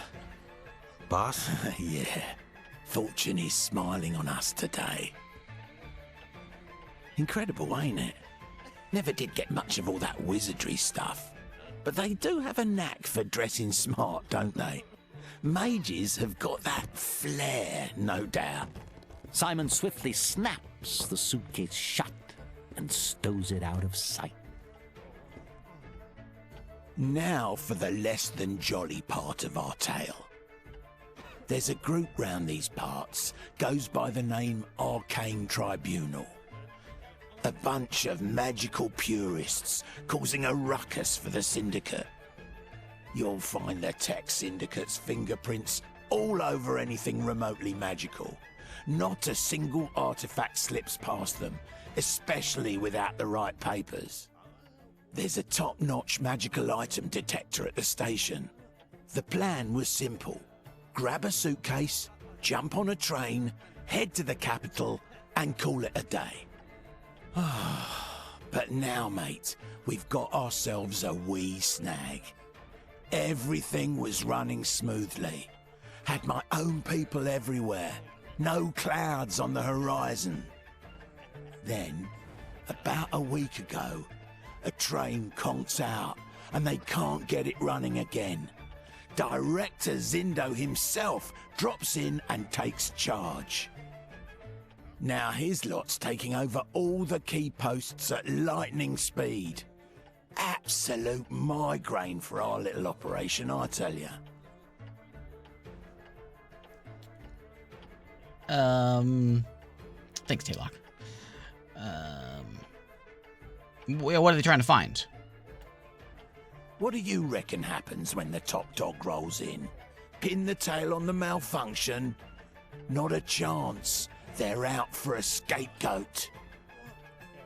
Boss? Yeah, Fortune is smiling on us today. Incredible, ain't it? Never did get much of all that wizardry stuff. But they do have a knack for dressing smart, don't they? Mages have got that flair, no doubt. Simon swiftly snaps the suitcase shut and stows it out of sight. Now for the less than jolly part of our tale. There's a group round these parts, goes by the name Arcane Tribunal. A bunch of magical purists causing a ruckus for the Syndicate. You'll find the Tech Syndicate's fingerprints all over anything remotely magical. Not a single artifact slips past them, especially without the right papers. There's a top-notch magical item detector at the station. The plan was simple. Grab a suitcase, jump on a train, head to the capital, and call it a day. But now, mate, we've got ourselves a wee snag. Everything was running smoothly. Had my own people everywhere. No clouds on the horizon. Then, about a week ago, a train conks out and they can't get it running again. Director Zindo himself drops in and takes charge. Now his lot's taking over all the key posts at lightning speed. Absolute migraine for our little operation, I tell you. Thanks, Taylock. What are they trying to find? What do you reckon happens when the top dog rolls in? Pin the tail on the malfunction? Not a chance. They're out for a scapegoat.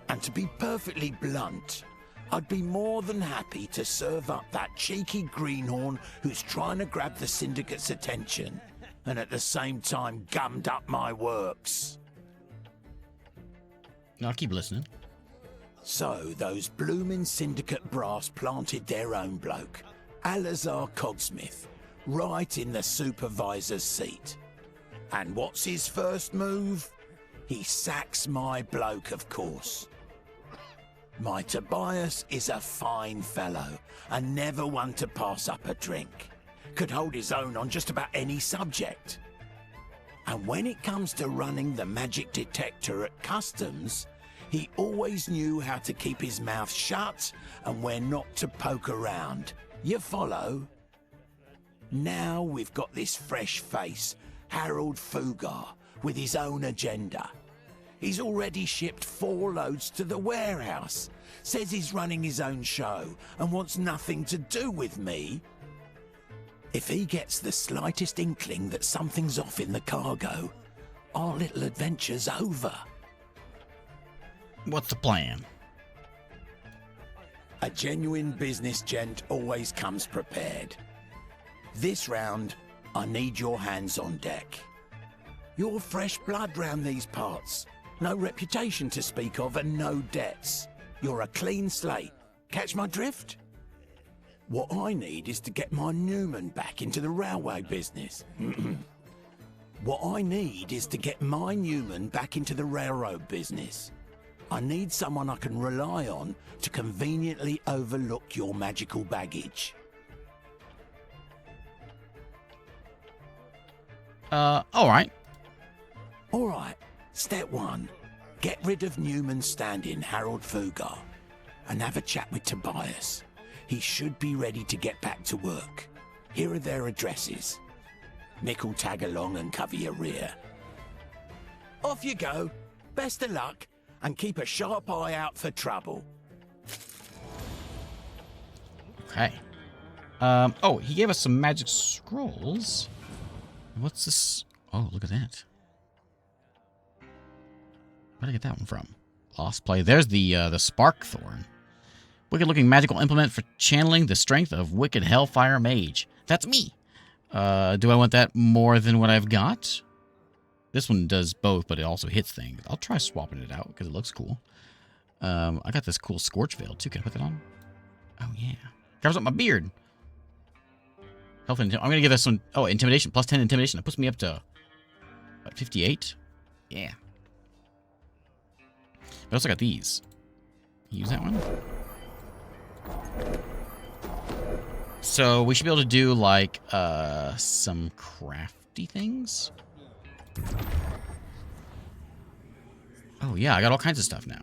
And to be perfectly blunt, I'd be more than happy to serve up that cheeky greenhorn who's trying to grab the Syndicate's attention and at the same time gummed up my works. I'll keep listening. So those bloomin' Syndicate brass planted their own bloke, Alazar Cogsmith, right in the supervisor's seat. And what's his first move? He sacks my bloke, of course. My Tobias is a fine fellow, and never one to pass up a drink. Could hold his own on just about any subject. And when it comes to running the magic detector at customs, he always knew how to keep his mouth shut and when not to poke around. You follow? Now we've got this fresh face, Harold Fugar, with his own agenda. He's already shipped 4 loads to the warehouse, says he's running his own show and wants nothing to do with me. If he gets the slightest inkling that something's off in the cargo, our little adventure's over. What's the plan? A genuine business gent always comes prepared. This round, I need your hands on deck. You're fresh blood round these parts. No reputation to speak of and no debts. You're a clean slate. Catch my drift? What I need is to get my Newman back into the railway business. What I need is to get my Newman back into the railroad business. I need someone I can rely on to conveniently overlook your magical baggage. Alright. Alright, step 1. Get rid of Newman's stand-in, Harold Fugar. and have a chat with Tobias. He should be ready to get back to work. Here are their addresses. Nick will tag along and cover your rear. Off you go. Best of luck, and keep a sharp eye out for trouble. Okay. Oh, he gave us some magic scrolls. What's this? Oh, look at that. Where'd I get that one from? Lost Play. There's the Spark Thorn. Wicked-looking magical implement for channeling the strength of Wicked Hellfire Mage. That's me. Do I want that more than what I've got? This one does both, but it also hits things. I'll try swapping it out because it looks cool. I got this cool Scorch Veil, too. Can I put that on? Oh, yeah. Covers up my beard. Health and I'm going to give this one... Oh, Intimidation. Plus 10 Intimidation. That puts me up to... What, 58? Yeah. But I also got these. Use that one. So we should be able to do, like, some crafty things. Oh, yeah. I got all kinds of stuff now.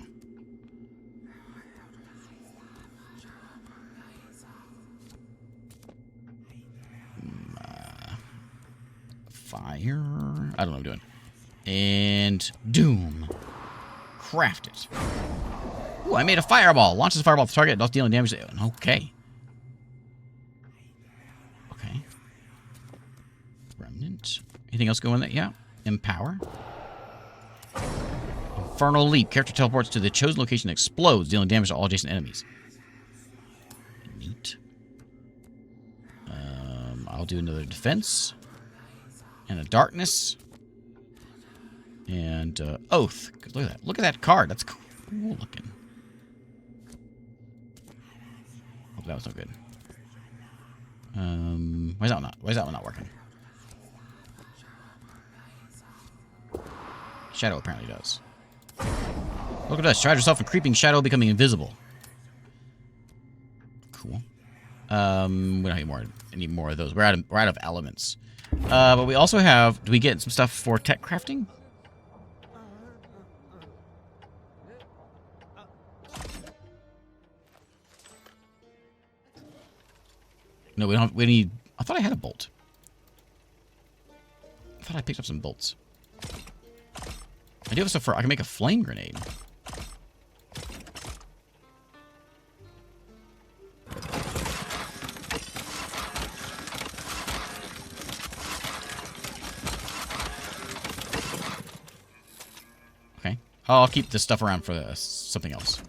Fire. I don't know what I'm doing. And Doom. Craft it. Ooh, I made a fireball. Launches a fireball at the target. Does dealing damage. Okay. Okay. Remnant. Anything else going in there? Yeah. Empower. Infernal Leap. Character teleports to the chosen location and explodes, dealing damage to all adjacent enemies. Neat. I'll do another defense. And a darkness. And oath. Look at that. Look at that card. That's cool looking. Oh, that was no good. Why is that one not working? Shadow apparently does. Look at us. Shroud yourself in creeping shadow, becoming invisible. Cool. We don't need more of those. We're out of elements. But we also have... Do we get some stuff for tech crafting? No, we don't. We need... I thought I had a bolt. I thought I picked up some bolts. I do have stuff for... I can make a flame grenade. Okay. I'll keep this stuff around for something else.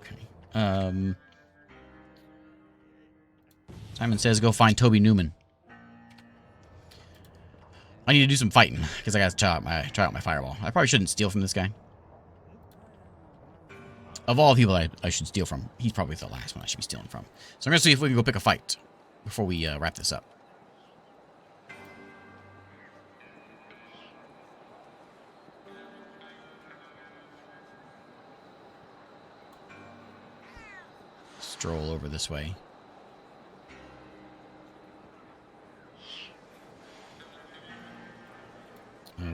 Okay. Simon says go find Toby Newman. I need to do some fighting, because I got to try out my fireball. I probably shouldn't steal from this guy. Of all the people I should steal from, he's probably the last one I should be stealing from. So I'm going to see if we can go pick a fight before we wrap this up. Stroll over this way.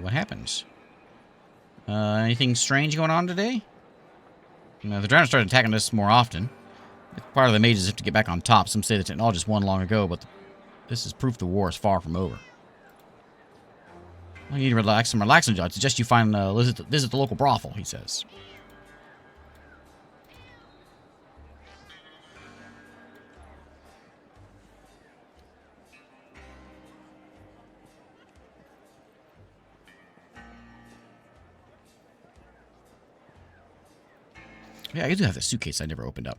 What happens? Anything strange going on today? The drowners started attacking us more often. Part of the mages have to get back on top. Some say the technologist won long ago, but this is proof the war is far from over. Well, you need to relax some relaxing job. I suggest you find visit the local brothel, he says. Yeah, I do have this suitcase I never opened up.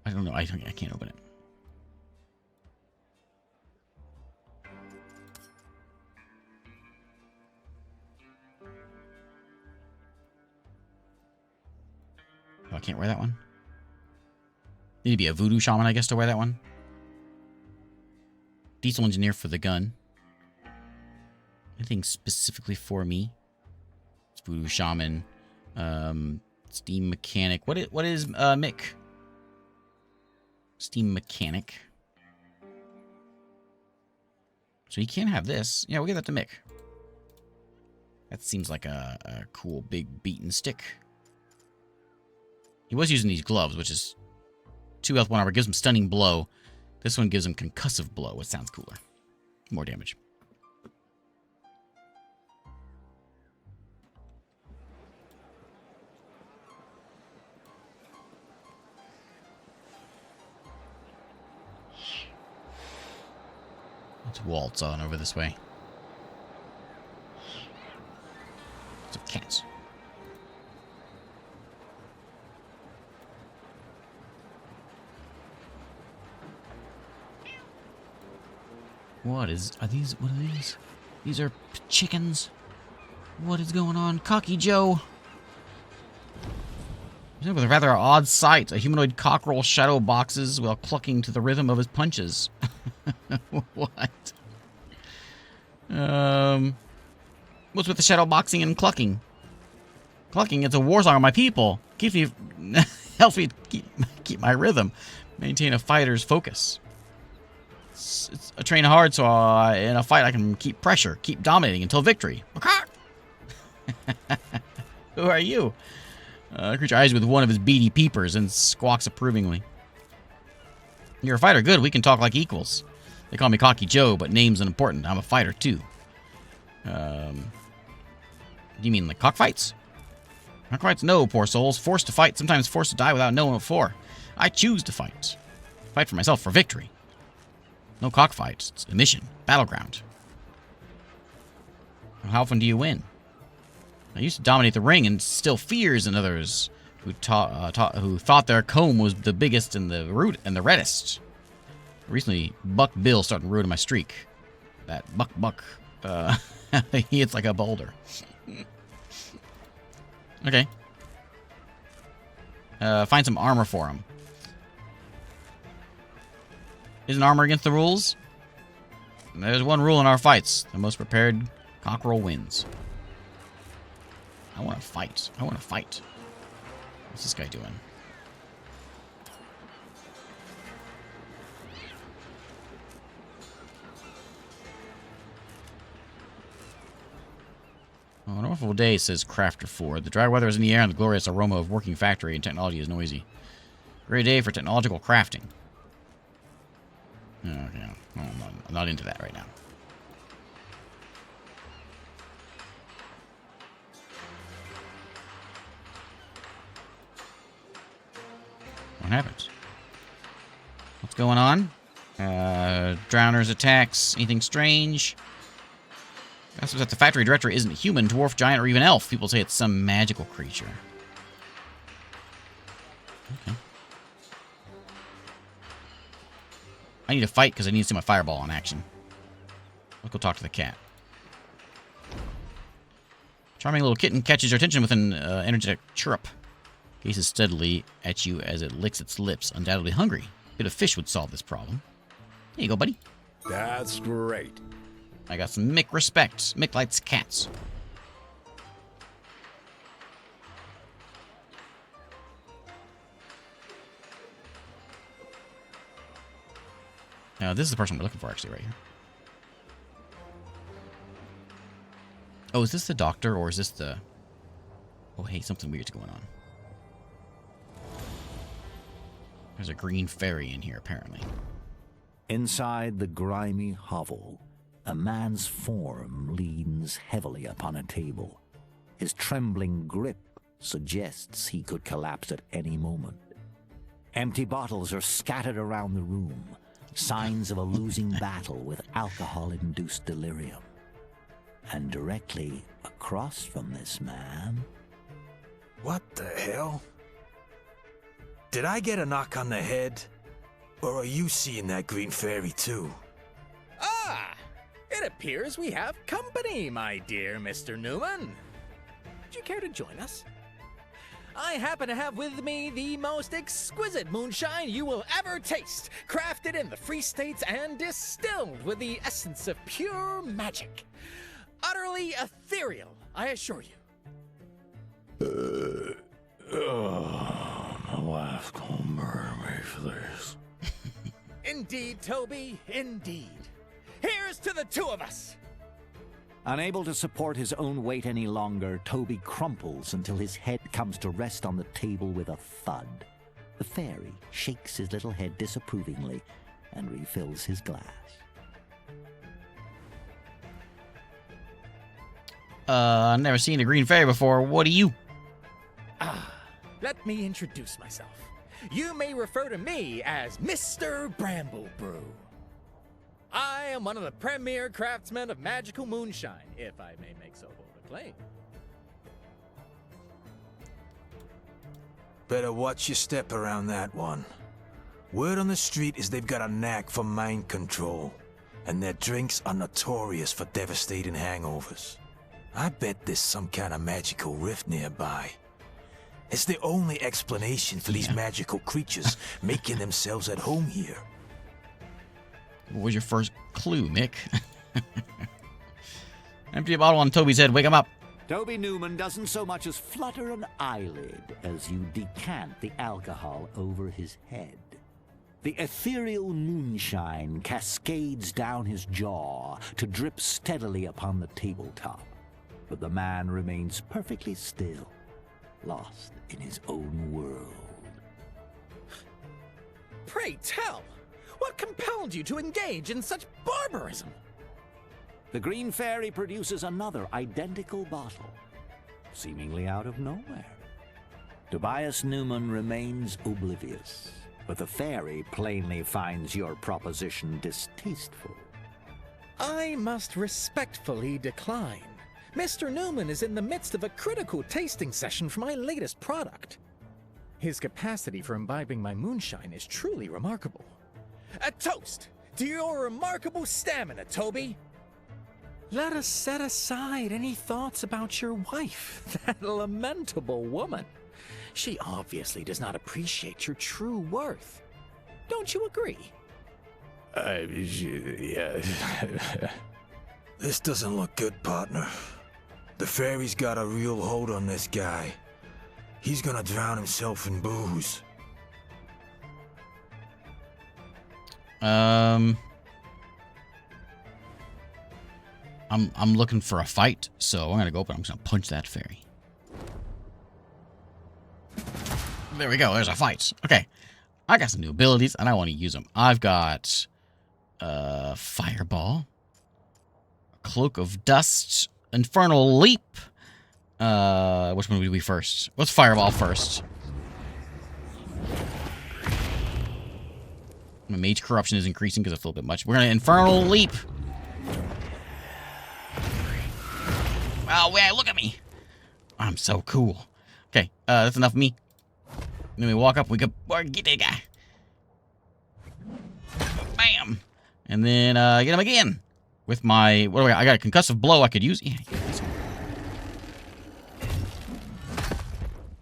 I don't know. I can't open it. Oh, I can't wear that one. Need to be a voodoo shaman, I guess, to wear that one. Diesel engineer for the gun. Anything specifically for me? It's voodoo shaman. Steam mechanic. What is Mick? Steam mechanic. So you can't have this. Yeah, we'll give that to Mick. That seems like a cool big beaten stick. He was using these gloves, which is 2 health, 1 armor. Gives him stunning blow. This one gives him concussive blow, which sounds cooler. More damage. Let's waltz on over this way. Lots of cats. What are these? These are chickens. What is going on? Cocky Joe. With a rather odd sight, a humanoid cockerel shadow boxes while clucking to the rhythm of his punches. What? What's with the shadow boxing and clucking? Clucking, it's a war song of my people. Keeps me, helps me keep my rhythm. Maintain a fighter's focus. It's I train hard, so in a fight I can keep pressure, keep dominating until victory. Who are you? The creature eyes with one of his beady peepers and squawks approvingly. You're a fighter, good. We can talk like equals. They call me Cocky Joe, but name's unimportant. I'm a fighter too. Do you mean like cockfights? Cockfights? No, poor souls. Forced to fight, sometimes forced to die without knowing what for. I choose to fight. Fight for myself, for victory. No cockfights. It's a mission. Battleground. How often do you win? I used to dominate the ring and still fears in others who thought their comb was the biggest and the reddest. Recently, Buck Bill started ruining my streak. That Buck, he hits like a boulder. Okay. Find some armor for him. Isn't armor against the rules? There's one rule in our fights. The most prepared cockerel wins. I want to fight. I want to fight. What's this guy doing? Oh, an awful day, says Crafter 4. The dry weather is in the air and the glorious aroma of working factory and technology is noisy. Great day for technological crafting. Okay, I'm not into that right now. What happens? What's going on? Drowners attacks. Anything strange? Guess that the factory director isn't human, dwarf, giant, or even elf. People say it's some magical creature. Okay. I need to fight because I need to see my fireball in action. Let's go talk to the cat. Charming little kitten catches your attention with an energetic chirrup. Gazes steadily at you as it licks its lips, undoubtedly hungry. A bit of fish would solve this problem. Here you go, buddy. That's great. I got some Mick respect. Mick likes cats. Now, this is the person we're looking for, actually, right here. Oh, is this the doctor, or is this the... Oh, hey, something weird's going on. There's a green fairy in here, apparently. Inside the grimy hovel, a man's form leans heavily upon a table. His trembling grip suggests he could collapse at any moment. Empty bottles are scattered around the room, signs of a losing battle with alcohol-induced delirium. And directly across from this man... What the hell? Did I get a knock on the head? Or are you seeing that green fairy too? Ah! It appears we have company, my dear Mr. Newman. Would you care to join us? I happen to have with me the most exquisite moonshine you will ever taste, crafted in the Free States and distilled with the essence of pure magic. Utterly ethereal, I assure you. My wife's gonna murder me for this. Indeed, Toby, indeed. Here's toast to the two of us! Unable to support his own weight any longer, Toby crumples until his head comes to rest on the table with a thud. The fairy shakes his little head disapprovingly and refills his glass. I've never seen a green fairy before. What are you? Let me introduce myself. You may refer to me as Mr. Bramblebrew. I am one of the premier craftsmen of magical moonshine, if I may make so bold a claim. Better watch your step around that one. Word on the street is they've got a knack for mind control, and their drinks are notorious for devastating hangovers. I bet there's some kind of magical rift nearby. It's the only explanation for these magical creatures making themselves at home here. What was your first clue, Mick? Empty a bottle on Toby's head. Wake him up. Toby Newman doesn't so much as flutter an eyelid as you decant the alcohol over his head. The ethereal moonshine cascades down his jaw to drip steadily upon the tabletop. But the man remains perfectly still, lost in his own world. Pray tell, what compelled you to engage in such barbarism? The Green Fairy produces another identical bottle, seemingly out of nowhere. Tobias Newman remains oblivious, but the fairy plainly finds your proposition distasteful. I must respectfully decline. Mr. Newman is in the midst of a critical tasting session for my latest product. His capacity for imbibing my moonshine is truly remarkable. A toast to your remarkable stamina, Toby! Let us set aside any thoughts about your wife, that lamentable woman. She obviously does not appreciate your true worth. Don't you agree? Yeah. This doesn't look good, partner. The fairy's got a real hold on this guy. He's gonna drown himself in booze. I'm looking for a fight, so I'm gonna go up and I'm just gonna punch that fairy. There we go. There's a fight. Okay, I got some new abilities and I want to use them. I've got fireball, cloak of dust, infernal leap. Which one would we first? Let's fireball first. My mage corruption is increasing because I feel a bit much. We're gonna infernal leap. Oh, man, look at me. I'm so cool. Okay, that's enough of me. Then we walk up, we go, get that guy. Bam. And then, get him again. With my, what do I got? I got a concussive blow I could use. Yeah,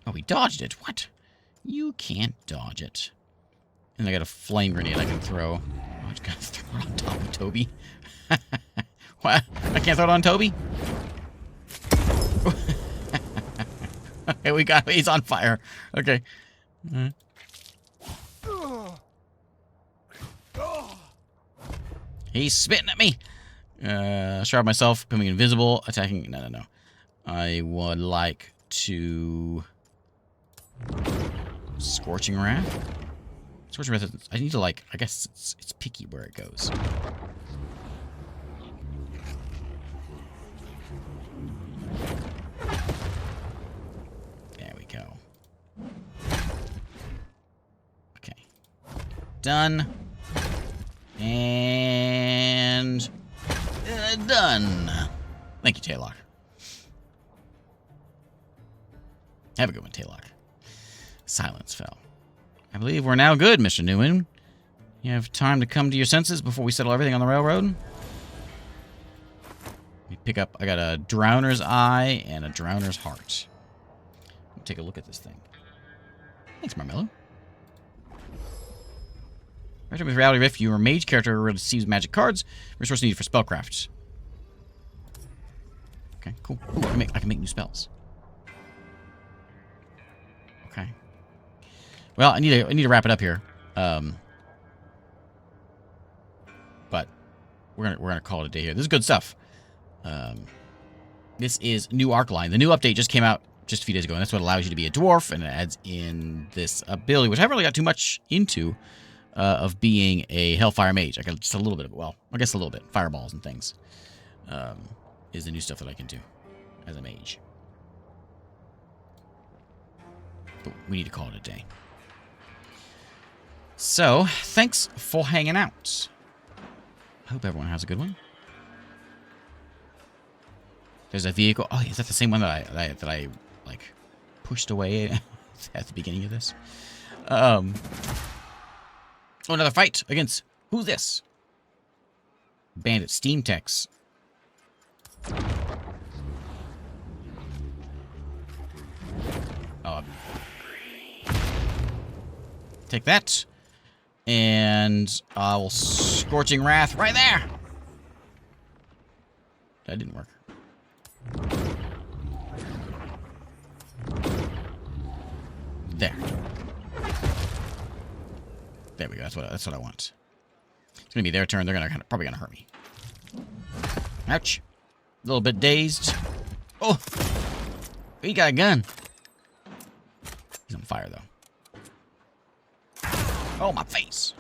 oh, he dodged it. What? You can't dodge it. And I got a flame grenade I can throw. Oh, I just gotta throw it on top of Toby. What? I can't throw it on Toby? Okay, we got. He's on fire. Okay. He's spitting at me. Shroud myself, becoming invisible, attacking. No. I would like to. Scorching Wrath. Scorching Wrath. I need to like. I guess it's picky where it goes. There we go. Okay. Done. And done. Thank you, Taylock. Have a good one, Taylock. Silence fell. I believe we're now good, Mr. Newman. You have time to come to your senses before we settle everything on the railroad? Let me pick up. I got a Drowner's Eye and a Drowner's Heart. Let me take a look at this thing. Thanks, Marmello. Right with Reality Rift, your mage character receives magic cards. Resource needed for spellcraft. Okay, cool. Ooh, I can make new spells. Okay. Well, I need to wrap it up here. But we're gonna call it a day here. This is good stuff. This is new arc line. The new update just came out just a few days ago, and that's what allows you to be a dwarf, and it adds in this ability, which I haven't really got too much into, of being a Hellfire Mage. I got just a little bit of it. Well, I guess a little bit. Fireballs and things is the new stuff that I can do as a mage. But we need to call it a day. So, thanks for hanging out. I hope everyone has a good one. There's a vehicle. Oh, is that the same one that I like pushed away at the beginning of this? Oh, another fight against who's this? Bandit Steam Techs. Oh, take that, and I will Scorching Wrath right there. That didn't work. There. There we go. That's what I want. It's gonna be their turn. They're probably gonna hurt me. Ouch. A little bit dazed. Oh, he got a gun. He's on fire though. Oh, my face.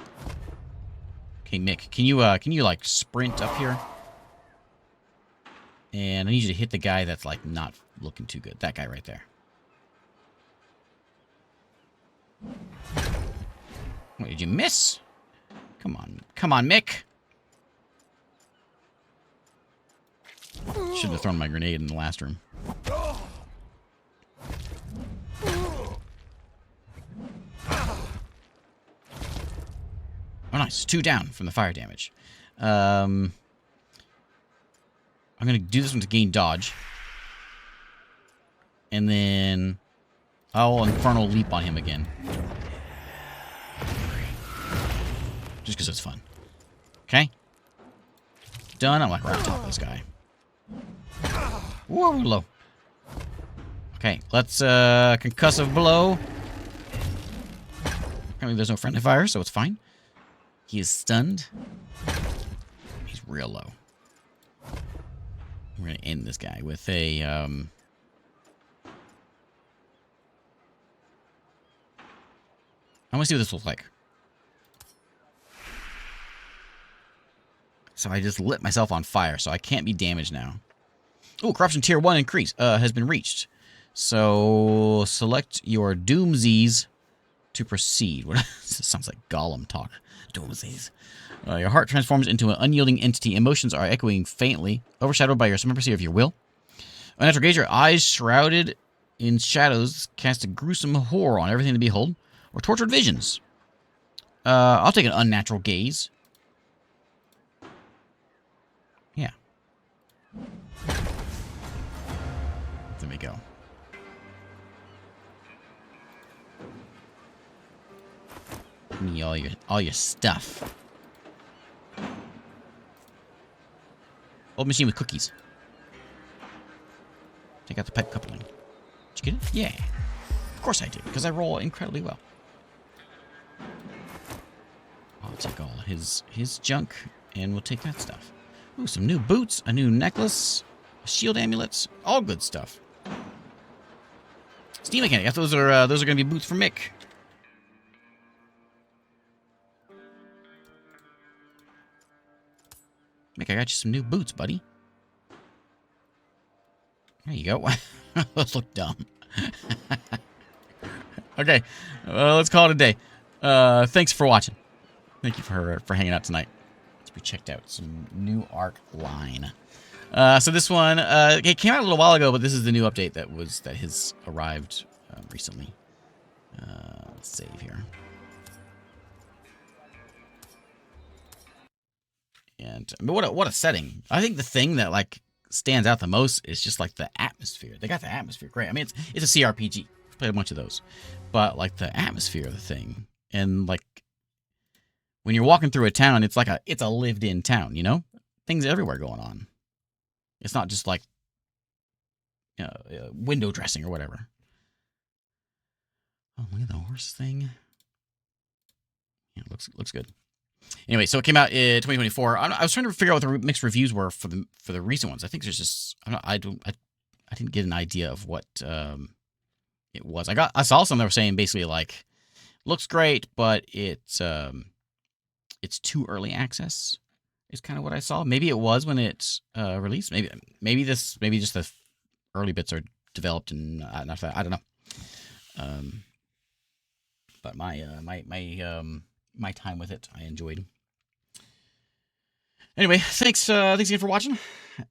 Okay, Mick, can you like sprint up here? And I need you to hit the guy that's like not looking too good. That guy right there. Wait, did you miss? Come on, Mick. Should have thrown my grenade in the last room. Oh, nice. 2 down from the fire damage. I'm going to do this one to gain dodge. And then I'll Infernal Leap on him again. Just because it's fun. Okay? Done. I'm like right on top of this guy. Whoa, low. Okay, let's concussive blow. Apparently there's no friendly fire, so it's fine. He is stunned. He's real low. We're gonna end this guy with a I want to see what this looks like. So I just lit myself on fire, so I can't be damaged now. Oh, corruption tier 1 increase has been reached. So select your doomsies to proceed. What this sounds like Gollum talk. Doomsies. Your heart transforms into an unyielding entity. Emotions are echoing faintly, overshadowed by your supremacy of your will. Unnatural gaze, your eyes shrouded in shadows cast a gruesome horror on everything to behold, or tortured visions. I'll take an unnatural gaze. Yeah. There we go. Give me all your stuff. Old machine with cookies. Take out the pet coupling. Did you get it? Yeah. Of course I did, because I roll incredibly well. I'll take all his junk, and we'll take that stuff. Ooh, some new boots, a new necklace, shield amulets, all good stuff. Steam mechanic. I thought those are gonna be boots for Mick. Mick, I got you some new boots, buddy. There you go. Those look dumb. Okay, let's call it a day. Thanks for watching. Thank you for hanging out tonight. We checked out some new arc line. So this one, it came out a little while ago, but this is the new update that has arrived recently. Let's save here. And I mean, what a setting! I think the thing that like stands out the most is just like the atmosphere. They got the atmosphere great. I mean, it's a CRPG. I've played a bunch of those, but like the atmosphere of the thing, and like when you're walking through a town, it's a lived-in town. You know, things everywhere going on. It's not just like window dressing or whatever. Oh, look at the horse thing. Yeah, it looks good. Anyway, so it came out in 2024. I was trying to figure out what the mixed reviews were for the recent ones. I think there's just I didn't get an idea of what it was. I saw some that were saying basically like looks great, but it's too early access. Is kind of what I saw. Maybe it was when it released. Maybe just the early bits are developed and not that. I don't know. But my time with it, I enjoyed. Anyway, thanks again for watching,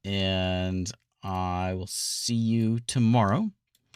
and I will see you tomorrow